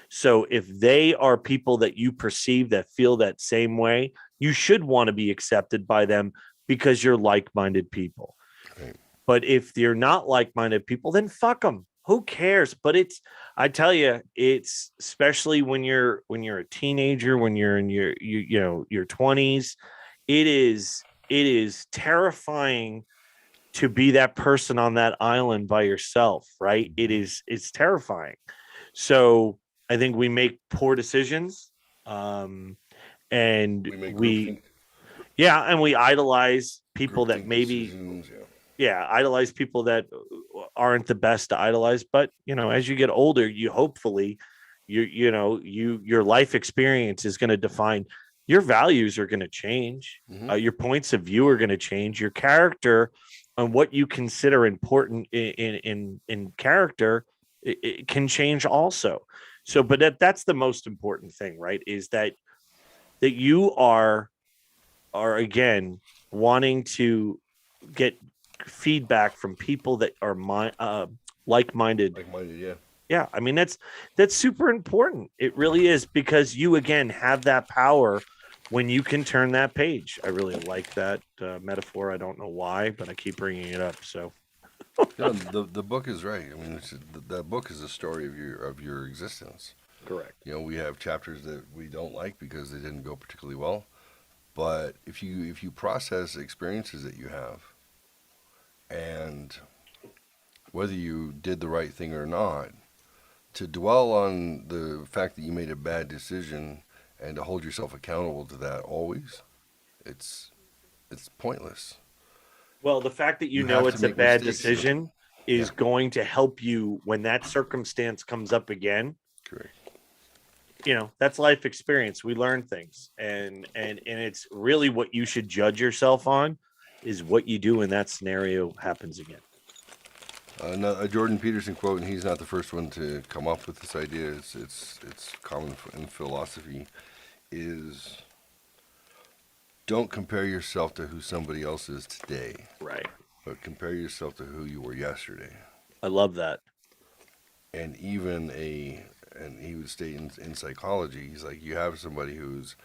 So if they are people that you perceive that feel that same way, you should want to be accepted by them because you're like-minded people. Right. But if you're not like-minded people, then fuck them. Who cares? But I tell you, it's especially when you're a teenager, when you're in your 20s, it is terrifying to be that person on that island by yourself, right? It's terrifying. So I think we make poor decisions, and We make we groupthink, and we idolize people that groupthink maybe decisions. idolize people that aren't the best to idolize. But as you get older, you hopefully your life experience is going to define your values are going to change. Mm-hmm. Your points of view are going to change. Your character and what you consider important in character, it can change also. So, but that's the most important thing, right? Is that you are again wanting to get feedback from people that are like-minded. Like-minded, yeah. Yeah, I mean that's super important. It really is, because you again have that power when you can turn that page. I really like that metaphor. I don't know why, but I keep bringing it up. So No, the book is right. I mean, that book is a story of your existence. correct. We have chapters that we don't like because they didn't go particularly well. But if you process experiences that you have, and whether you did the right thing or not, to dwell on the fact that you made a bad decision and to hold yourself accountable to that always, it's pointless. Well, the fact that You have to it's a make bad mistakes. decision Yeah, is going to help you when that circumstance comes up again. correct. That's life experience. We learn things, and it's really what you should judge yourself on is what you do when that scenario happens again. A Jordan Peterson quote, and he's not the first one to come up with this idea. It's common in philosophy. Is don't compare yourself to who somebody else is today, Right. but compare yourself to who you were yesterday. I love that. And and he would state in psychology, he's like, you have somebody who's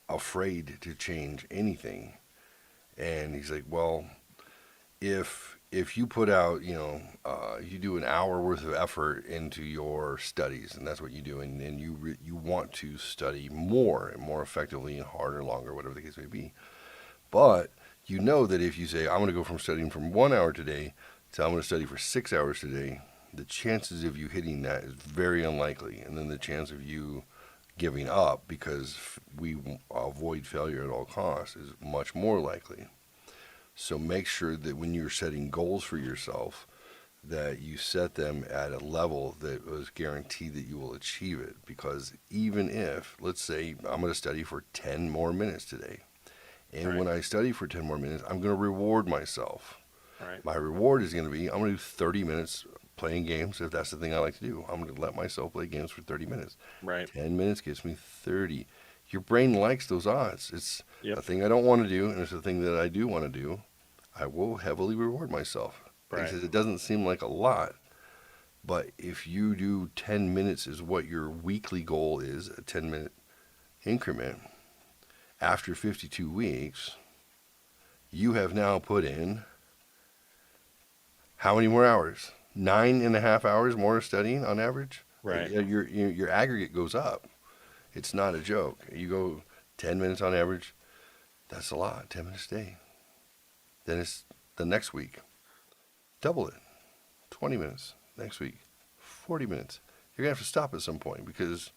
afraid to change anything, and he's like, well, if you put out, you do an hour worth of effort into your studies, and that's what you do, and then you want to study more and more effectively and harder, longer, whatever the case may be. But you know that if you say, I'm going to go from studying from 1 hour today to I'm going to study for 6 hours today, the chances of you hitting that is very unlikely, and then the chance of you giving up because we avoid failure at all costs is much more likely. So make sure that when you're setting goals for yourself, that you set them at a level that was guaranteed that you will achieve it. Because even if, let's say, I'm going to study for 10 more minutes today, and Right. when I study for 10 more minutes, I'm going to reward myself. Right. My reward is going to be, I'm going to do 30 minutes playing games if that's the thing I like to do. I'm going to let myself play games for 30 minutes. Right. 10 minutes gets me 30. Your brain likes those odds. It's Yep. a thing I don't want to do, and it's a thing that I do want to do. I will heavily reward myself. Right. He says it doesn't seem like a lot, but if you do 10 minutes is what your weekly goal is, a 10-minute increment, after 52 weeks, you have now put in how many more hours? 9.5 hours more studying on average. Right. Your aggregate goes up. It's not a joke. You go 10 minutes on average. That's a lot. 10 minutes a day. Then it's the next week. Double it. 20 minutes. Next week. 40 minutes. You're going to have to stop at some point because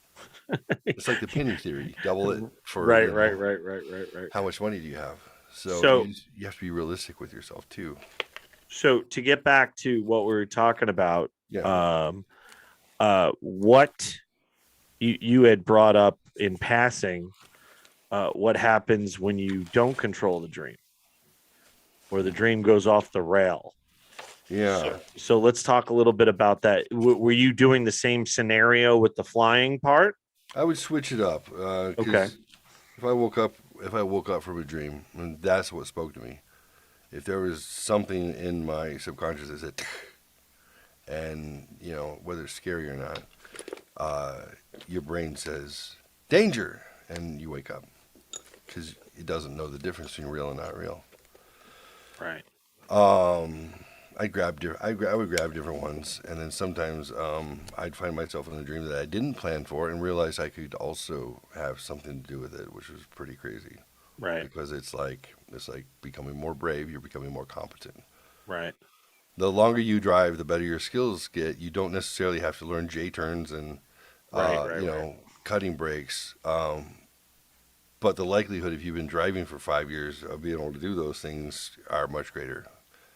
it's like the penny theory. Double it for, Right, right, right, right, right, right. how much money do you have? So So, you have to be realistic with yourself too. so to get back to what we were talking about, Yeah. what you had brought up in passing, what happens when you don't control the dream, or the dream goes off the rail. Yeah. So let's talk a little bit about that. Were you doing the same scenario with the flying part? I would switch it up Okay. because if I woke up from a dream, and that's what spoke to me. If there was something in my subconscious that said, and whether it's scary or not, your brain says danger, and you wake up because it doesn't know the difference between real and not real. Right. I would grab different ones, and then sometimes I'd find myself in a dream that I didn't plan for, and realize I could also have something to do with it, which was pretty crazy. Right. Because it's like becoming more brave. You're becoming more competent. Right. The longer you drive, the better your skills get. You don't necessarily have to learn J turns and Right. cutting brakes. But the likelihood, if you've been driving for 5 years, of being able to do those things are much greater.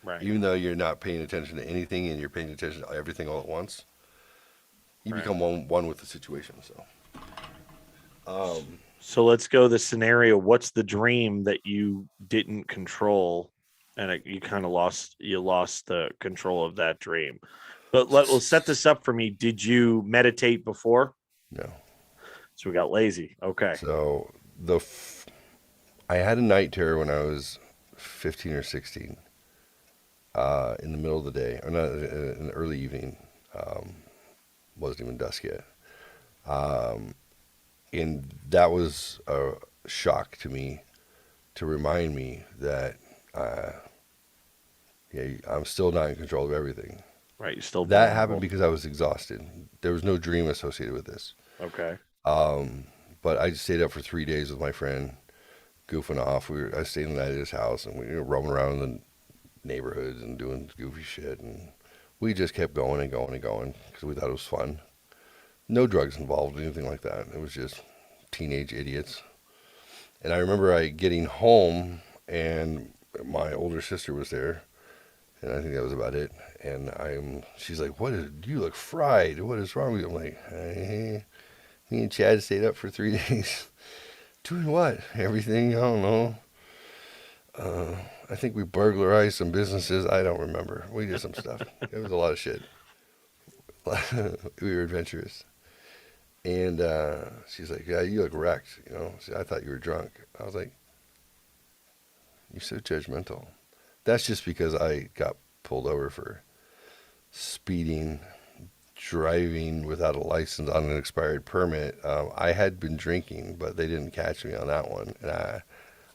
Right. Even though you're not paying attention to anything and you're paying attention to everything all at once, you Right. become one with the situation. So let's go the scenario. What's the dream that you didn't control, and you kind of lost the control of that dream? But we'll set this up for me. Did you meditate before? No. So we got lazy. Okay. So I had a night terror when I was 15 or 16. In the middle of the day, or not in the early evening, wasn't even dusk yet. And that was a shock to me, to remind me that, I'm still not in control of everything. Right. You're still That vulnerable. happened because I was exhausted. There was no dream associated with this. Okay. But I stayed up for 3 days with my friend, goofing off. I stayed the night at his house, and we were roaming around in the neighborhoods and doing goofy shit, and we just kept going and going and going because we thought it was fun. No drugs involved, anything like that. It was just teenage idiots. And I remember getting home, and my older sister was there, and I think that was about it. And she's like, you look fried. What is wrong with you? I'm like, hey, me and Chad stayed up for 3 days. Doing what? Everything? I don't know. I think we burglarized some businesses. I don't remember. We did some stuff. It was a lot of shit. We were adventurous. And she's like, yeah, you look wrecked. I thought you were drunk. I was like, you're so judgmental. That's just because I got pulled over for speeding, driving without a license on an expired permit. I had been drinking, but they didn't catch me on that one. And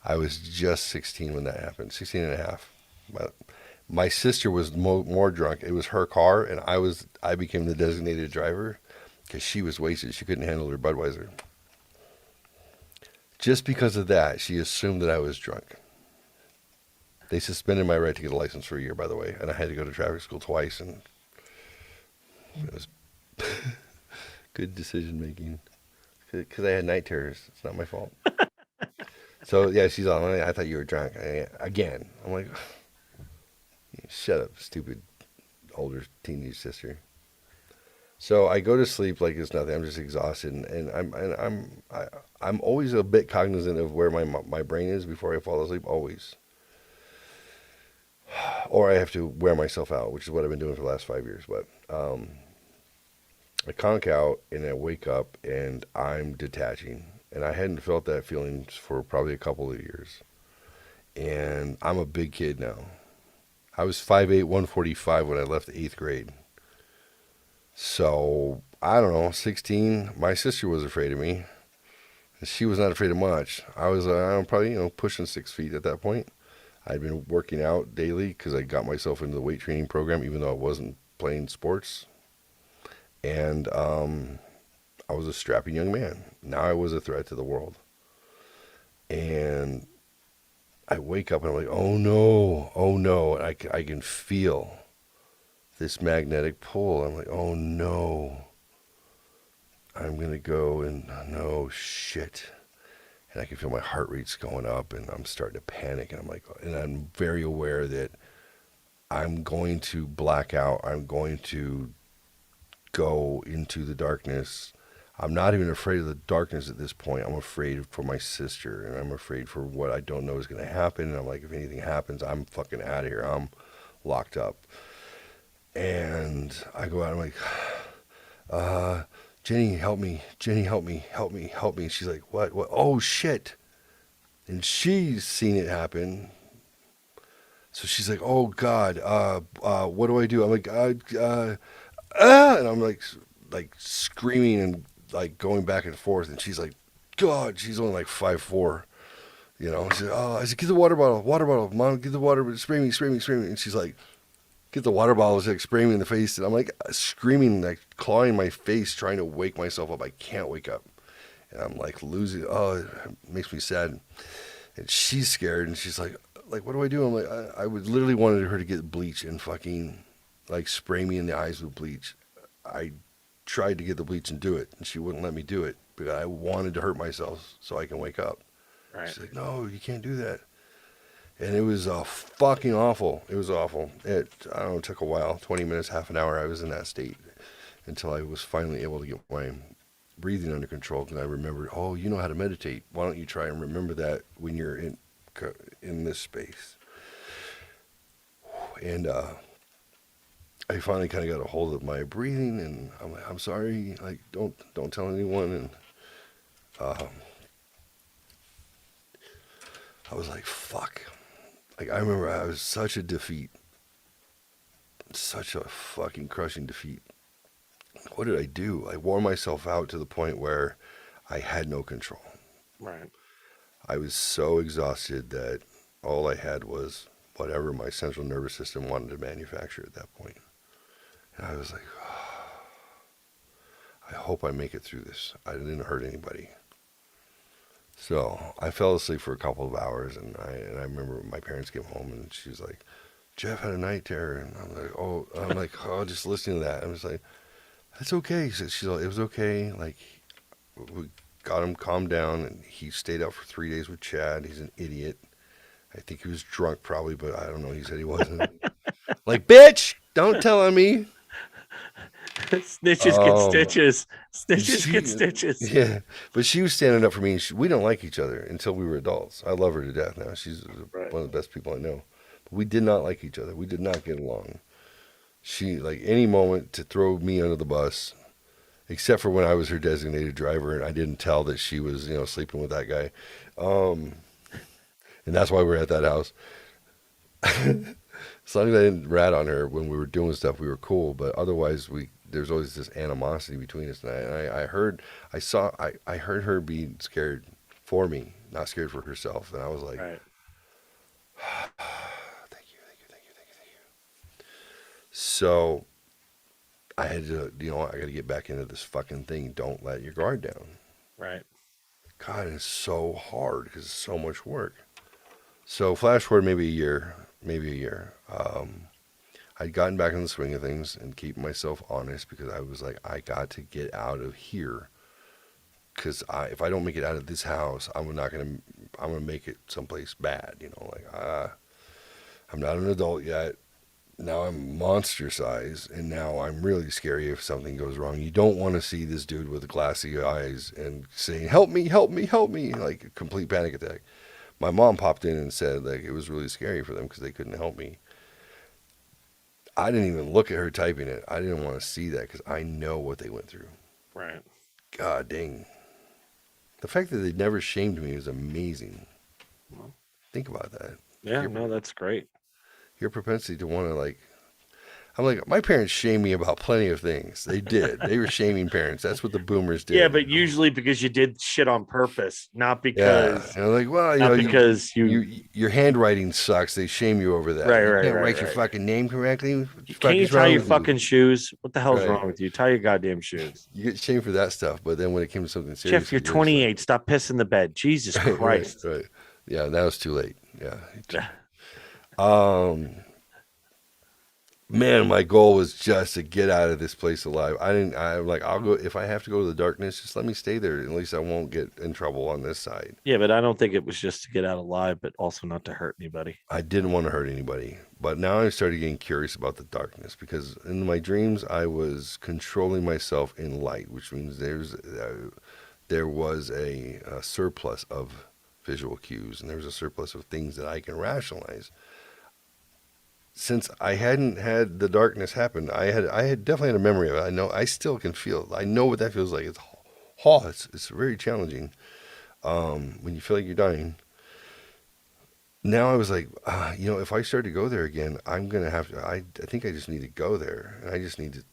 I was just 16 when that happened, 16 and a half. My sister was more drunk. It was her car, and I became the designated driver because she was wasted. She couldn't handle her Budweiser. Just because of that, she assumed that I was drunk. They suspended my right to get a license for a year, by the way, and I had to go to traffic school twice, and it was good decision making because I had night terrors. It's not my fault. So yeah, she's on. I thought you were drunk again. I'm like, shut up, stupid older teenage sister. So I go to sleep like it's nothing. I'm just exhausted, and I'm always a bit cognizant of where my brain is before I fall asleep. Always, or I have to wear myself out, which is what I've been doing for the last 5 years. But I conk out and I wake up and I'm detaching, and I hadn't felt that feeling for probably a couple of years. And I'm a big kid now. I was 5'8", 145 when I left the 8th grade. So, I don't know, 16, my sister was afraid of me. She was not afraid of much. I was probably, pushing 6 feet at that point. I'd been working out daily because I got myself into the weight training program, even though I wasn't playing sports. And I was a strapping young man. Now I was a threat to the world. And I wake up and I'm like, oh no, oh no. And I can feel this magnetic pull. I'm like, oh no, I'm going to go and no shit. And I can feel my heart rate's going up and I'm starting to panic. And I'm like, and I'm very aware that I'm going to black out. I'm going to go into the darkness. I'm not even afraid of the darkness at this point. I'm afraid for my sister and I'm afraid for what I don't know is going to happen. And I'm like, if anything happens, I'm fucking out of here. I'm locked up. And I go out, I'm like, Jenny, help me. Jenny, help me. Help me. Help me. And she's like, what? What? Oh, shit. And she's seen it happen. So she's like, oh, God, what do I do? I'm like, and I'm like screaming and like going back and forth. And she's like, God, she's only like 5'4". You know, she's like, oh, I said, get the water bottle, mom, get the water, spray me. And she's like, get the water bottle, she's like spraying me in the face. And I'm like screaming, like clawing my face, trying to wake myself up. I can't wake up. And I'm like losing, oh, it makes me sad. And she's scared and she's like, what do I do? I'm like, I would literally wanted her to get bleach and fucking like spray me in the eyes with bleach. I tried to get the bleach and do it, and she wouldn't let me do it because I wanted to hurt myself so I can wake up. Right. She's like, no, you can't do that. And it was fucking awful. It was awful. I don't know, it took a while, 20 minutes, half an hour. I was in that state until I was finally able to get my breathing under control. And I remembered, oh, you know how to meditate. Why don't you try and remember that when you're in this space? And I finally kind of got a hold of my breathing, and I'm like, I'm sorry, like don't tell anyone. And um, I was like, fuck. Like I remember I was such a defeat, such a fucking crushing defeat. What did I do? I wore myself out to the point where I had no control. Right. I was so exhausted that all I had was whatever my central nervous system wanted to manufacture at that point. And I was like, oh, I hope I make it through this. I didn't hurt anybody. So I fell asleep for a couple of hours, and I remember my parents came home, and she's like, Jeff had a night terror, and I'm like, oh, just listening to that, I'm just like, that's okay. She's like, it was okay. Like, we got him calmed down, and he stayed out for 3 days with Chad. He's an idiot. I think he was drunk probably, but I don't know. He said he wasn't. Like, bitch, don't tell on me. Snitches get Um, stitches. Snitches get she, stitches. yeah, but she was standing up for me. And we don't like each other until we were adults. I love her to death now. She's Right. one of the best people I know. But we did not like each other. We did not get along. She, like, any moment to throw me under the bus, except for when I was her designated driver and I didn't tell that she was, sleeping with that guy. Um, and that's why we're at that house. As long as I didn't rat on her when we were doing stuff, we were cool. But otherwise, there's always this animosity between us. And I heard her being scared for me, not scared for herself. And I was like, Right. thank you, thank you, thank you, thank you, thank you. So I had to, I got to get back into this fucking thing. Don't let your guard down. Right. God, it's so hard because it's so much work. So flash forward maybe a year, maybe a year. I'd gotten back in the swing of things and keep myself honest because I was like, I got to get out of here. Because if I don't make it out of this house, I'm gonna make it someplace bad. I'm not an adult yet. Now I'm monster size, and now I'm really scary if something goes wrong. You don't want to see this dude with glassy eyes and saying, "Help me, help me, help me!" like a complete panic attack. My mom popped in and said like it was really scary for them because they couldn't help me. I didn't even look at her typing it. I didn't want to see that because I know what they went through. Right. God dang. The fact that they never shamed me is amazing. Think about that. Yeah. Your, No, that's great. your propensity to want to like, I'm like, my parents shamed me about plenty of things. They did. They were shaming parents. That's what the boomers did. Yeah, but usually because you did shit on purpose, not Yeah, because and I'm like, well, not because you your handwriting sucks. They shame you over that. right, You right, can't right, write your right. fucking name correctly. What the fuck Can't you is tie wrong your with you? fucking shoes? What the hell's Right. wrong with you? Tie your goddamn shoes. You get shamed for that stuff, but then when it came to something Jeff, serious, you're like this, like, 28. Stop pissing the bed. Jesus right, right, Christ. right. Yeah, now it's too late. Yeah. Um, Man, my goal was just to get out of this place alive. I'm like, I'll go if I have to go to the darkness. Just let me stay there. At least I won't get in trouble on this side. Yeah, but I don't think it was just to get out alive, but also not to hurt anybody. I didn't want to hurt anybody, but now I started getting curious about the darkness because in my dreams I was controlling myself in light, which means there was a surplus of visual cues and there was a surplus of things that I can rationalize. Since I hadn't had the darkness happen, I had definitely had a memory of it. I know I still can feel it. I know what that feels like. It's very challenging when you feel like you're dying. Now I was like, if I start to go there again, I'm gonna have to. I think I just need to go there, and I just need to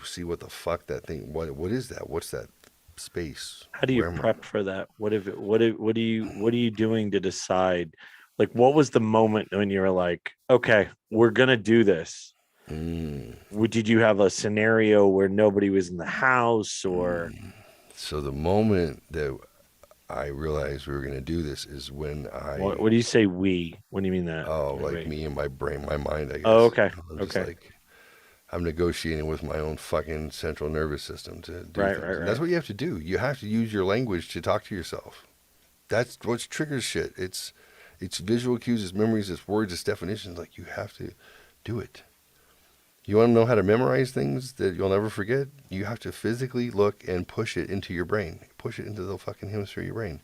see what the fuck that thing. What is that? What's that space? How do you Where am I? prep for that? What are you doing to decide? Like, what was the moment when you were like, okay, we're gonna do this? Mm, Did you have a scenario where nobody was in the house, or mm. So the moment that I realized we were gonna do this is when what do you say? What do you mean that? like We. me and my brain, my mind, I Oh, guess. okay, I'm just okay, like I'm negotiating with my own fucking central nervous system to do right, things. right, And that's right. what you have to do. You have to use your language to talk to yourself. That's what triggers shit. It's visual cues, it's memories, it's words, it's definitions. Like you have to do it. You want to know how to memorize things that you'll never forget? You have to physically look and push it into your brain. Push it into the fucking hemisphere of your brain.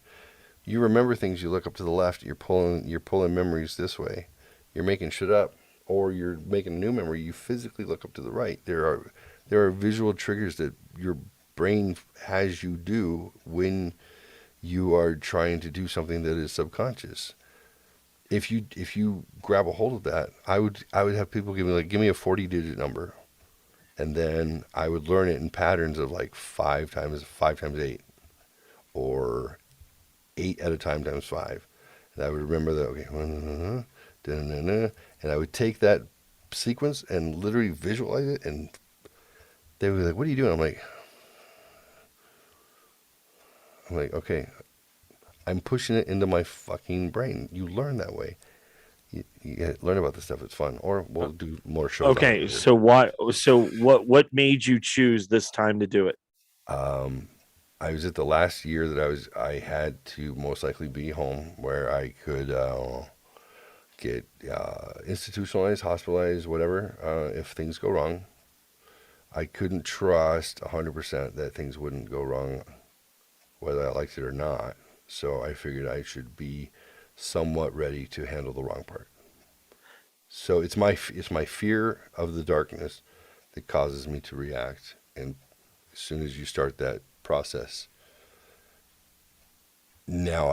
You remember things. You look up to the left. You're pulling memories this way. You're making shit up, or you're making a new memory. You physically look up to the right. There are visual triggers that your brain has you do when you are trying to do something that is subconscious. If you grab a hold of that, I would have people give me a 40-digit number, and then I would learn it in patterns of like five times eight, or eight at a time times five, and I would remember that. Okay, and I would take that sequence and literally visualize it, and they would be like, "What are you doing?" I'm like, okay, I'm pushing it into my fucking brain. You learn that way. You learn about this stuff. It's fun. Or we'll do more shows on it Okay, later. so why? So what made you choose this time to do it? Um, I was at the last year that I had to most likely be home where I could get institutionalized, hospitalized, whatever, if things go wrong. I couldn't trust 100% that things wouldn't go wrong, whether I liked it or not. So I figured I should be somewhat ready to handle the wrong part. So it's my fear of the darkness that causes me to react. And as soon as you start that process, now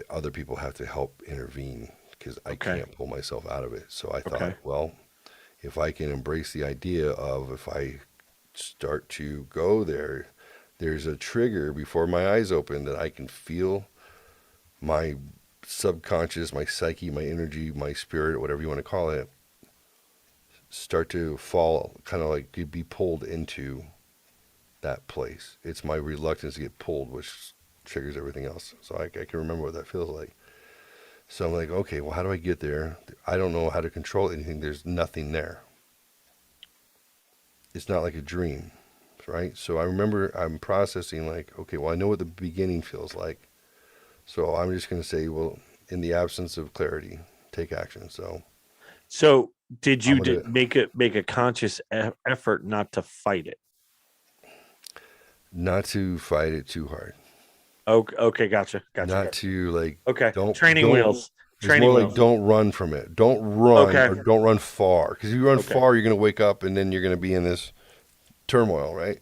other people have to help intervene because I Okay, can't pull myself out of it. So I thought, okay. well, if I can embrace the idea of if I start to go there, there's a trigger before my eyes open that I can feel my subconscious, my psyche, my energy, my spirit, whatever you want to call it, start to fall, kind of like you'd be pulled into that place. It's my reluctance to get pulled, which triggers everything else. So I can remember what that feels like. So I'm like, okay, well, how do I get there? I don't know how to control anything. There's nothing there. It's not like a dream, right? So I remember I'm processing like, okay, well, I know what the beginning feels like. So I'm just going to say, well, in the absence of clarity, take action. So So did I'm you going to make a conscious effort not to fight it? not to fight it too hard. Okay, okay, gotcha, gotcha, Not gotcha. to like, Okay, don't training wheels, it's more training like wheels. don't run from it. Don't run Okay, or don't run far. Because if you run okay. far, you're going to wake up and then you're going to be in this turmoil, right?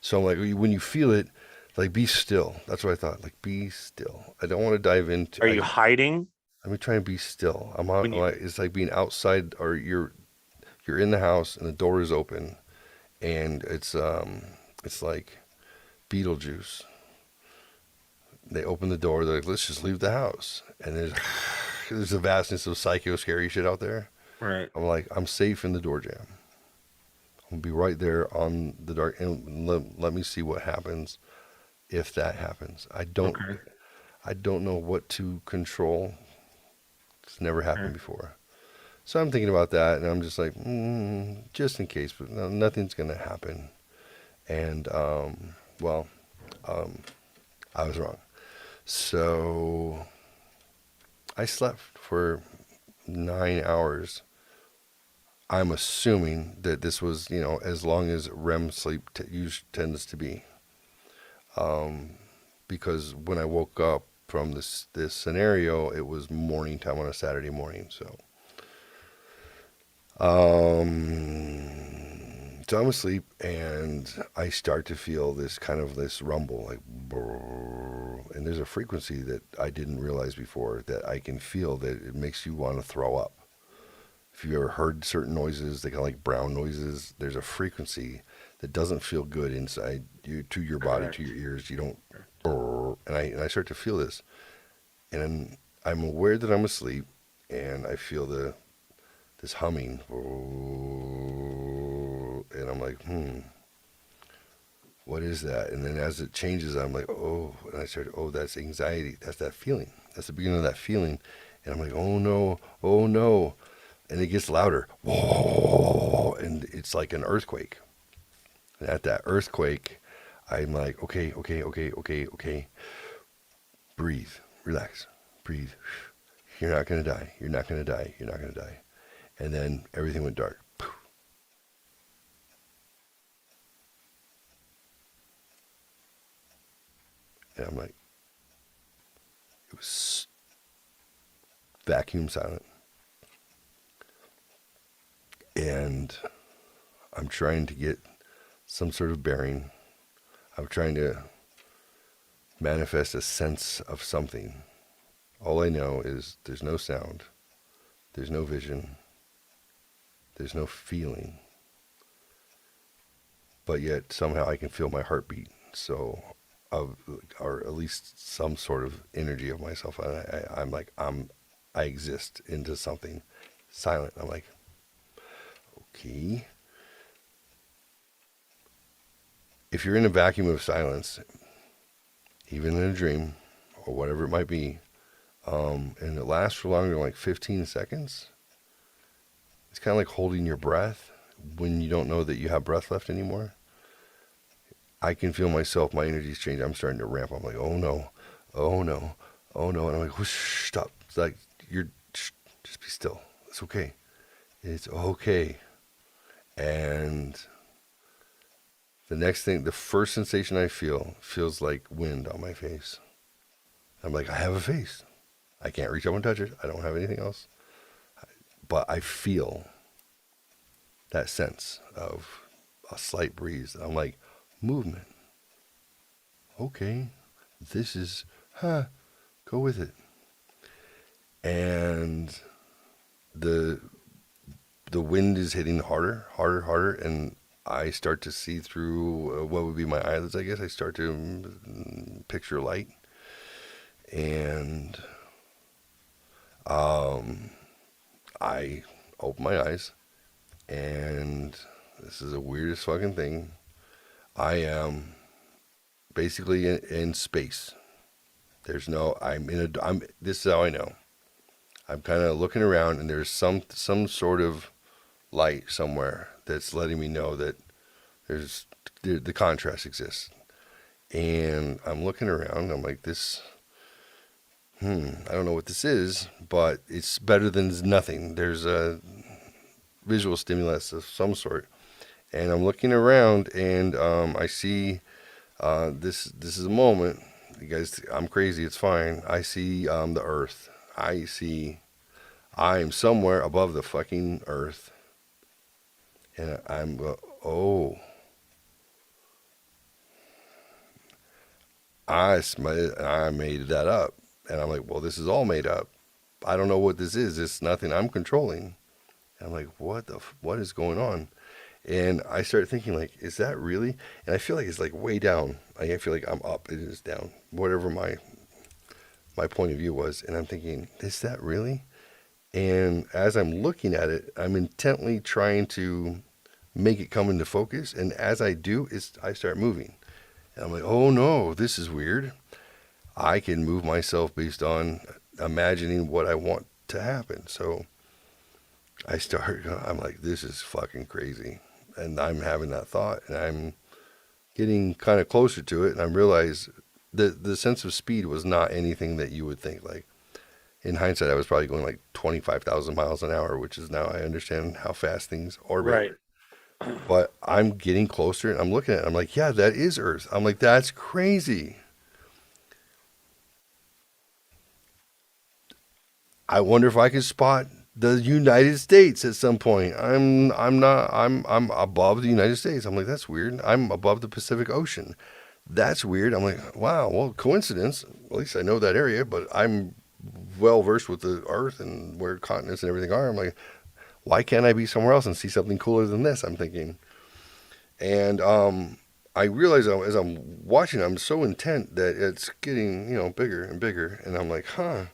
So I'm like, when you feel it, like be still. That's what I thought. Like be still. I don't want to dive into. Are you hiding Let me try and be still. I'm when you? like it's like being outside, or you're in the house and the door is open, and it's like Beetlejuice. They open the door. They're like, let's just leave the house. And there's a vastness of psycho scary shit out there. Right. I'm like, I'm safe in the door jam. I'll be right there on the dark, and let me see what happens if that happens. Okay. I don't know what to control. It's never happened Okay. before. So I'm thinking about that, and I'm just like, just in case, but no, nothing's gonna happen. And well, um, I was wrong. So I slept for 9 hours. I'm assuming that this was, as long as REM sleep usually tends to be. Because when I woke up from this scenario, it was morning time on a Saturday morning. So I'm asleep, and I start to feel this rumble, like, brrr, and there's a frequency that I didn't realize before that I can feel that it makes you want to throw up. If you've ever heard certain noises, they kind of like brown noises, there's a frequency that doesn't feel good inside you, to your body, to Correct. your ears. You don't, brrr, and I start to feel this, and I'm aware that I'm asleep, and I feel this humming, and I'm like, what is that? And then as it changes, I'm like, oh, and I started, oh, that's anxiety. That's that feeling. That's the beginning of that feeling. And I'm like, oh no, oh no. And it gets louder. Whoa, and it's like an earthquake. And at that earthquake, I'm like, okay, okay, okay, okay, okay. Breathe, relax, breathe. You're not going to die. You're not going to die. You're not going to die. And then everything went dark. And I'm like, it was vacuum silent. And I'm trying to get some sort of bearing. I'm trying to manifest a sense of something. All I know is there's no sound, there's no vision, there's no feeling, but yet somehow I can feel my heartbeat. So, or at least some sort of energy of myself. I'm like, I exist into something silent. I'm like, okay. If you're in a vacuum of silence, even in a dream or whatever it might be, and it lasts for longer than like 15 seconds, it's kind of like holding your breath when you don't know that you have breath left anymore. I can feel myself, my energy's changing. I'm starting to ramp. I'm like, oh no, oh no, oh no. And I'm like, whoosh, stop. It's like, just be still. It's okay. It's okay. And the first sensation I feel feels like wind on my face. I'm like, I have a face. I can't reach up and touch it. I don't have anything else. But I feel that sense of a slight breeze. I'm like, movement. Okay, this is, go with it. And the wind is hitting harder, harder, harder, and I start to see through what would be my eyelids, I guess. I start to picture light. And I open my eyes, and this is the weirdest fucking thing. I am basically in space. This is how I know. I'm kind of looking around, and there's some sort of light somewhere that's letting me know that the contrast exists. And I'm looking around. I'm like, I don't know what this is, but it's better than nothing. There's a visual stimulus of some sort. And I'm looking around, and I see this is a moment. You guys, I'm crazy. It's fine. I see the Earth. I am somewhere above the fucking Earth, and oh, I made that up, and I'm like, well, this is all made up. I don't know what this is. It's nothing I'm controlling. I'm like, what is going on? And I started thinking, like, is that really? And I feel like it's like way down. I feel like I'm up. It is down. Whatever my point of view was. And I'm thinking, is that really? And as I'm looking at it, I'm intently trying to make it come into focus. And as I do, I start moving. And I'm like, oh no, this is weird. I can move myself based on imagining what I want to happen. So I'm like, this is fucking crazy. And I'm having that thought, and I'm getting kind of closer to it. And I realize that the sense of speed was not anything that you would think. Like, in hindsight, I was probably going like 25,000 miles an hour, which is now I understand how fast things orbit. Right. But I'm getting closer, and I'm looking at it. I'm like, yeah, that is Earth. I'm like, that's crazy. I wonder if I could spot the United States at some point. I'm above the United States. I'm like, that's weird. I'm above the Pacific Ocean. That's weird. I'm like, wow, well, coincidence. At least I know that area, but I'm well versed with the Earth and where continents and everything are. I'm like, why can't I be somewhere else and see something cooler than this? I'm thinking. And I realize as I'm watching, I'm so intent that it's getting, bigger and bigger. And I'm like, huh.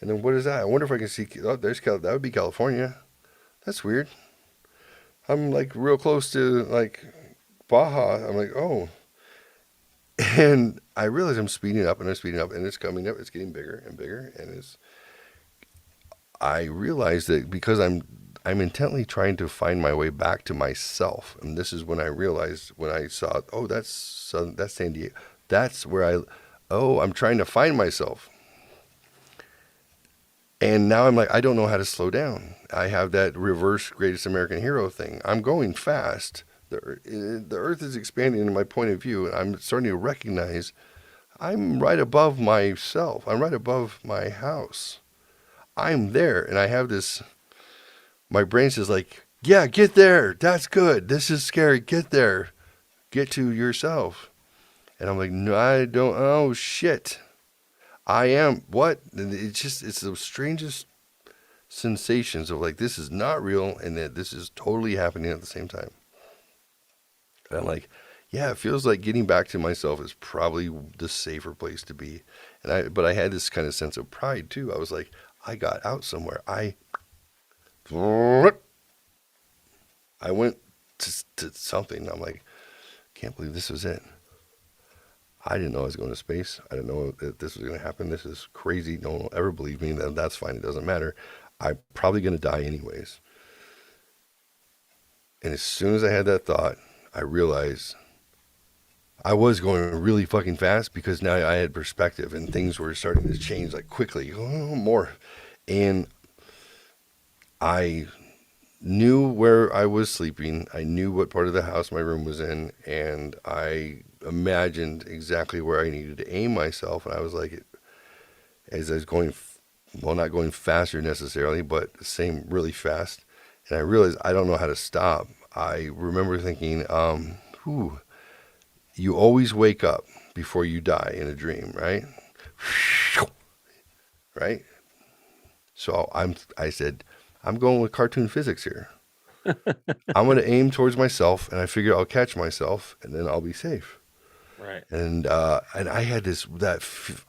And then what is that? I wonder if I can see. Oh, that would be California. That's weird. I'm like real close to like Baja. I'm like, oh. And I realize I'm speeding up and I'm speeding up and it's coming up. It's getting bigger and bigger. I realize that because I'm intently trying to find my way back to myself. And this is when I realized when I saw, oh, that's San Diego. That's where I'm trying to find myself. And now I'm like, I don't know how to slow down. I have that reverse greatest American hero thing. I'm going fast. The earth is expanding in my point of view. And I'm starting to recognize I'm right above myself. I'm right above my house. I'm there. And I have this, my brain says like, yeah, get there. That's good. This is scary. Get there. Get to yourself. And I'm like, no, I don't. Oh, shit. I am. What? And it's the strangest sensations of like, this is not real and that this is totally happening at the same time. And I'm like, yeah, it feels like getting back to myself is probably the safer place to be. But I had this kind of sense of pride too. I was like, I got out somewhere. I went to something. I'm like, can't believe this was it. I didn't know I was going to space. I didn't know that this was going to happen. This is crazy. No one will ever believe me. That's fine. It doesn't matter. I'm probably going to die anyways. And as soon as I had that thought, I realized I was going really fucking fast because now I had perspective and things were starting to change like quickly. Oh, more. And I knew where I was sleeping. I knew what part of the house my room was in. And I imagined exactly where I needed to aim myself. And I was like, as I was going, well, not going faster necessarily, but the same really fast. And I realized I don't know how to stop. I remember thinking, you always wake up before you die in a dream, right? Right? So I said, I'm going with cartoon physics here. I'm going to aim towards myself, and I figure I'll catch myself, and then I'll be safe. Right. And I had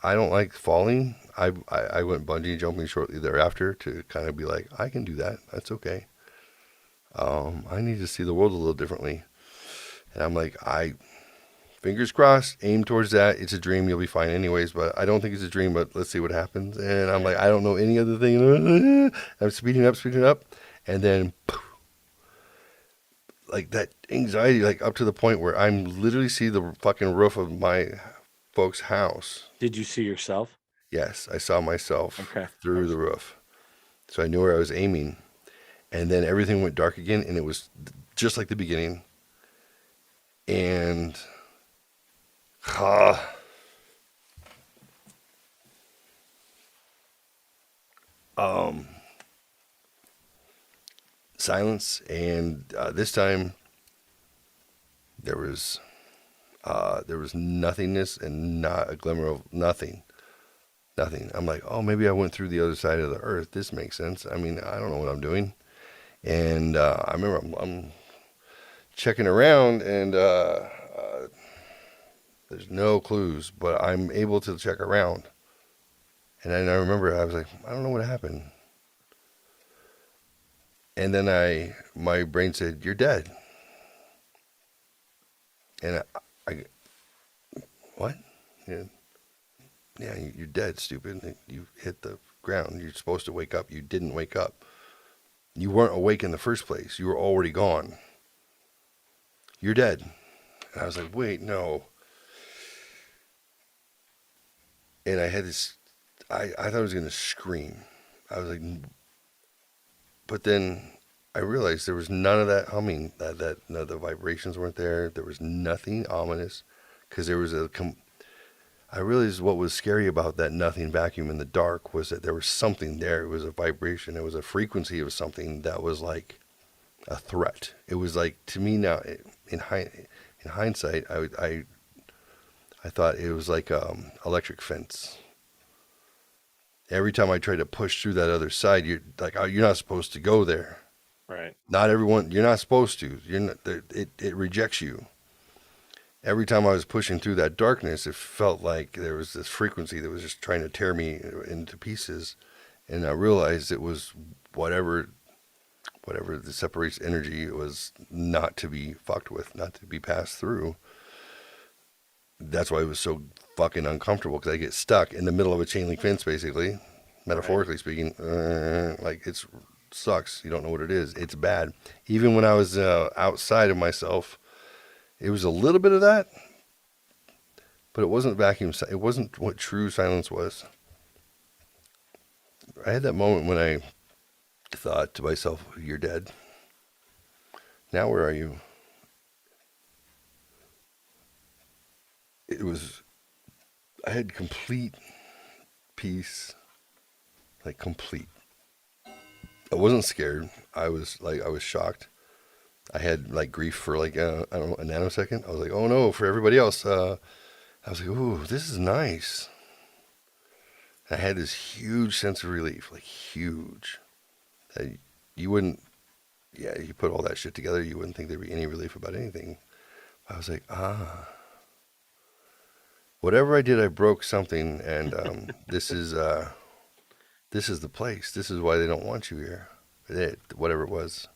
I don't like falling. I went bungee jumping shortly thereafter to kind of be like, I can do that. That's okay. I need to see the world a little differently. And I'm like, fingers crossed, aim towards that. It's a dream. You'll be fine anyways, but I don't think it's a dream, but let's see what happens. And I'm like, I don't know any other thing. I'm speeding up. And then poof, like that anxiety, like up to the point where I'm literally see the fucking roof of my folks' house. Did you see yourself? Yes, I saw myself Okay. through the roof. So I knew where I was aiming. And then everything went dark again, and it was just like the beginning. And silence. And this time there was nothingness and not a glimmer of nothing. I'm like, oh, maybe I went through the other side of the earth. This makes sense. I mean, I don't know what I'm doing. And I remember I'm checking around, and there's no clues, but I'm able to check around. And then I remember I was like, I don't know what happened. And then my brain said, "You're dead." And I what? Yeah, yeah, you're dead, stupid. You hit the ground. You're supposed to wake up. You didn't wake up. You weren't awake in the first place. You were already gone. You're dead. And I was like, wait, no. And I had this, I thought I was going to scream. I was like, but then I realized there was none of that humming, that no, the vibrations weren't there. There was nothing ominous, because there was I realized what was scary about that nothing vacuum in the dark was that there was something there. It was a vibration. It was a frequency of something that was like a threat. It was like, to me now, in hindsight, I thought it was like electric fence. Every time I tried to push through that other side, you're like, oh, you're not supposed to go there. Right. Not everyone, you're not supposed to. You're not. It rejects you. Every time I was pushing through that darkness, it felt like there was this frequency that was just trying to tear me into pieces. And I realized it was whatever the separates energy was not to be fucked with, not to be passed through. That's why it was so fucking uncomfortable, because I get stuck in the middle of a chain link fence, basically, metaphorically speaking. Like, it sucks. You don't know what it is. It's bad. Even when I was outside of myself, it was a little bit of that, but it wasn't vacuum. It wasn't what true silence was. I had that moment when I thought to myself, "You're dead. Now where are you?" It was. I had complete peace, like complete. I wasn't scared. I was shocked. I had like grief for like I don't know, a nanosecond. I was like, oh no, for everybody else. I was like, ooh, this is nice. I had this huge sense of relief, like huge. That you wouldn't, yeah, you put all that shit together, you wouldn't think there'd be any relief about anything. I was like, whatever I did, I broke something, and this is the place. This is why they don't want you here. Whatever it was.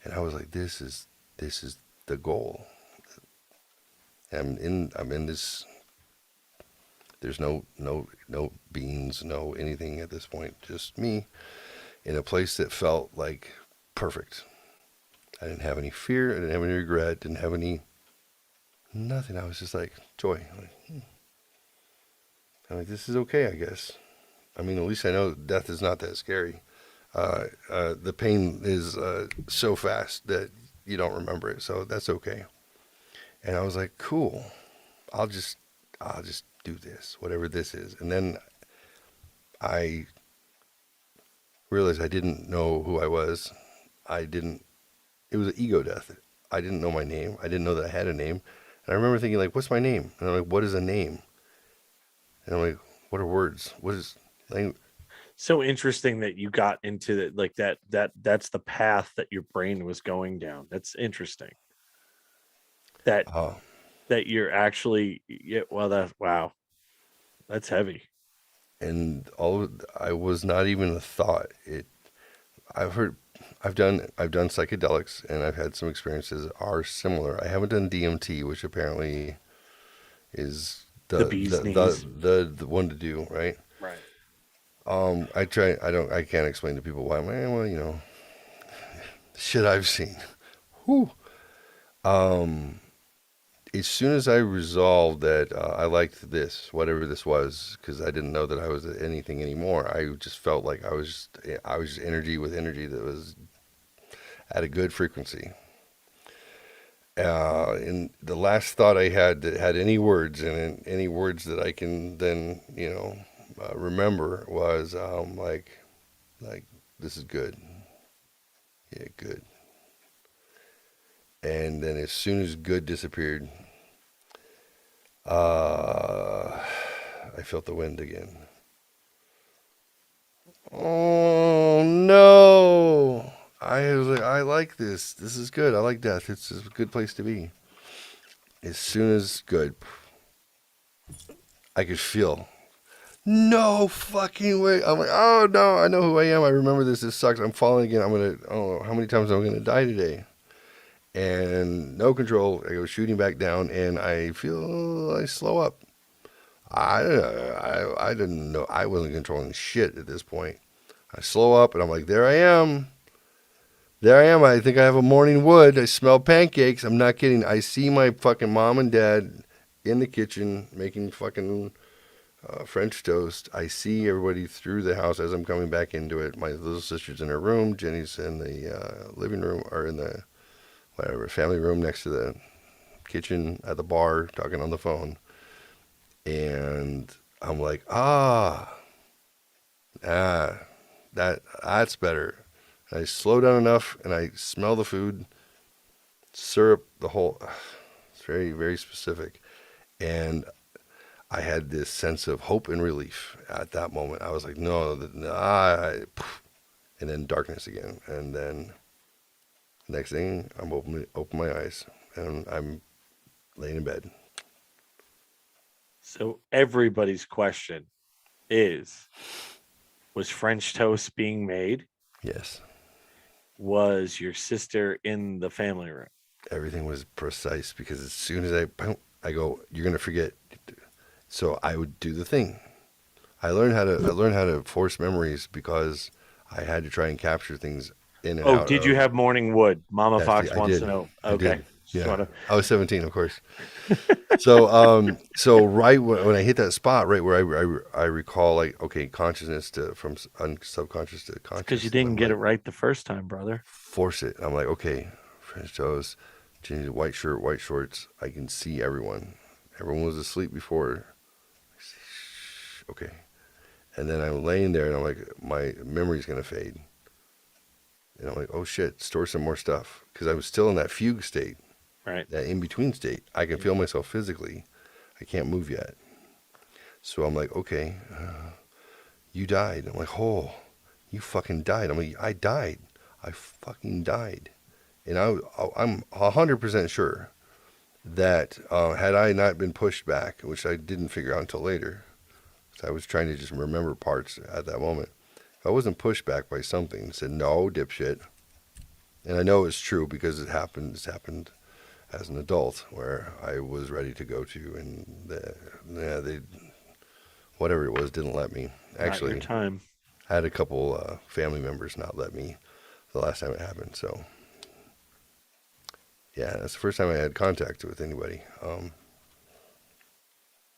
And I was like, this is the goal. I'm in this. There's no beings, no anything at this point. Just me in a place that felt like perfect. I didn't have any fear. I didn't have any regret. Didn't have any nothing. I was just like joy. I'm like, this is okay, I guess. I mean, at least I know death is not that scary. The pain is so fast that you don't remember it, so that's okay. And I was like, cool. I'll just do this, whatever this is. And then I realized I didn't know who I was. I didn't. It was an ego death. I didn't know my name. I didn't know that I had a name. And I remember thinking, like, what's my name? And I'm like, what is a name? And I'm like, what are words? What is language? So interesting that you got into that, like that's the path that your brain was going down. That's interesting. That Uh, that you're actually, yeah, well, wow, that's heavy. and I was not even a thought. I've heard, I've done psychedelics, and I've had some experiences that are similar. I haven't done DMT, which apparently is The bee's knees. the one to do, right? Right. I try. I can't explain to people why. Well, shit I've seen. Whew. Um, as soon as I resolved that I liked this, whatever this was, because I didn't know that I was anything anymore. I just felt like I was just energy with energy that was at a good frequency. And the last thought I had that had any words in it, any words that I can then remember was like this is good, yeah, good. And then as soon as good disappeared, I felt the wind again. Oh no! I was like this. This is good. I like death. It's a good place to be. As soon as good, I could feel, no fucking way. I'm like, oh no, I know who I am. I remember this. This sucks. I'm falling again. I don't know how many times I'm going to die today. And no control. I go shooting back down, and I feel I slow up. I don't know. I didn't know. I wasn't controlling shit at this point. I slow up, and I'm like, there I am. There I am. I think I have a morning wood. I smell pancakes. I'm not kidding. I see my fucking mom and dad in the kitchen making fucking French toast. I see everybody through the house as I'm coming back into it. My little sister's in her room. Jenny's in the living room, or in the whatever family room next to the kitchen at the bar, talking on the phone. And I'm like, that's better. And I slow down enough, and I smell the food, syrup, the whole. It's very, very specific. And I had this sense of hope and relief at that moment. I was like, no, and then darkness again. And then next thing, I'm open my eyes, and I'm laying in bed. So everybody's question is, was French toast being made? Yes. Was your sister in the family room? Everything was precise, because as soon as I go, you're gonna forget. So I would do the thing. I learned how to force memories, because I had to try and capture things in and out. Oh, did you have morning wood? Mama Fox wants to know. I Okay. did. Yeah. I was 17, of course. So right when I hit that spot, right where I recall, like, okay, consciousness from subconscious to conscious. Because you didn't get it right the first time, brother. Force it. I'm like, okay, French toast, change, white shirt, white shorts. I can see everyone. Everyone was asleep before. Okay. And then I'm laying there, and I'm like, my memory's going to fade. And I'm like, oh shit, store some more stuff. Because I was still in that fugue state. Right. That in-between state. I can feel myself physically. I can't move yet. So I'm like, okay, you died. I'm like, oh, you fucking died. I'm like, I died. I fucking died. And I'm 100% sure that had I not been pushed back, which I didn't figure out until later, I was trying to just remember parts at that moment. If I wasn't pushed back by something, said, no, dipshit. And I know it's true, because it's happened as an adult, where I was ready to go to, and they, whatever it was, didn't let me. Actually, not your time. I had a couple family members not let me the last time it happened. So yeah, that's the first time I had contact with anybody.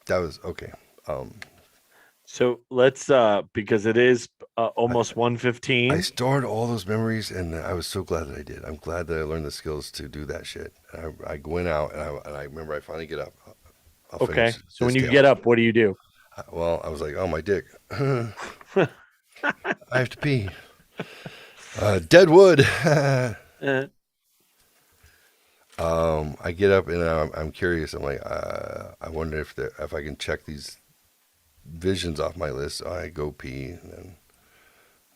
That was okay. So let's because it is almost 1:15. I stored all those memories, and I was so glad that I did. I'm glad that I learned the skills to do that shit. I went out, and I remember I finally get up. Okay. So when you get up, what do you do? Well, I was like, oh, my dick. I have to pee. Dead wood. I get up, and I'm curious. I'm like, I wonder if I can check these visions off my list. So I go pee, and then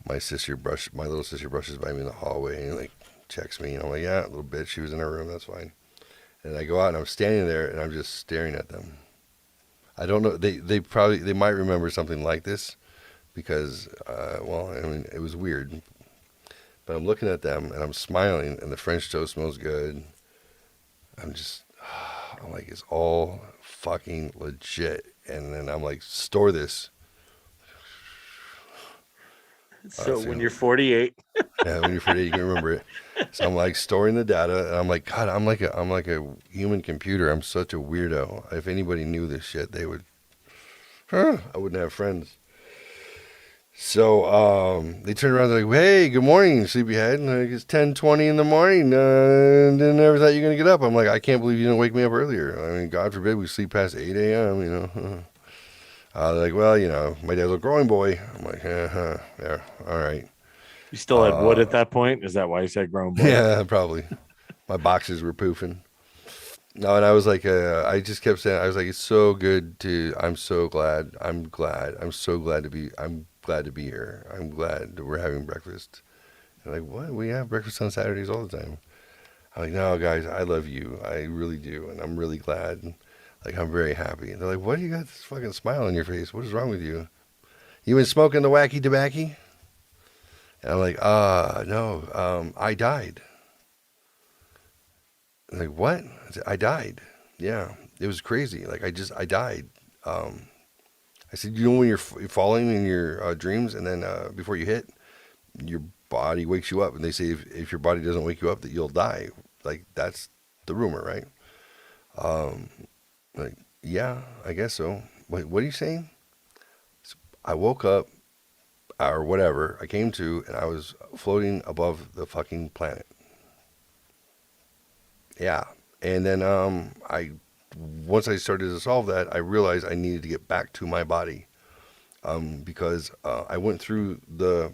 my little sister brushes by me in the hallway, and like checks me, and I'm like, yeah, little bitch, she was in her room, that's fine. And I go out, and I'm standing there, and I'm just staring at them. I don't know, they might remember something like this, because it was weird, but I'm looking at them, and I'm smiling, and the French toast smells good. I'm like, it's all fucking legit. And then I'm like, store this. So when you're 48. Yeah, when you're 48, you can remember it. So I'm like storing the data, and I'm like, God, I'm like a human computer. I'm such a weirdo. If anybody knew this shit, they would, I wouldn't have friends. So they turned around, they're like, hey, good morning, sleepyhead. And like, it's 10:20 in the morning. Didn't ever thought you were going to get up. I'm like, I can't believe you didn't wake me up earlier. I mean, God forbid we sleep past 8 a.m., you know. They're like, well, you know, my dad's a growing boy. I'm like, yeah, all right. You still had wood at that point? Is that why you said grown boy? Yeah, probably. My boxes were poofing. No, and I was like, I just kept saying, I was like, it's so good I'm so glad. I'm glad to be here. I'm glad that we're having breakfast. They're like, what? We have breakfast on Saturdays all the time. I'm like, no, guys, I love you. I really do. And I'm really glad. And, like, I'm very happy. And they're like, what do you got this fucking smile on your face? What is wrong with you? You been smoking the wacky tobacco? And I'm like, no, I died. And like, what? I said, I died. Yeah, it was crazy. Like, I died. I said, you know when you're falling in your dreams and then before you hit, your body wakes you up. And they say if your body doesn't wake you up, that you'll die. Like, that's the rumor, right? Um, like, yeah, I guess so. What are you saying? So I woke up or whatever. I came to and I was floating above the fucking planet. Yeah. And then I once I started to solve that, I realized I needed to get back to my body because I went through the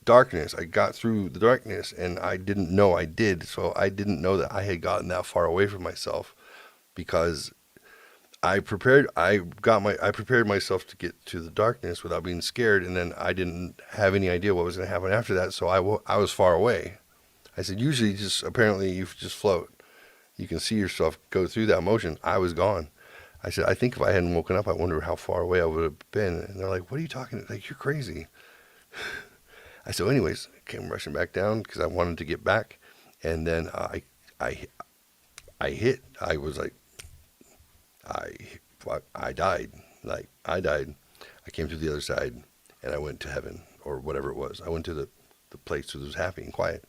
darkness. I got through the darkness, and I didn't know I did. So I didn't know that I had gotten that far away from myself because I prepared myself to get to the darkness without being scared, and then I didn't have any idea what was going to happen after that. So I was far away. I said, usually just apparently you just float. You can see yourself go through that motion. I was gone. I said, I think if I hadn't woken up, I wonder how far away I would have been. And they're like, what are you talking about? Like, you're crazy. I said, anyways, I came rushing back down because I wanted to get back. And then I hit. I was like, I died. Like, I died. I came through the other side and I went to heaven or whatever it was. I went to the place that was happy and quiet.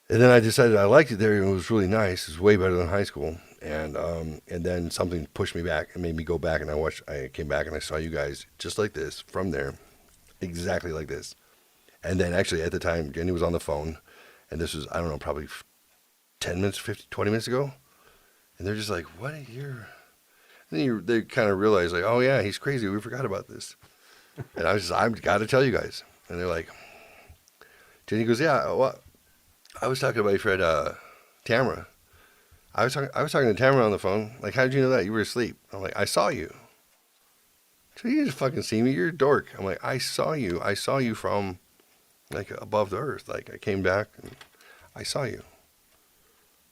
And then I decided I liked it there, and it was really nice. It was way better than high school. And then something pushed me back and made me go back. And I came back and I saw you guys just like this from there, exactly like this. And then actually at the time, Jenny was on the phone, and this was, I don't know, probably 10 minutes, 50, 20 minutes ago. And they're just like, what are you? They kind of realize like, oh yeah, he's crazy. We forgot about this. And I've got to tell you guys. And they're like, Jenny goes, yeah, well, I was talking about your friend Tamara. I was talking to Tamara on the phone. Like, how did you know that? You were asleep. I'm like, I saw you. So you just fucking see me. You're a dork. I'm like, I saw you. I saw you from like above the earth. Like, I came back and I saw you.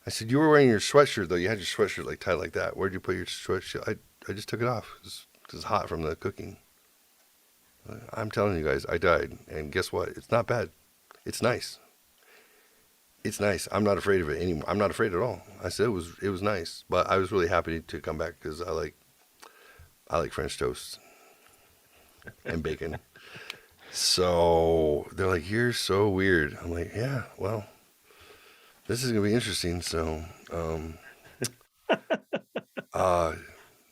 I said, you were wearing your sweatshirt though. You had your sweatshirt like tied like that. Where'd you put your sweatshirt? I just took it off. It's hot from the cooking. I'm telling you guys, I died, and guess what? It's not bad. It's nice. It's nice. I'm not afraid of it anymore. I'm not afraid at all. I said it was nice, but I was really happy to come back because I like French toast and bacon. So they're like, you're so weird. I'm like, yeah, well, this is gonna be interesting. So,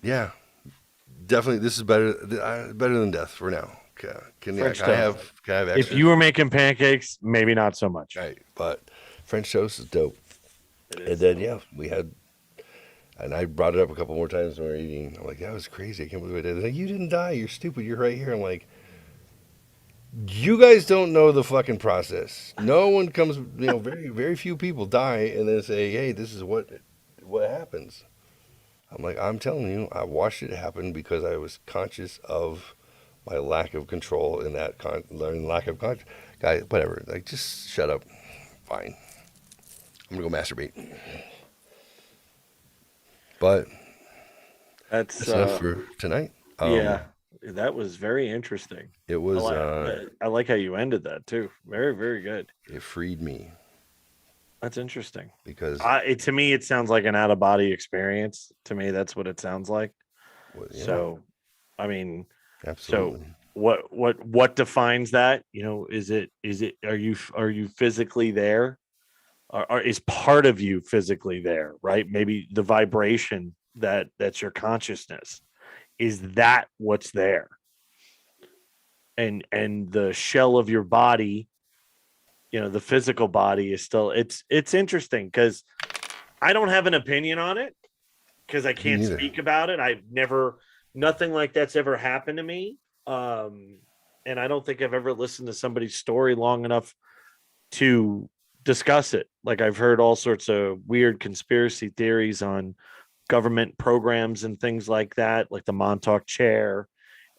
yeah, definitely, this is better than death for now. Can I have extra? If you were making pancakes, maybe not so much. Right, but French toast is dope. It And is. then yeah, we had, and I brought it up a couple more times when we were eating. I'm like, that was crazy. I can't believe I did. They're like, you didn't die. You're stupid. You're right here. I'm like, you guys don't know the fucking process. No one comes. Very very few people die and then say, hey, this is what happens. I'm like, I'm telling you, I watched it happen because I was conscious of my lack of control in that lack of conscious. Guy, whatever. Like, just shut up. Fine. I'm gonna go masturbate. But That's that's enough for tonight. yeah, that was very interesting. It was. I like how you ended that too. Very, very good. It freed me That's interesting. because, To me, it sounds like an out of body experience. To me, that's what it sounds like. well, yeah, So, I mean, absolutely. so what defines that? Is it are you physically there? Or is part of you physically there? Right? Maybe the vibration that's your consciousness. Is that what's there? And the shell of your body, the physical body is still. It's interesting because I don't have an opinion on it because I can't speak about it. Nothing like that's ever happened to me. And I don't think I've ever listened to somebody's story long enough to discuss it. Like, I've heard all sorts of weird conspiracy theories on government programs and things like that, like the Montauk chair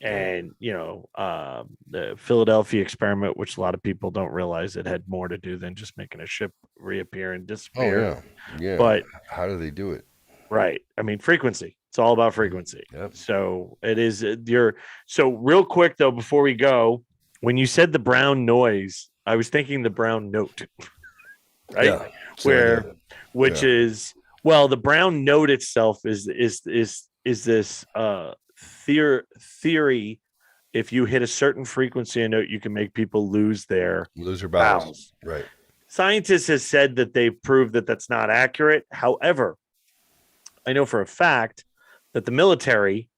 And the Philadelphia experiment, which a lot of people don't realize, it had more to do than just making a ship reappear and Oh disappear. yeah, yeah. But How do they do it? right, I mean, frequency. It's all about frequency. Yep. So it is your. So real quick though, before we go, when you said the brown noise, I was thinking the brown note, right? Yeah. Where, which Yeah. is, well, the brown note itself is this theory. If you hit a certain frequency and note, you can make people lose their Lose your balance. bowels. Right. Scientists have said that they've proved that that's not accurate. However, I know for a fact that the military,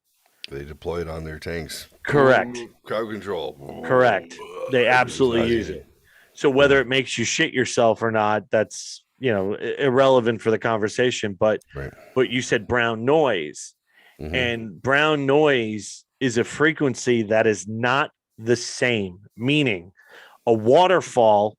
They deploy it on their tanks. correct, Crowd control. correct, they absolutely It's use nauseating. it. So whether it makes you shit yourself or not, that's irrelevant for the conversation. But Right. you said brown noise, Mhm. and brown noise is a frequency that is not the same. Meaning, a waterfall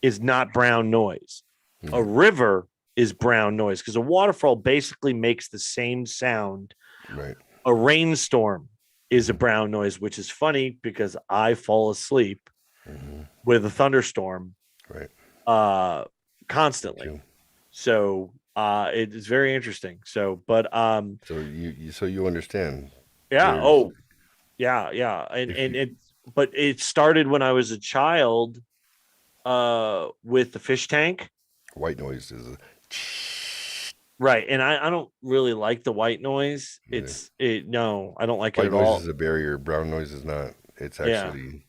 is not brown noise. Mhm. A river is brown noise because a waterfall basically makes the same sound. Right. A rainstorm is a brown noise, which is funny because I fall asleep Mhm. with a thunderstorm Right. constantly. True. So it is very interesting. So, but So you understand. yeah, There's- oh yeah, and If and you- it, but it started when I was a child with the fish tank. White noise is Right, and I don't really like the white noise. Yeah. No, I don't like it white at noise all. is a barrier. Brown noise is not. It's Yeah. actually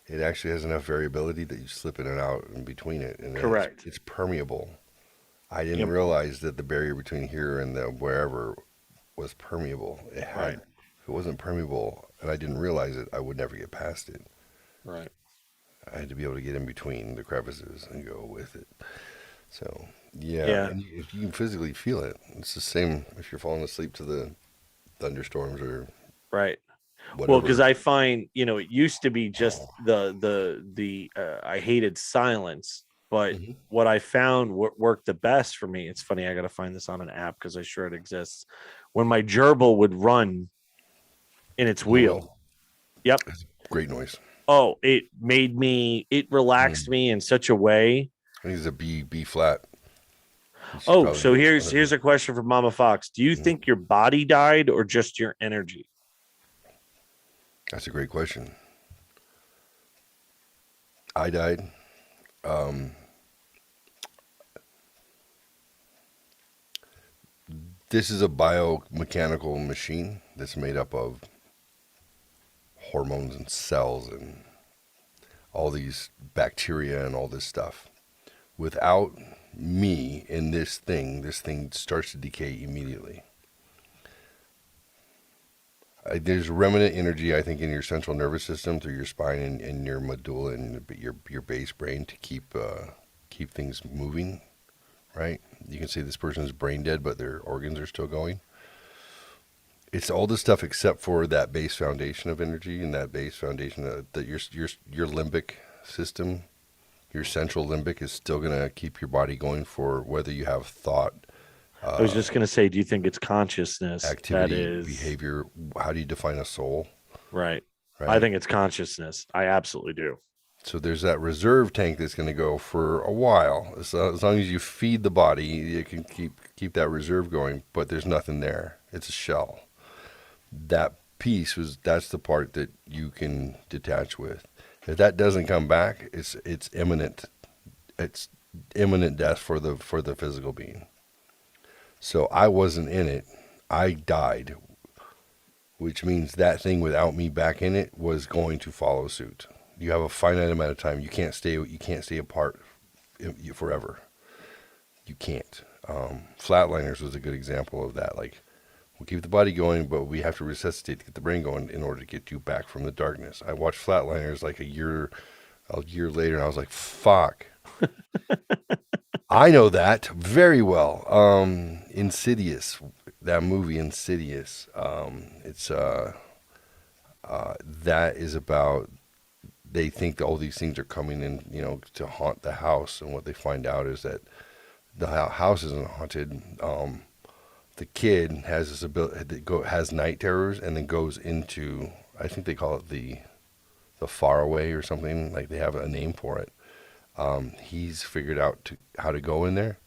it actually has enough variability that you slip in and out in between it, and then Correct. It's permeable. I didn't Yep. realize that the barrier between here and the wherever was permeable. It had. Right. If it wasn't permeable, and I didn't realize it, I would never get past it. Right. I had to be able to get in between the crevices and go with it. So yeah, Yeah. and if you can physically feel it, it's the same if you're falling asleep to the thunderstorms or Right. whatever. Well, because I find it used to be just the I hated silence, but Mhm. what I found worked the best for me. It's funny. I got to find this on an app because I'm sure it exists. When my gerbil would run in its wheel. Yep. Great noise. Oh, it relaxed me in such a way. I think it's a B flat. Oh, so here's a question from Mama Fox. Do you Mhm. think your body died or just your energy? That's a great question. I died. This is a biomechanical machine that's made up of hormones and cells and all these bacteria and all this stuff. Without me in this thing starts to decay immediately. There's remnant energy, I think, in your central nervous system through your spine and your medulla and your base brain to keep things moving, right? You can say this person's brain dead, but their organs are still going. It's all this stuff except for that base foundation of energy and that base foundation that your limbic system, your central limbic is still going to keep your body going for whether you have thought, I was just going to say, do you think it's consciousness activity, that is behavior. How do you define a soul? right? Right. I think it's consciousness. I absolutely do. So there's that reserve tank that's going to go for a while. So as long as you feed the body, you can keep that reserve going. But there's nothing there. It's a shell. That that's the part that you can detach with. If that doesn't come back, it's imminent. It's imminent death for the physical being. So I wasn't in it. I died, which means that thing without me back in it was going to follow suit. You have a finite amount of time. You can't stay apart forever. You can't. Flatliners was a good example of that. Like, we'll keep the body going, but we have to resuscitate to get the brain going in order to get you back from the darkness. I watched Flatliners like a year later, and I was like, fuck. I know that very well. Insidious, that movie Insidious. It's that is about, they think that all these things are coming in, to haunt the house, and what they find out is that the house isn't haunted. the kid has this ability that has night terrors and then goes into, I think they call it the faraway or something, like they have a name for it. He's figured out how to go in there,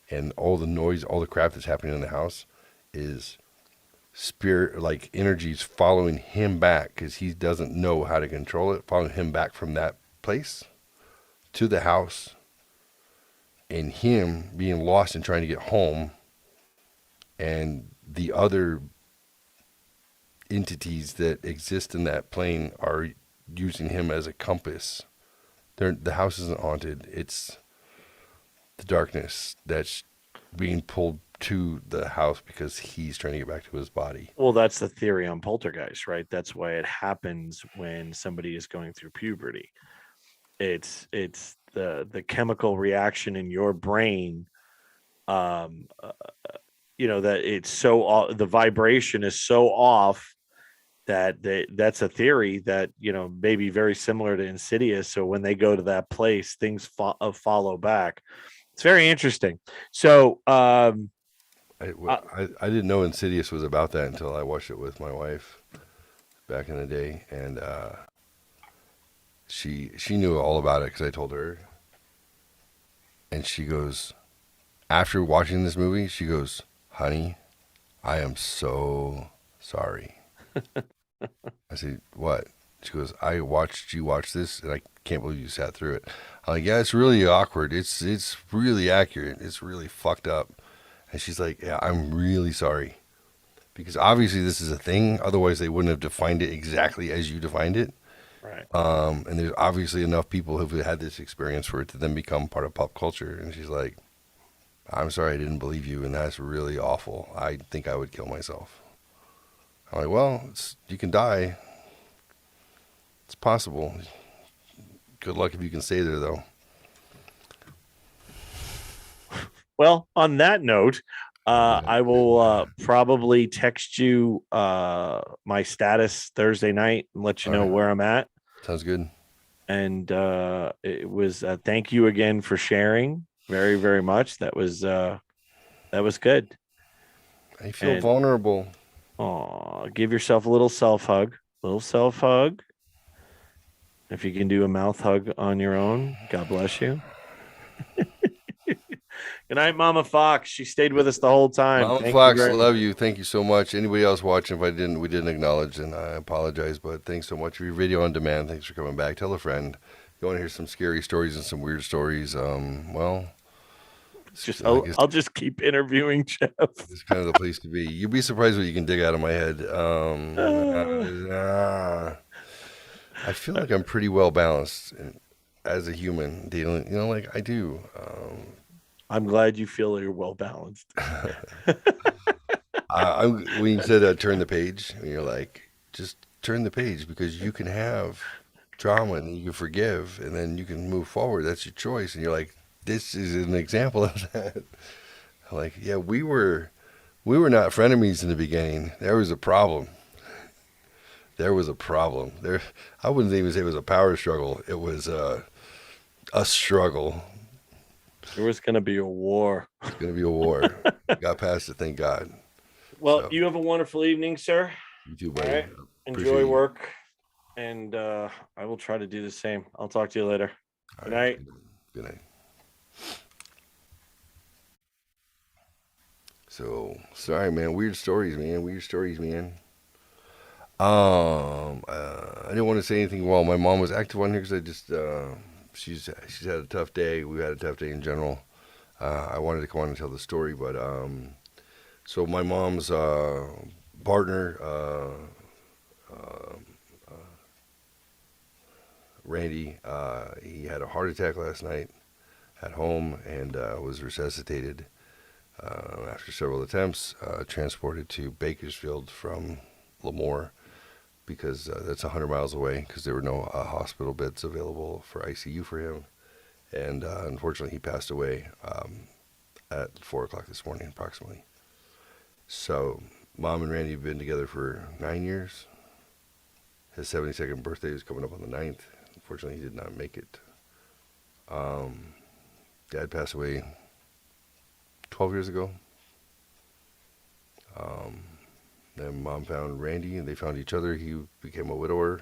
and all the noise, all the crap that's happening in the house is spirit, like energies following him back because he doesn't know how to control it, following him back from that place to the house, and him being lost and trying to get home, and the other entities that exist in that plane are using him as a compass. The house isn't haunted. It's the darkness that's being pulled to the house because he's trying to get back to his body. Well, that's the theory on poltergeist, right? That's why it happens when somebody is going through puberty. It's the chemical reaction in your brain, um uh, that it's the vibration is so off that that's a theory that may be very similar to Insidious. So when they go to that place, things follow back. It's very interesting. So I didn't know Insidious was about that until I watched it with my wife back in the day, and she knew all about it because I told her, and she goes, after watching this movie, she goes, "Honey, I am so sorry." I said, "What?" She goes, "I watched you watch this, and I can't believe you sat through it." I'm like, "Yeah, it's really awkward. It's really accurate. It's really fucked up." And she's like, "Yeah, I'm really sorry." Because obviously this is a thing. Otherwise, they wouldn't have defined it exactly as you defined it. right. And there's obviously enough people who've had this experience for it to then become part of pop culture. And she's like, "I'm sorry I didn't believe you, and that's really awful. I think I would kill myself." I'm like, "Well, you can die. It's possible. Good luck if you can stay there, though." Well, on that note, Yeah. I will probably text you my status Thursday night and let you All know right. where I'm at. Sounds good. And it was thank you again for sharing very, very much. That was good. I feel And vulnerable. give yourself a little self hug. Little self hug. If you can do a mouth hug on your own, God bless you. Good night, Mama Fox. She stayed with us the whole time. Mama Thank you Fox, very much. love you. Thank you so much. Anybody else watching, if we didn't acknowledge, then I apologize. But thanks so much for your video on demand. Thanks for coming back. Tell a friend. You want to hear some scary stories and some weird stories? Well, Just I guess I'll just keep interviewing Jeff. it's kind of the place to be. You'd be surprised what you can dig out of my head. I feel like I'm pretty well balanced as a human dealing. Like I do. I'm glad you feel you're well balanced. When you said turn the page, and you're like, just turn the page because you can have trauma and you can forgive and then you can move forward. That's your choice. And you're like, this is an example of that. Like, yeah, we were not frenemies in the beginning. There was a problem. There was a problem. There, I wouldn't even say it was a power struggle. It was a struggle. There was going to be a war. It's gonna be a war. Got past it, thank God. Well, So, you have a wonderful evening, sir. you too, All buddy. right. Appreciate Enjoy you. work. And I will try to do the same. I'll talk to you later. All Good right. night. Good night. So sorry, man. Weird stories, man. Weird stories, man. I didn't want to say anything while my mom was active on here because I just she's had a tough day. We had a tough day in general. I wanted to come on and tell the story, but so my mom's partner, uh, Randy, he had a heart attack last night at home and was resuscitated after several attempts. Transported to Bakersfield from Lemoore because that's 100 miles away because there were no hospital beds available for ICU for him. And unfortunately, he passed away at 4 o'clock this morning, approximately. So, Mom and Randy have been together for 9 years. His 72nd birthday is coming up on the 9th. Unfortunately, he did not make it. Dad passed away 12 years ago. Then mom found Randy, and they found each other. He became a widower.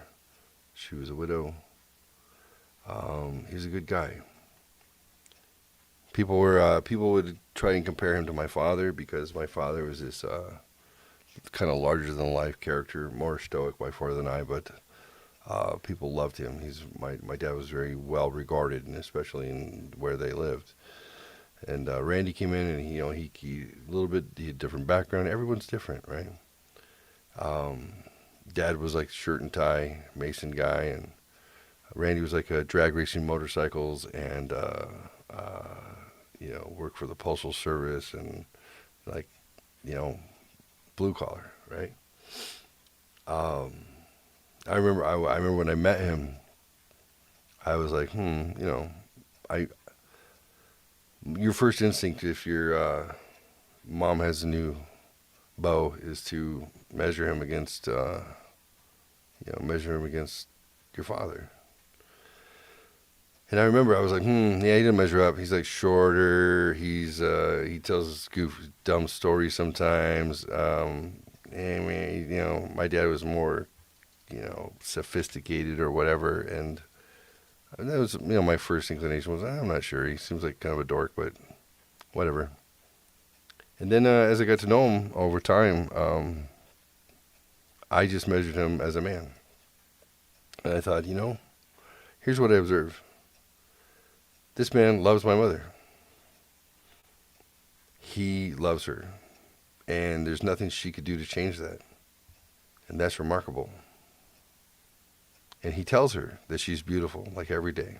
She was a widow. He was a good guy. People would try and compare him to my father because my father was this kind of larger than life character, more stoic by far than I, but people loved him. My dad was very well regarded, and especially in where they lived. And Randy came in, and he a little bit, he had a different background. Everyone's different, right? Dad was like shirt and tie, Mason guy, and Randy was like a drag racing motorcycles and worked for the postal service and like blue collar, right? I remember when I met him, I was like, your first instinct if your mom has a new beau is to measure him against your father. And I remember I was like, yeah, he didn't measure up. He's like shorter. He tells dumb stories sometimes. And my dad was more, sophisticated or whatever. And that was, my first inclination was, I'm not sure. He seems like kind of a dork, but whatever. And then as I got to know him over time, I just measured him as a man. And I thought, here's what I observed. This man loves my mother. He loves her. And there's nothing she could do to change that. And that's remarkable. And he tells her that she's beautiful, like every day.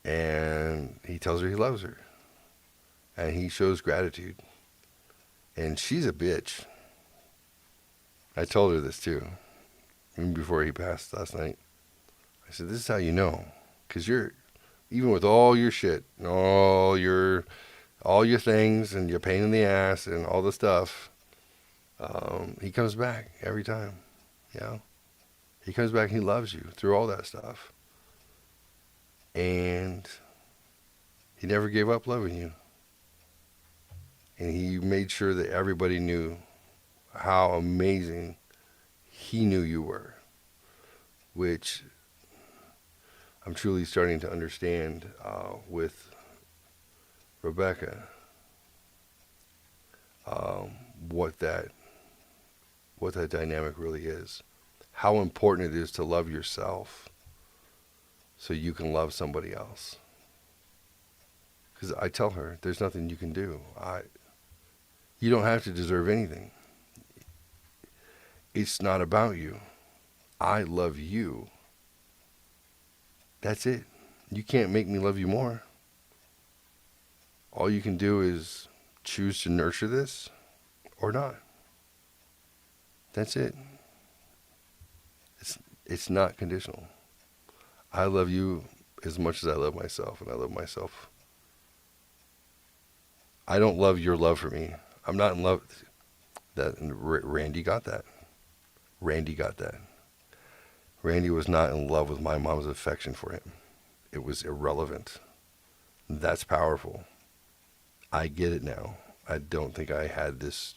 And he tells her he loves her. And he shows gratitude. And she's a bitch. I told her this too, even before he passed last night. I said, this is how you know. Because even with all your shit, and all your things, and your pain in the ass, and all the stuff, he comes back every time. He comes back and he loves you through all that stuff. And he never gave up loving you. And he made sure that everybody knew how amazing he knew you were, which I'm truly starting to understand with Rebecca, what that dynamic really is, how important it is to love yourself so you can love somebody else. Because I tell her, there's nothing you can do. You don't have to deserve anything. It's not about you. I love you. That's it. You can't make me love you more. All you can do is choose to nurture this or not. That's it. It's not conditional. I love you as much as I love myself, and I love myself. I don't love your love for me. I'm not in love. Randy got that. Randy was not in love with my mom's affection for him. It was irrelevant. That's powerful. I get it now. I don't think I had this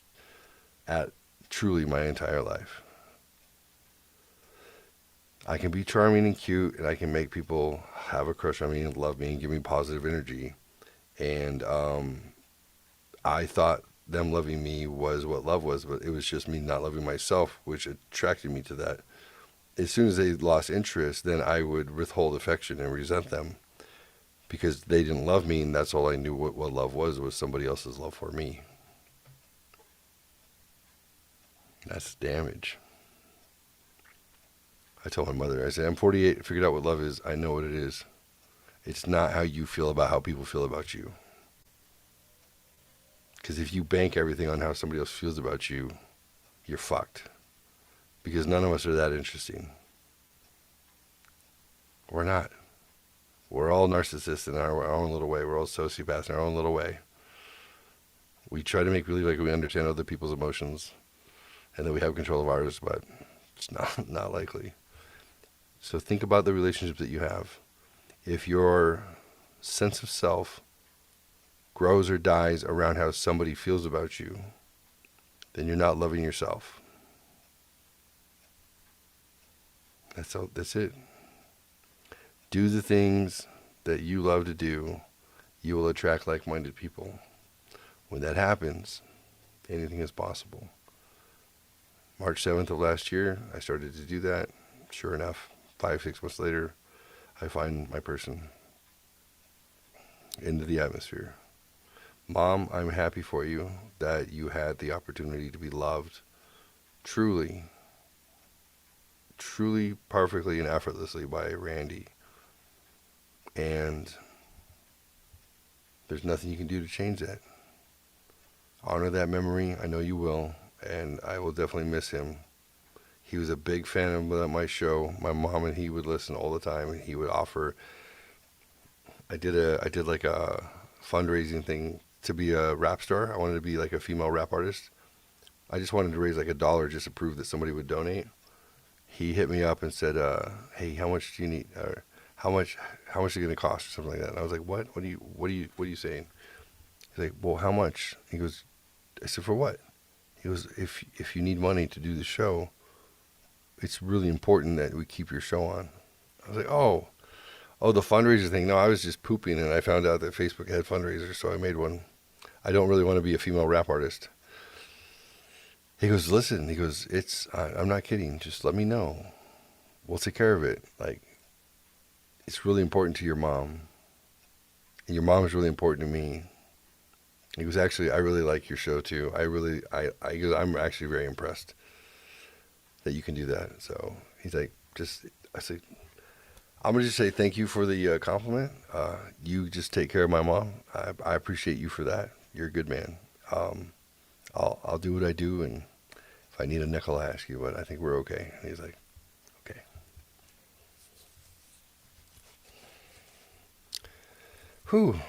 at truly my entire life. I can be charming and cute, and I can make people have a crush on me and love me and give me positive energy. And I thought them loving me was what love was, but it was just me not loving myself, which attracted me to that. As soon as they lost interest, then I would withhold affection and resent them because they didn't love me, and that's all I knew what love was somebody else's love for me. That's damage. I told my mother, I said, I'm 48, figured out what love is. I know what it is. It's not how you feel about how people feel about you. Because if you bank everything on how somebody else feels about you, you're fucked. Because none of us are that interesting. We're not. We're all narcissists in our own little way. We're all sociopaths in our own little way. We try to make believe like we understand other people's emotions and that we have control of ours, but it's not likely. So think about the relationships that you have. If your sense of self grows or dies around how somebody feels about you, then you're not loving yourself. That's it. Do the things that you love to do. You will attract like-minded people. When that happens, anything is possible. March 7th of last year, I started to do that. Sure enough, 5-6 months later, I find my person into the atmosphere. Mom, I'm happy for you that you had the opportunity to be loved truly, perfectly and effortlessly by Randy. And there's nothing you can do to change that. Honor that memory. I know you will. And I will definitely miss him. He was a big fan of my show. My mom and he would listen all the time, and he would offer. I did like a fundraising thing to be a rap star. I wanted to be like a female rap artist. I just wanted to raise like $1 just to prove that somebody would donate. He hit me up and said, "Hey, how much do you need? Or how much is it going to cost?" Or something like that. And I was like, "What? What are you saying?" He's like, "Well, how much?" He goes, I said, "For what?" He goes, if you need money to do the show, it's really important that we keep your show on." I was like, oh, the fundraiser thing. No, I was just pooping, and I found out that Facebook had fundraisers, so I made one. I don't really want to be a female rap artist. He goes, listen, he goes, I'm not kidding. Just let me know. We'll take care of it. Like, it's really important to your mom, and your mom is really important to me. He goes, actually, I really like your show too. He goes, I'm actually very impressed that you can do that. So he's like, I said, I'm going to just say thank you for the compliment. You just take care of my mom. I appreciate you for that. You're a good man. I'll do what I do, and if I need a nickel, I ask you, but I think we're okay. And he's like, okay. Whew.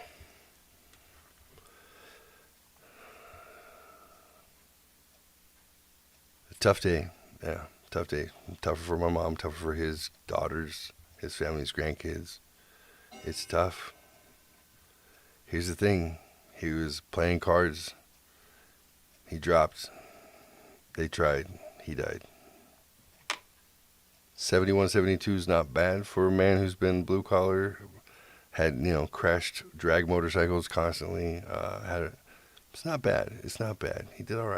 Tough day. Yeah, tough day. Tougher for my mom, tougher for his daughters, his family's grandkids. It's tough. Here's the thing. He was playing cards. He dropped. They tried. He died. 71, 72 is not bad for a man who's been blue collar, had, crashed drag motorcycles constantly. It's not bad. It's not bad. He did all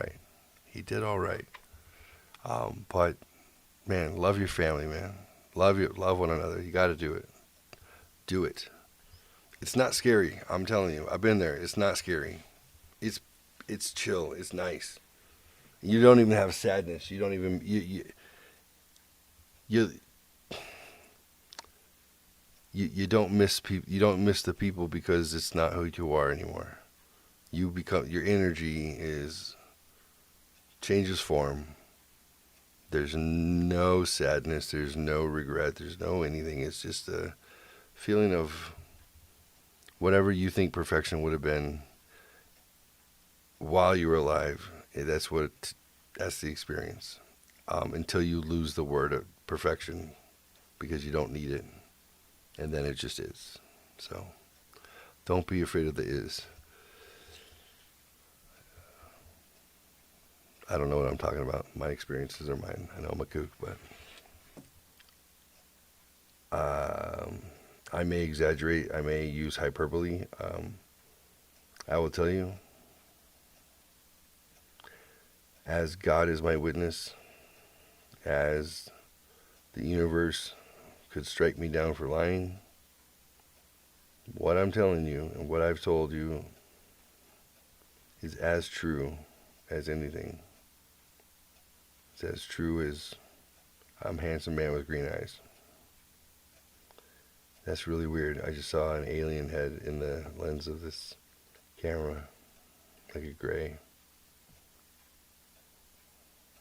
right. But man, love your family, man. Love one another. You got to do it. Do it. It's not scary. I'm telling you. I've been there. It's not scary. It's chill. It's nice. You don't even have sadness. You don't even you don't miss people. You don't miss the people because it's not who you are anymore. Your energy changes form. There's no sadness. There's no regret. There's no anything. It's just a feeling of whatever you think perfection would have been while you were alive. That's the experience. Until you lose the word of perfection because you don't need it. And then it just is. So don't be afraid of the is. I don't know what I'm talking about. My experiences are mine. I know I'm a kook, but I may exaggerate. I may use hyperbole. I will tell you, as God is my witness, as the universe could strike me down for lying, what I'm telling you and what I've told you is as true as anything. It's as true as I'm a handsome man with green eyes. That's really weird. I just saw an alien head in the lens of this camera, like a gray.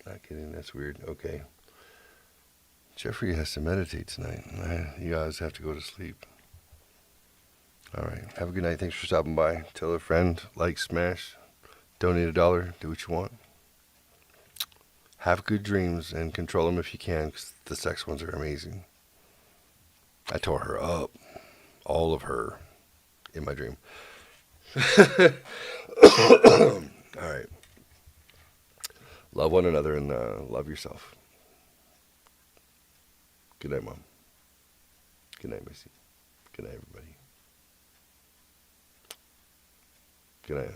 Not kidding, that's weird. Okay. Jeffrey has to meditate tonight. You guys have to go to sleep. All right. Have a good night. Thanks for stopping by. Tell a friend, like, smash, donate $1, do what you want. Have good dreams and control them if you can, because the sex ones are amazing. I tore her up, all of her, in my dream. All right. Love one another and love yourself. Good night, Mom. Good night, Missy. Good night, everybody. Good night.